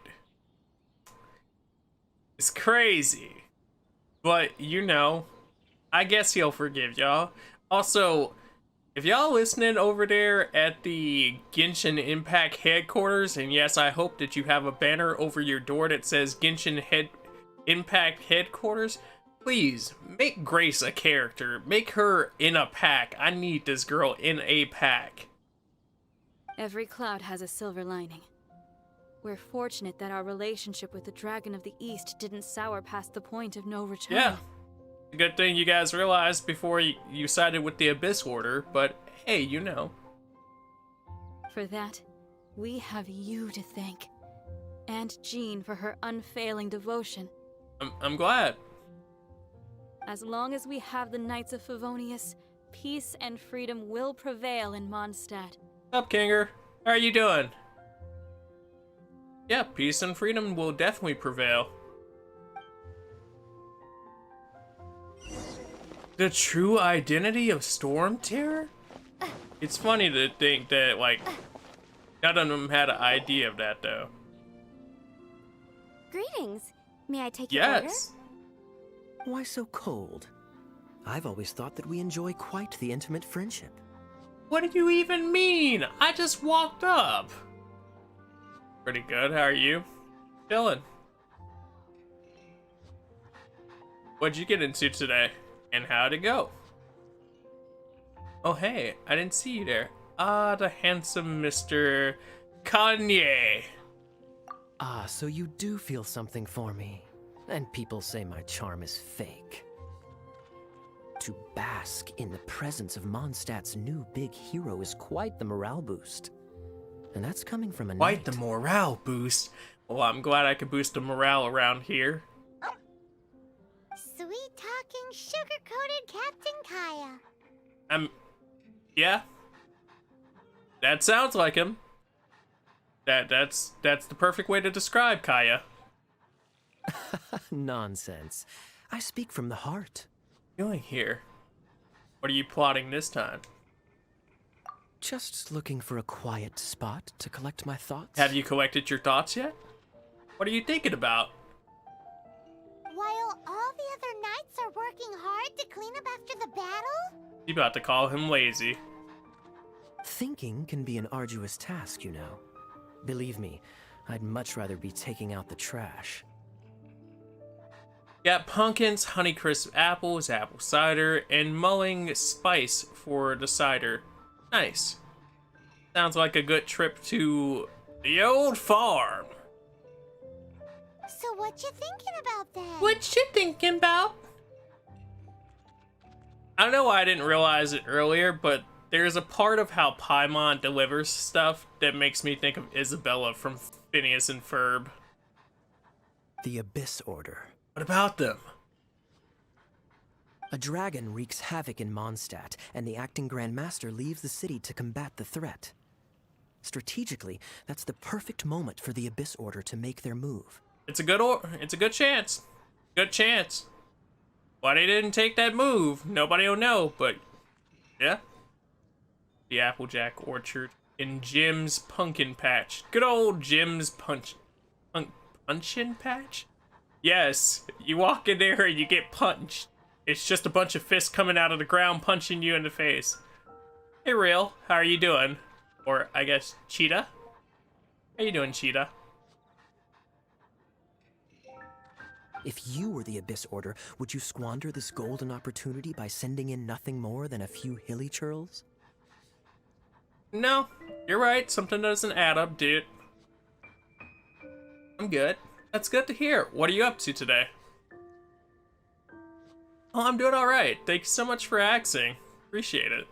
It's crazy. But, you know, I guess he'll forgive y'all. Also, if y'all listening over there at the Genshin Impact headquarters, and yes, I hope that you have a banner over your door that says Genshin Impact headquarters, please make Grace a character. Make her in a pack. I need this girl in a pack. Every cloud has a silver lining. We're fortunate that our relationship with the Dragon of the East didn't sour past the point of no return. Yeah. Good thing you guys realized before you sided with the Abyss Order, but hey, you know. For that, we have you to thank. And Jean for her unfailing devotion. I'm glad. As long as we have the Knights of Favonius, peace and freedom will prevail in Mondstadt. What's up, Kinger? How are you doing? Yeah, peace and freedom will definitely prevail. The true identity of Storm Terror? It's funny to think that, like, none of them had an idea of that, though. Greetings. May I take your order? Yes. Why so cold? I've always thought that we enjoy quite the intimate friendship. What do you even mean? I just walked up. Pretty good. How are you? Chillin'. What'd you get into today? And how'd it go? Oh, hey. I didn't see you there. Ah, the handsome Mr. Kanye. Ah, so you do feel something for me. And people say my charm is fake. To bask in the presence of Mondstadt's new big hero is quite the morale boost. And that's coming from a Quite knight. the morale boost. Well, I'm glad I could boost the morale around here. Sweet-talking, sugar-coated Captain Kaya. Yeah. That sounds like him. That's the perfect way to describe Kaya. Nonsense. I speak from the heart. What are you doing here? What are you plotting this time? Just looking for a quiet spot to collect my thoughts. Have you collected your thoughts yet? What are you thinking about? While all the other working hard to clean up after the battle? You about to call him lazy. Thinking can be an arduous task, you know. Believe me, I'd much rather be taking out the trash. Got pumpkins, Honeycrisp apples, apple cider, and mulling spice for the cider. Nice. Sounds like a good trip to the old farm. So what you thinking about that? What you thinking about? I don't know why I didn't realize it earlier, but there's a part of how Paimon delivers stuff that makes me think of Isabella from Phineas and Ferb. The Abyss Order. What about them? A dragon wreaks havoc in Mondstadt, and the acting Grand Master leaves the city to combat the threat. Strategically, that's the perfect moment for the Abyss Order to make their move. It's a good chance. Good chance. Why they didn't take that move, nobody will know, but yeah. The Applejack Orchard in Jim's Pumpkin Patch. Good old Jim's Pumpkin Patch? Yes, you walk in there and you get punched. It's just a bunch of fists coming out of the ground punching you in the face. Hey, Real, how are you doing? Or, I guess, Cheetah? How you doing, Cheetah? If you were the Abyss Order, would you squander this golden opportunity by sending in nothing more than a few hilly churls? No, you're right. Something doesn't add up, dude. I'm good. That's good to hear. What are you up to today? Oh, I'm doing alright. Thank you so much for asking. Appreciate it.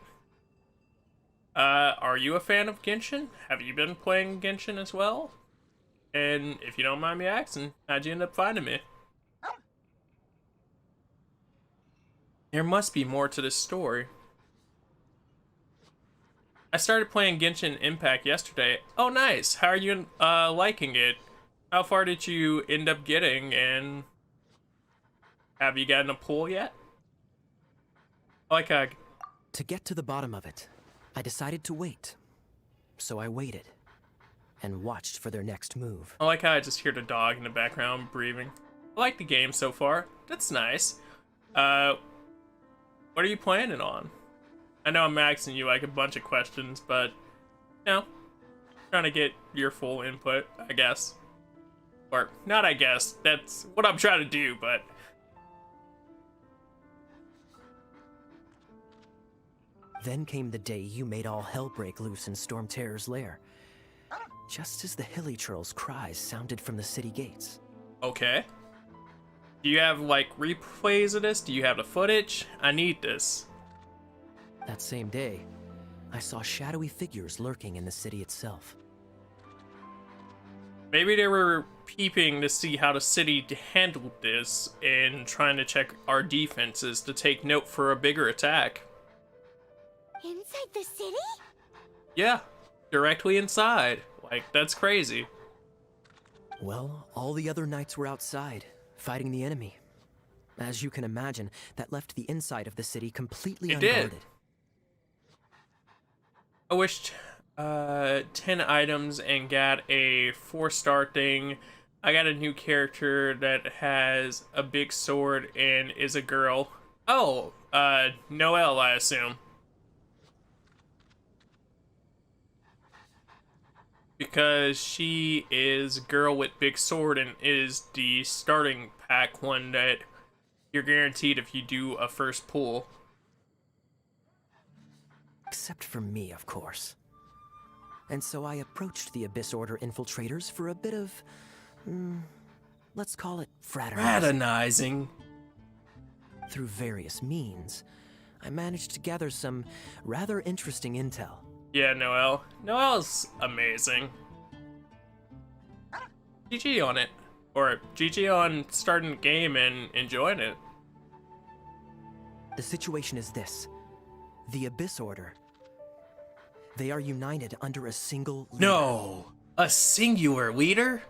Are you a fan of Genshin? Have you been playing Genshin as well? And if you don't mind me asking, how'd you end up finding me? There must be more to this story. I started playing Genshin Impact yesterday. Oh, nice. How are you liking it? How far did you end up getting, and have you gotten a pool yet? To get to the bottom of it, I decided to wait. So I waited and watched for their next move. I like how I just hear the dog in the background breathing. I like the game so far. That's nice. What are you planning on? I know I'm asking you like a bunch of questions, but you know, trying to get your full input, I guess. Or not, I guess. That's what I'm trying to do, but Then came the day you made all hell break loose in Storm Terror's lair. Just as the hilly churl's cries sounded from the city gates. okay. Do you have like replays of this? Do you have the footage? I need this. That same day, I saw shadowy figures lurking in the city itself. Maybe they were peeping to see how the city handled this and trying to check our defenses to take note for a bigger attack. Inside the city? Yeah, directly inside. Like, that's crazy. Well, all the other knights were outside, fighting the enemy. As you can imagine, that left the inside of the city completely unguarded. I wished 10 items and got a 4-star thing. I got a new character that has a big sword and is a girl. Oh, Noelle, I assume. Because she is girl with big sword and is the starting pack one that you're guaranteed if you do a first pull. Except for me, of course. And so I approached the Abyss Order infiltrators for a bit of, let's call it Fraternizing. Through various means, I managed to gather some rather interesting intel. Yeah, Noelle. Noelle's amazing. GG on it. Or GG on starting the game and enjoying it. The situation is this. The Abyss Order. They are united under a single leader. No! A singular leader?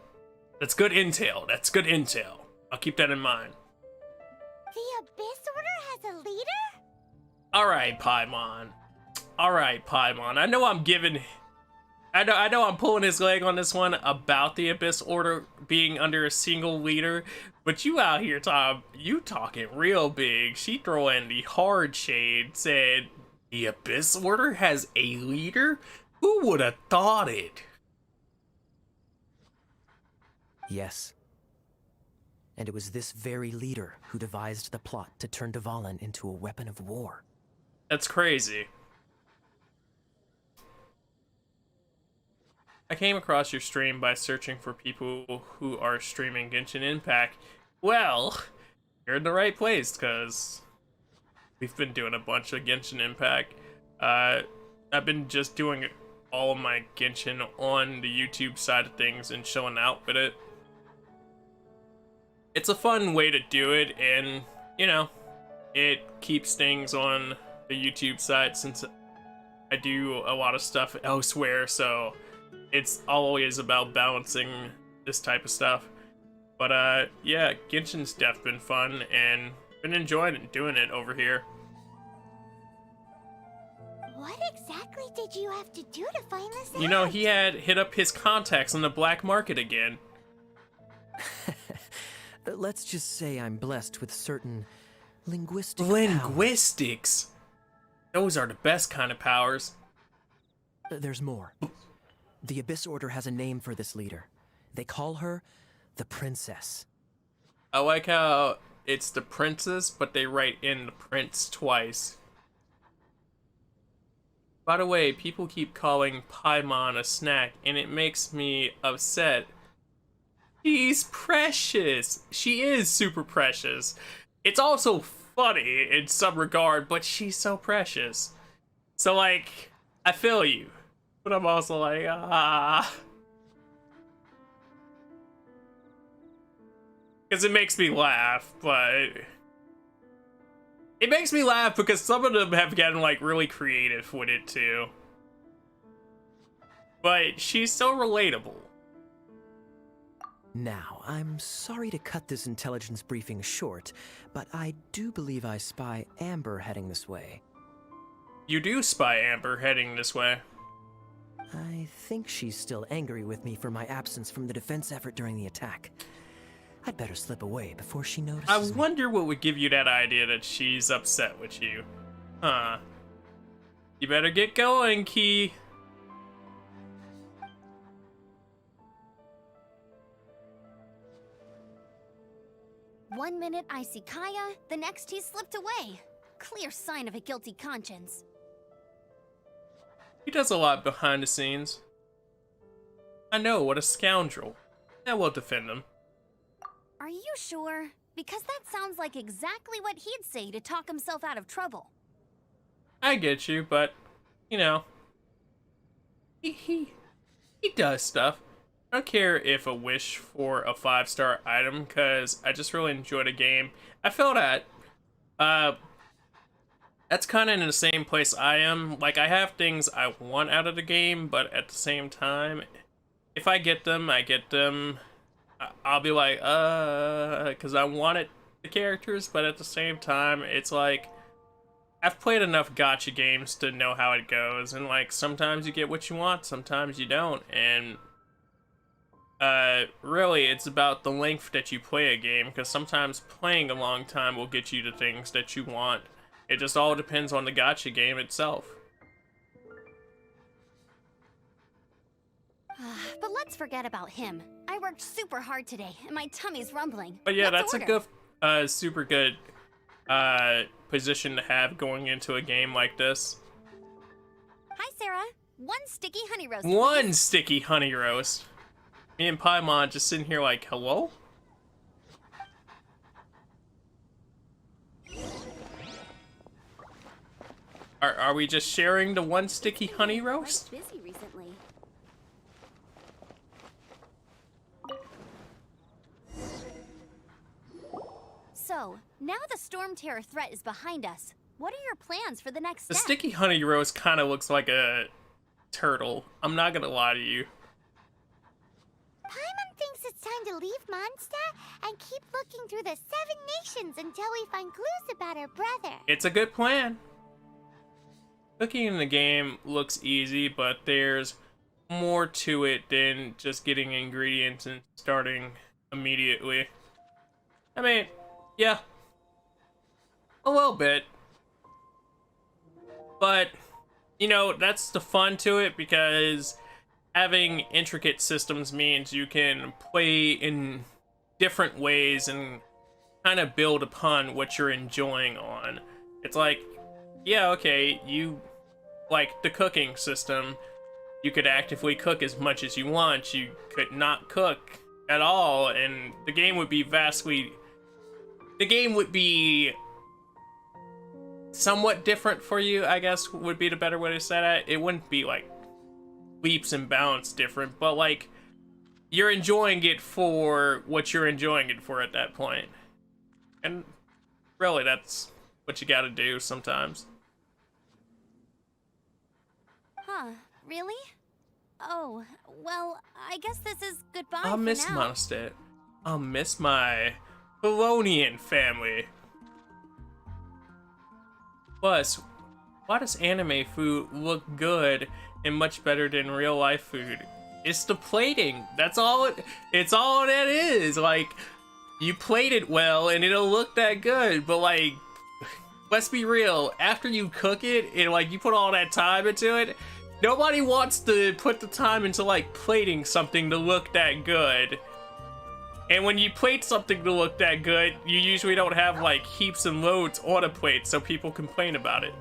That's good intel. That's good intel. I'll keep that in mind. The Abyss Order has a leader? Alright, Paimon. Alright, Paimon. I know I'm giving I know I'm pulling his leg on this one about the Abyss Order being under a single leader, but you out here, Tom, you talking real big. She throwing the hard shade, said, the Abyss Order has a leader? Who would have thought it? Yes. And it was this very leader who devised the plot to turn Dvalin into a weapon of war. That's crazy. I came across your stream by searching for people who are streaming Genshin Impact. Well, you're in the right place, because we've been doing a bunch of Genshin Impact. I've been just doing all of my Genshin on the YouTube side of things and showing out with it. It's a fun way to do it, and, you know, it keeps things on the YouTube side since I do a lot of stuff elsewhere, so it's always about balancing this type of stuff. But yeah, Genshin's def been fun, and been enjoying doing it over here. What exactly did you have to do to find this You know, out? he had hit up his contacts on the black market again. Let's just say I'm blessed with certain linguistic Linguistics? Those are the best kind of powers. There's more. The Abyss Order has a name for this leader. They call her the Princess. I like how it's the princess, but they write in the prince twice. By the way, people keep calling Paimon a snack, and it makes me upset. She's precious. She is super precious. It's also funny in some regard, but she's so precious. So, like, I feel you. But I'm also like, ah. Because it makes me laugh, but... It makes me laugh because some of them have gotten, like, really creative with it, too. But she's so relatable. Now, I'm sorry to cut this intelligence briefing short, but I do believe I spy Amber heading this way. You do spy Amber heading this way. I think she's still angry with me for my absence from the defense effort during the attack. I'd better slip away before she notices I me. wonder what would give you that idea that she's upset with you. Huh. You better get going, Key. One minute I see Kaya, the next he slipped away. Clear sign of a guilty conscience. He does a lot behind the scenes. I know, what a scoundrel. I will defend him. Are you sure? Because that sounds like exactly what he'd say to talk himself out of trouble. I get you, but, you know, he does stuff. I don't care if a wish for a 5-star item, because I just really enjoyed the game. I feel that, that's kind of in the same place I am. Like, I have things I want out of the game, but at the same time, if I get them, I get them. I'll be like, because I wanted the characters, but at the same time, it's like, I've played enough gacha games to know how it goes, and like, sometimes you get what you want, sometimes you don't, and really, it's about the length that you play a game, because sometimes playing a long time will get you the things that you want. It just all depends on the gacha game itself. But let's forget about him. I worked super hard today, and my tummy's rumbling. But yeah, Let's that's order. a good, super good, position to have going into a game like this. Hi, Sarah. One sticky honey roast. One please. sticky honey roast. Me and Paimon just sitting here like, hello? Are we just sharing the one sticky honey roast? Quite busy recently. So, now the Storm Terror threat is behind us. What are your plans for the next The step? sticky honey roast kind of looks like a turtle. I'm not gonna lie to you. Paimon thinks it's time to leave Mondstadt and keep looking through the 7 nations until we find clues about her brother. It's a good plan. Cooking in the game looks easy, but there's more to it than just getting ingredients and starting immediately. I mean, yeah, a little bit. But, you know, that's the fun to it, because having intricate systems means you can play in different ways and kind of build upon what you're enjoying on. It's like, yeah, okay, you like the cooking system. You could actively cook as much as you want. You could not cook at all, and the game would be somewhat different for you, I guess would be the better way to say that. It wouldn't be like leaps and bounds different, but like you're enjoying it for what you're enjoying it for at that point. And really, that's what you gotta do sometimes. Huh, really? Oh, well, I guess this is goodbye I'll for miss now. Mondstadt. I'll miss my Bolognian family. Plus, why does anime food look good and much better than real life food? It's the plating. That's all it's all that is. Like, you plate it well and it'll look that good, but like, let's be real, after you cook it and like you put all that time into it, nobody wants to put the time into like plating something to look that good. And when you plate something to look that good, you usually don't have like heaps and loads on a plate, so people complain about it.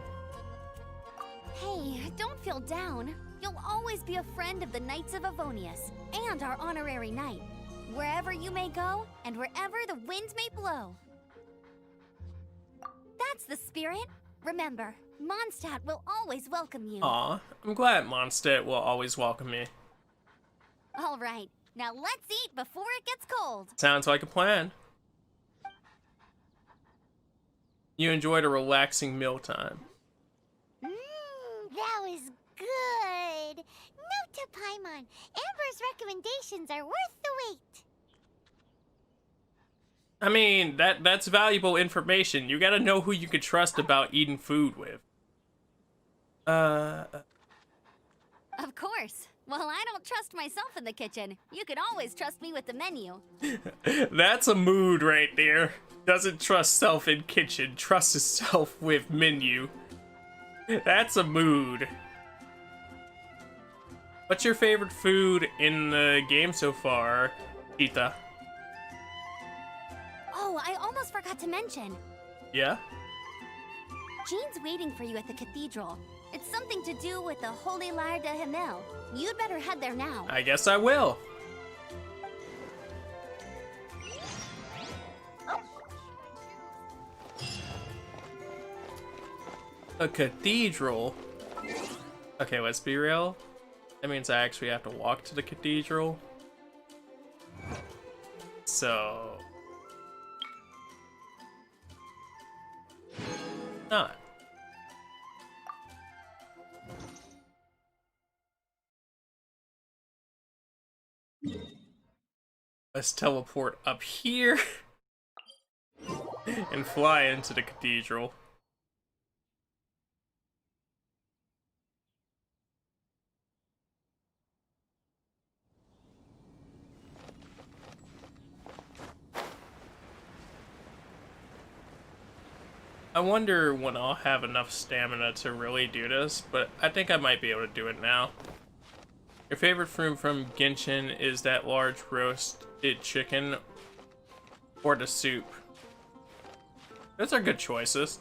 Hey, don't feel down. You'll always be a friend of the Knights of Avonius, and our honorary knight. Wherever you may go, and wherever the wind may blow. That's the spirit. Remember, Mondstadt will always welcome you. Aw, I'm glad Mondstadt will always welcome me. All right, now let's eat before it gets cold. Sounds like a plan. You enjoyed a relaxing mealtime. That was good. Note to Paimon, Amber's recommendations are worth the wait. I mean, that's valuable information. You gotta know who you can trust about eating food with. Of course. Well, I don't trust myself in the kitchen. You can always trust me with the menu. That's a mood right there. Doesn't trust self in kitchen, trusts himself with menu. That's a mood. What's your favorite food in the game so far, Ita? Oh, I almost forgot to mention. Yeah? Jean's waiting for you at the cathedral. It's something to do with the Holy Lyre de Himmel. You'd better head there now. I guess I will. A cathedral? Okay, let's be real. That means I actually have to walk to the cathedral. So... not. Let's teleport up here and fly into the cathedral. I wonder when I'll have enough stamina to really do this, but I think I might be able to do it now. Your favorite fruit from Genshin is that large roasted chicken or the soup? Those are good choices.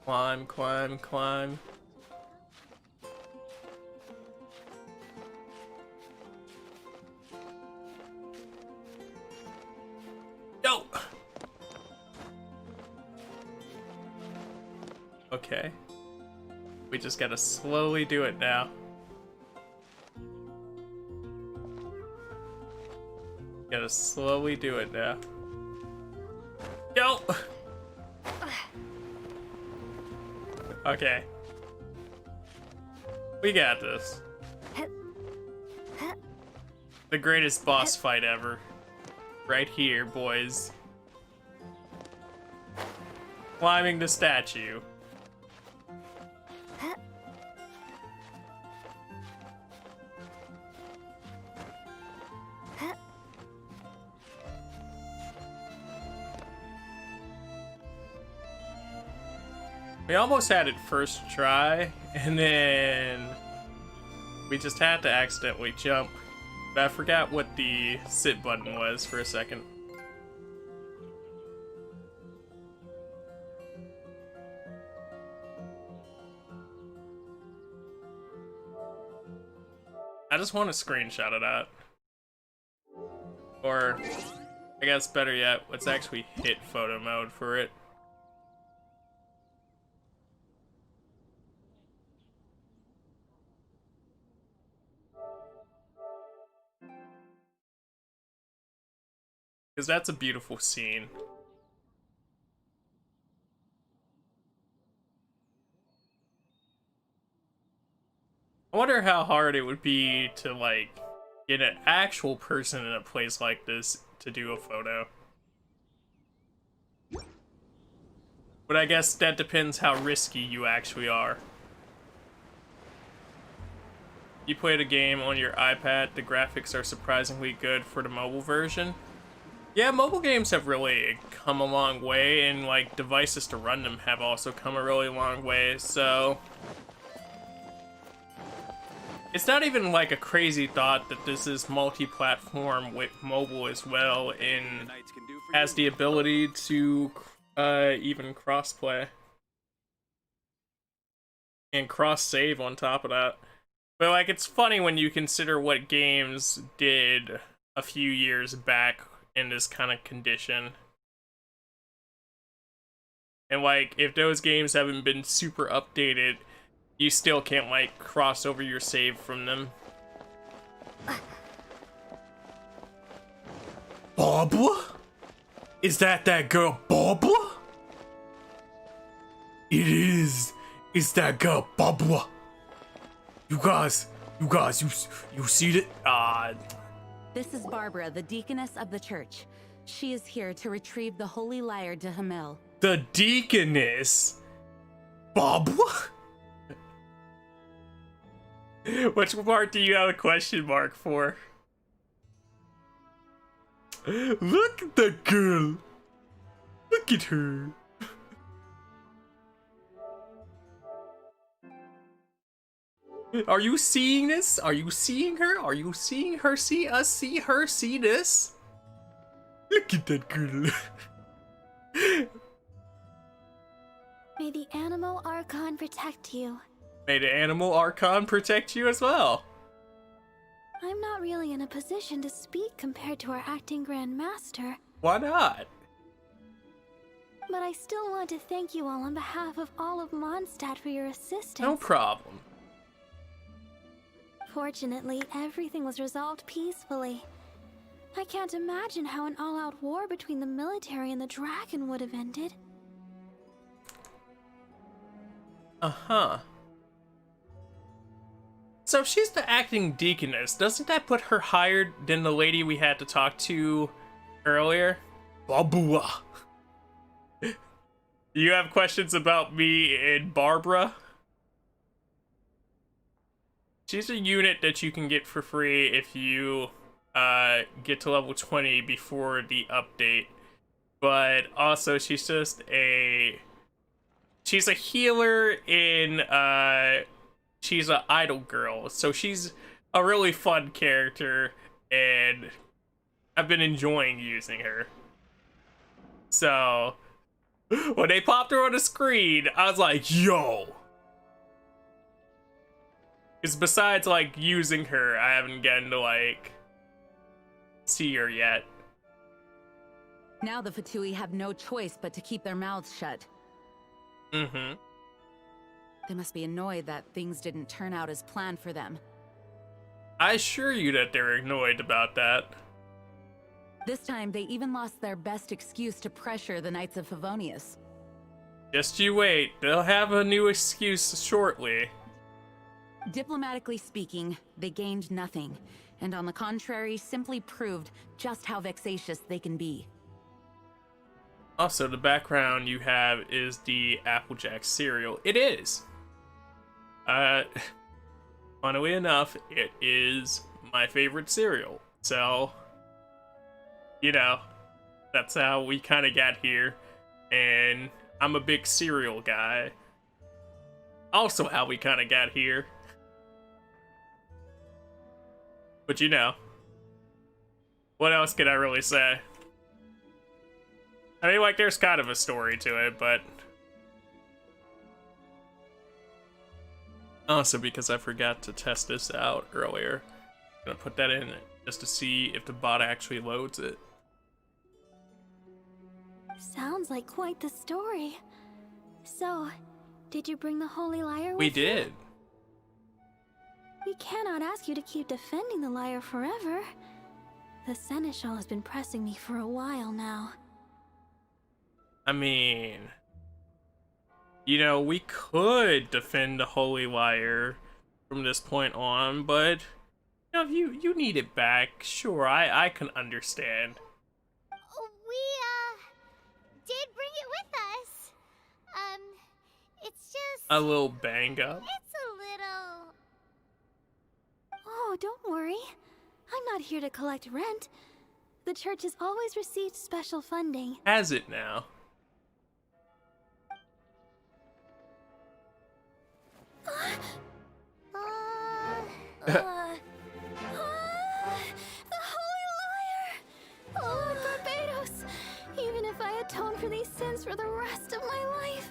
Climb, climb, climb. No! Okay. We just gotta slowly do it now. Gotta slowly do it now. Go! Okay. We got this. The greatest boss fight ever. Right here, boys. climbing the statue. We almost had it first try, and then we just had to accidentally jump. But I forgot what the sit button was for a second. I just want a screenshot of that. Or, I guess better yet, let's actually hit photo mode for it. Because that's a beautiful scene. I wonder how hard it would be to, like, get an actual person in a place like this to do a photo. But I guess that depends how risky you actually are. You play the game on your iPad, the graphics are surprisingly good for the mobile version. Yeah, mobile games have really come a long way, and like devices to run them have also come a really long way, so it's not even like a crazy thought that this is multi-platform with mobile as well, and has the ability to even cross-play and cross-save on top of that. But like, it's funny when you consider what games did a few years back in this kind of condition. And like, if those games haven't been super updated, you still can't like cross over your save from them. Barbara? Is that girl Barbara? It is. It's that girl Barbara. You guys, you see it? This is Barbara, the deaconess of the church. She is here to retrieve the holy lyre to Hamil. The deaconess? Barbara? Which part do you have a question mark for? Look at the girl. Look at her. Are you seeing this? Are you seeing her? Are you seeing her see us see her see this? Look at that girl. May the Animal Archon protect you. May the Animal Archon protect you as well. I'm not really in a position to speak compared to our acting Grand Master. Why not? But I still want to thank you all on behalf of all of Mondstadt for your assistance. No problem. Fortunately, everything was resolved peacefully. I can't imagine how an all-out war between the military and the dragon would have ended. Uh-huh. So if she's the acting deaconess, doesn't that put her higher than the lady we had to talk to earlier? Barbara. You have questions about me and Barbara? She's a unit that you can get for free if you get to level 20 before the update. But also, she's just she's a healer in, she's an idol girl. So she's a really fun character, and I've been enjoying using her. So, when they popped her on the screen, I was like, yo! Because besides, like, using her, I haven't gotten to, like, see her yet. Now the Fatui have no choice but to keep their mouths shut. Mm-hmm. They must be annoyed that things didn't turn out as planned for them. I assure you that they're annoyed about that. This time, they even lost their best excuse to pressure the Knights of Favonius. Just you wait. They'll have a new excuse shortly. Diplomatically speaking, they gained nothing, and on the contrary, simply proved just how vexatious they can be. Also, the background you have is the Applejackz cereal. It is. Funnily enough, it is my favorite cereal. So, you know, that's how we kind of got here. And I'm a big cereal guy. Also how we kind of got here. But you know, what else can I really say? I mean, like, there's kind of a story to it, but... Also, because I forgot to test this out earlier, I'm gonna put that in just to see if the bot actually loads it. Sounds like quite the story. So, did you bring the Holy Lyre with We you? did. We cannot ask you to keep defending the lyre forever. The Seneschal has been pressing me for a while now. I mean, you know, we could defend the Holy Lyre from this point on, but you know, if you need it back, sure, I can understand. We, did bring it with us. It's just... A little bang up. It's a little... Oh, don't worry. I'm not here to collect rent. The church has always received special funding. Has it now? The Holy Lyre! Oh, Barbados! Even if I atoned for these sins for the rest of my life,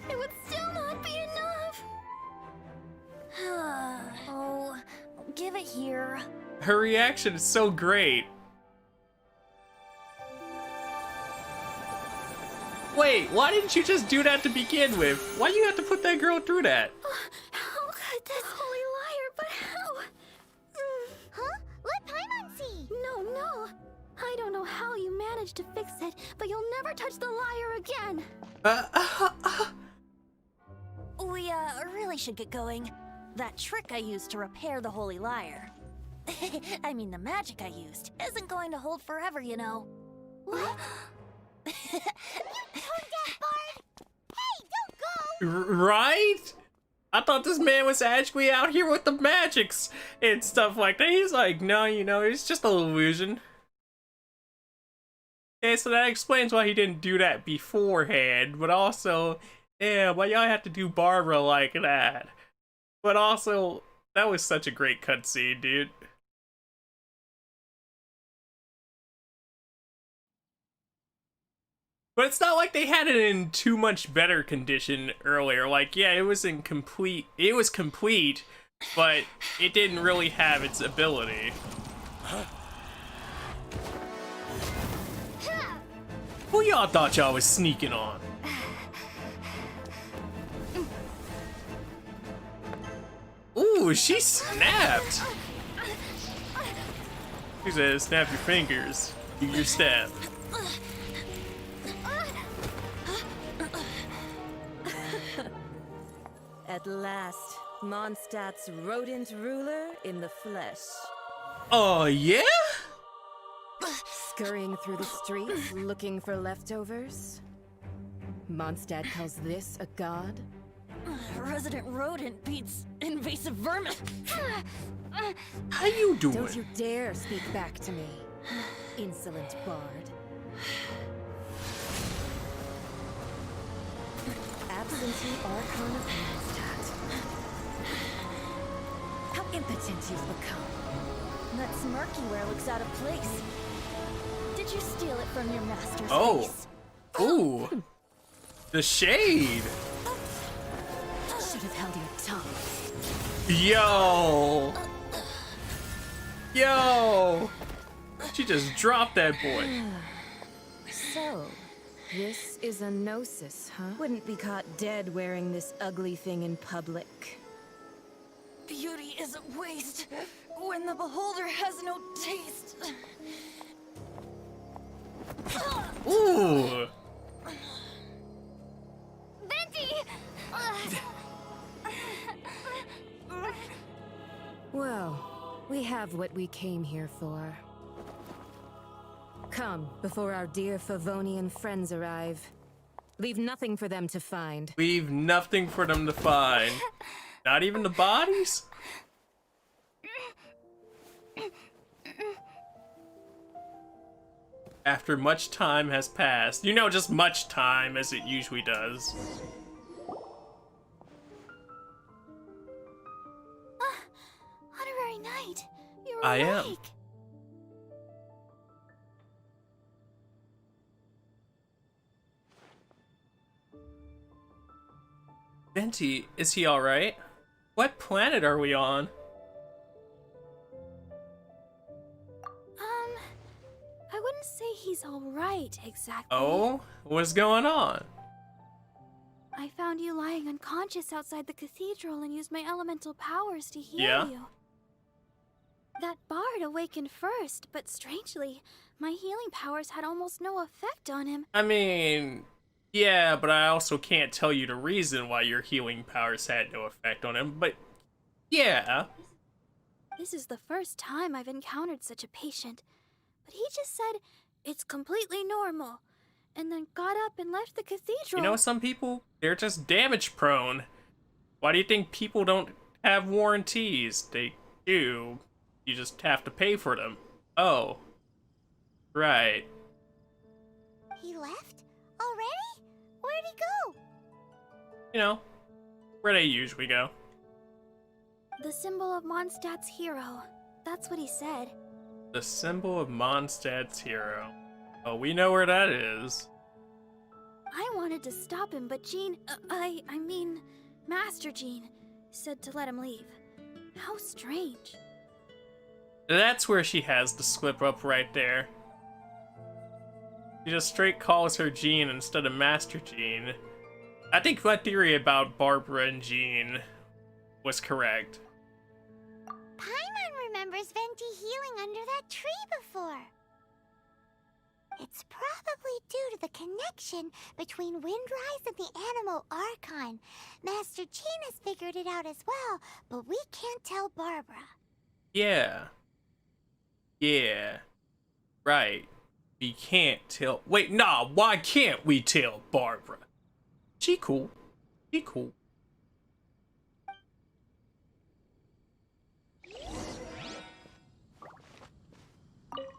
it would still not be enough. Oh, give it here. Her reaction is so great. Wait, why didn't you just do that to begin with? Why do you have to put that girl through that? How could this Holy Lyre, but how? Huh? Let Paimon see! No. I don't know how you managed to fix it, but you'll never touch the lyre again. We, really should get going. That trick I used to repair the Holy Lyre. I mean, the magic I used isn't going to hold forever, you know. What? You tone-deaf bard! Hey, don't go! Right? I thought this man was actually out here with the magics and stuff like that. He's like, no, you know, it's just an illusion. Okay, so that explains why he didn't do that beforehand, but also, yeah, why y'all have to do Barbara like that? But also, that was such a great cutscene, dude. But it's not like they had it in too much better condition earlier. Like, yeah, it was complete, but it didn't really have its ability. Who y'all thought y'all was sneaking on? Ooh, she snapped! She said, snap your fingers, do your stab. At last, Mondstadt's rodent ruler in the flesh. Oh, yeah? Scurrying through the streets looking for leftovers? Mondstadt calls this a god? Resident rodent beats invasive vermin. How you doing? Don't you dare speak back to me, insolent bard. Absentee Archon of Mondstadt. How impotent you've become. That smirky-ware looks out of place. Did you steal it from your master's face? Ooh. The shade. Should have held your tongue. Yo. She just dropped that boy. So, this is a gnosis, huh? Wouldn't be caught dead wearing this ugly thing in public. Beauty is a waste when the beholder has no taste. Ooh. Venti! Well, we have what we came here for. Come, before our dear Favonian friends arrive. Leave nothing for them to find. Leave nothing for them to find. Not even the bodies? After much time has passed. You know, just much time, as it usually does. Honorary Knight, you're I awake. am. Venti, is he alright? What planet are we on? I wouldn't say he's alright exactly. Oh? What's going on? I found you lying unconscious outside the cathedral and used my elemental powers to heal Yeah? you. That bard awakened first, but strangely, my healing powers had almost no effect on him. I mean, yeah, but I also can't tell you the reason why your healing powers had no effect on him, but yeah. This is the first time I've encountered such a patient, but he just said, it's completely normal, and then got up and left the cathedral. You know, some people, they're just damage prone. Why do you think people don't have warranties? They do. You just have to pay for them. Oh. Right. He left? Already? Where'd he go? You know, where they usually go. The symbol of Mondstadt's hero. That's what he said. The symbol of Mondstadt's hero. Oh, we know where that is. I wanted to stop him, but Jean, I mean, Master Jean, said to let him leave. How strange. That's where she has the slip up right there. She just straight calls her Jean instead of Master Jean. I think my theory about Barbara and Jean was correct. Paimon remembers Venti healing under that tree before. It's probably due to the connection between Windrise and the Animal Archon. Master Jean has figured it out as well, but we can't tell Barbara. Yeah. Yeah. Right. We can't tell. Wait, nah, why can't we tell Barbara? She cool. She cool.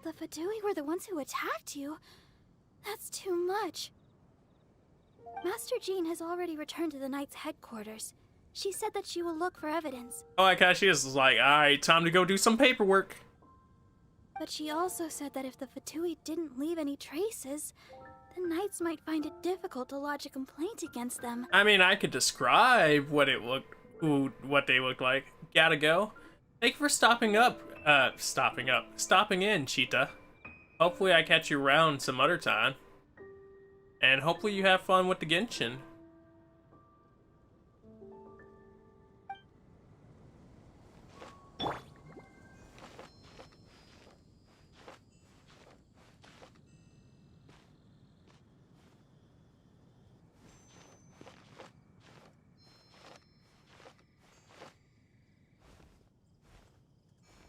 The Fatui were the ones who attacked you. That's too much. Master Jean has already returned to the Knight's headquarters. She said that she will look for evidence. Oh, like how she is like, alright, time to go do some paperwork. But she also said that if the Fatui didn't leave any traces, the Knights might find it difficult to lodge a complaint against them. I mean, I could describe what they look like. Gotta go. Thank you for stopping in, Cheetah. Hopefully I catch you around some other time. And hopefully you have fun with the Genshin.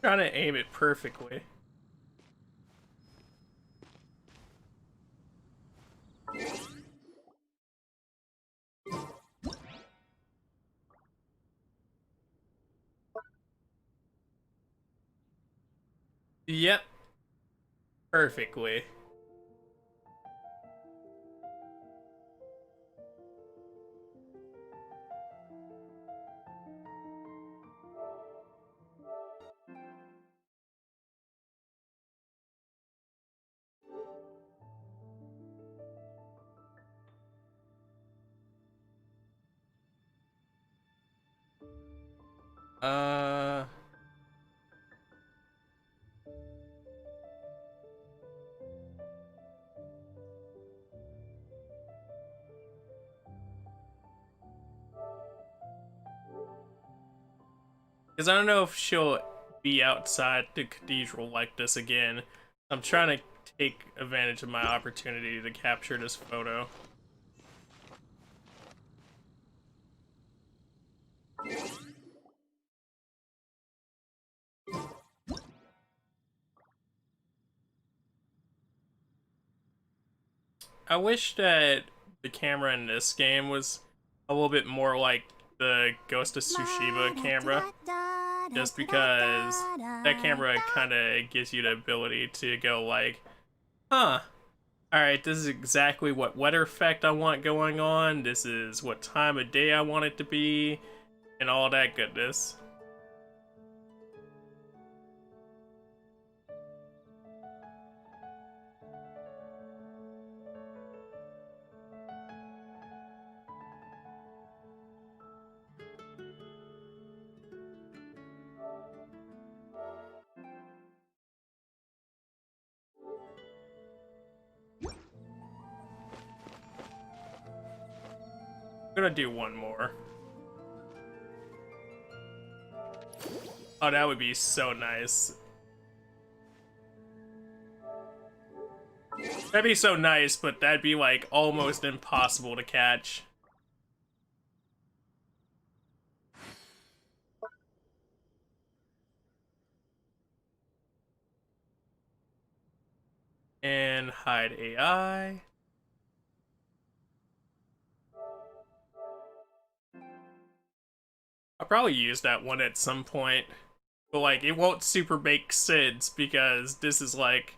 Trying to aim it perfectly. Yep. Perfectly. Because I don't know if she'll be outside the cathedral like this again. I'm trying to take advantage of my opportunity to capture this photo. I wish that the camera in this game was a little bit more like the Ghost of Tsushima camera, just because that camera kind of gives you the ability to go like, huh, alright, this is exactly what weather effect I want going on, this is what time of day I want it to be, and all that goodness. I'm gonna do one more. Oh, that would be so nice. That'd be so nice, but that'd be like almost impossible to catch. And hide AI. I'll probably use that one at some point, but like it won't super make sense because this is like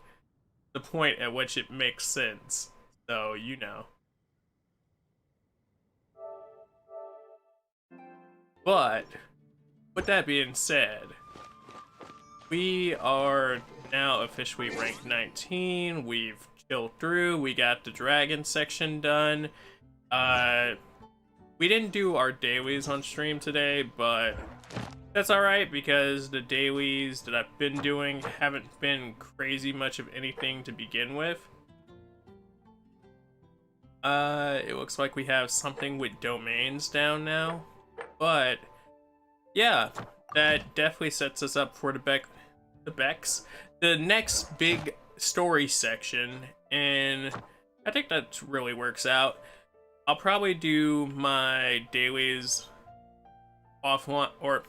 the point at which it makes sense. So, you know. But with that being said, we are now officially ranked 19. We've chilled through. We got the dragon section done. We didn't do our dailies on stream today, but that's alright because the dailies that I've been doing haven't been crazy much of anything to begin with. It looks like we have something with domains down now, but yeah, that definitely sets us up for the next big story section, and I think that really works out. I'll probably do my dailies offline, or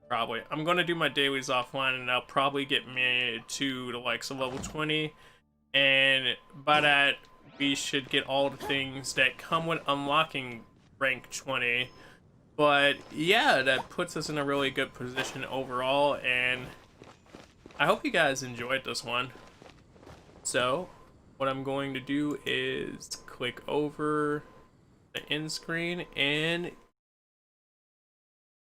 probably. I'm gonna do my dailies offline, and I'll probably get me to the likes of level 20, and by that, we should get all the things that come with unlocking rank 20. But yeah, that puts us in a really good position overall, and I hope you guys enjoyed this one. So, what I'm going to do is click over the end screen, and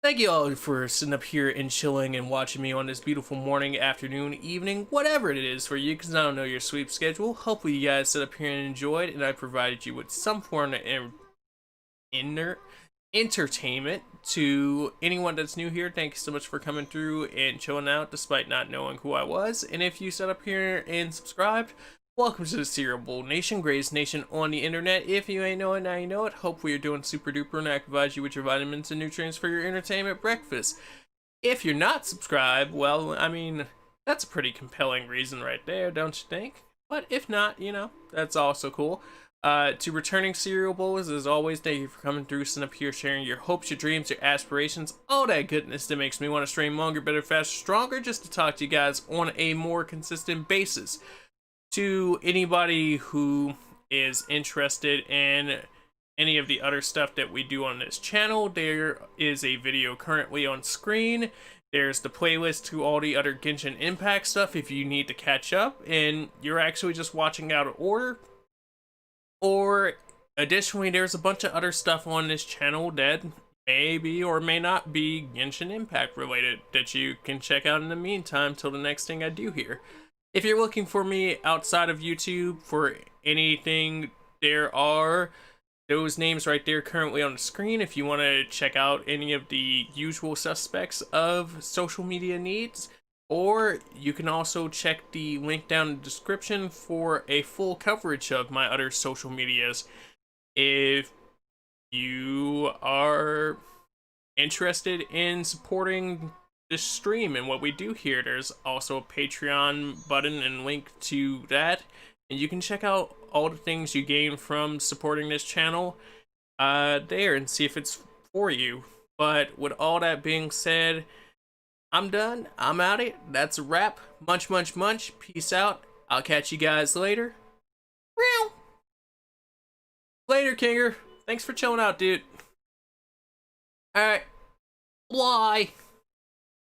thank you all for sitting up here and chilling and watching me on this beautiful morning, afternoon, evening, whatever it is for you, because I don't know your sleep schedule. Hopefully you guys sit up here and enjoyed, and I provided you with some form of entertainment. To anyone that's new here, thank you so much for coming through and chilling out despite not knowing who I was. And if you sat up here and subscribed, welcome to the Cereal Bowl Nation, greatest nation on the internet. If you ain't know it, now you know it. Hopefully you're doing super duper, and I provide you with your vitamins and nutrients for your entertainment breakfast. If you're not subscribed, well, I mean, that's a pretty compelling reason right there, don't you think? But if not, you know, that's also cool. To returning Cereal Bowlers, as always, thank you for coming through, sitting up here, sharing your hopes, your dreams, your aspirations, all that goodness that makes me want to stream longer, better, faster, stronger, just to talk to you guys on a more consistent basis. To anybody who is interested in any of the other stuff that we do on this channel, there is a video currently on screen. There's the playlist to all the other Genshin Impact stuff if you need to catch up and you're actually just watching out of order. Or additionally, there's a bunch of other stuff on this channel that may be or may not be Genshin Impact related that you can check out in the meantime till the next thing I do here. If you're looking for me outside of YouTube for anything, there are those names right there currently on the screen if you want to check out any of the usual suspects of social media needs. Or you can also check the link down in the description for a full coverage of my other social medias. If you are interested in supporting this stream and what we do here, there's also a Patreon button and link to that. And you can check out all the things you gain from supporting this channel there and see if it's for you. But with all that being said, I'm done. I'm out it. That's a wrap. Munch, munch, munch. Peace out. I'll catch you guys later. Later, Kinger. Thanks for chilling out, dude. Alright. Bye.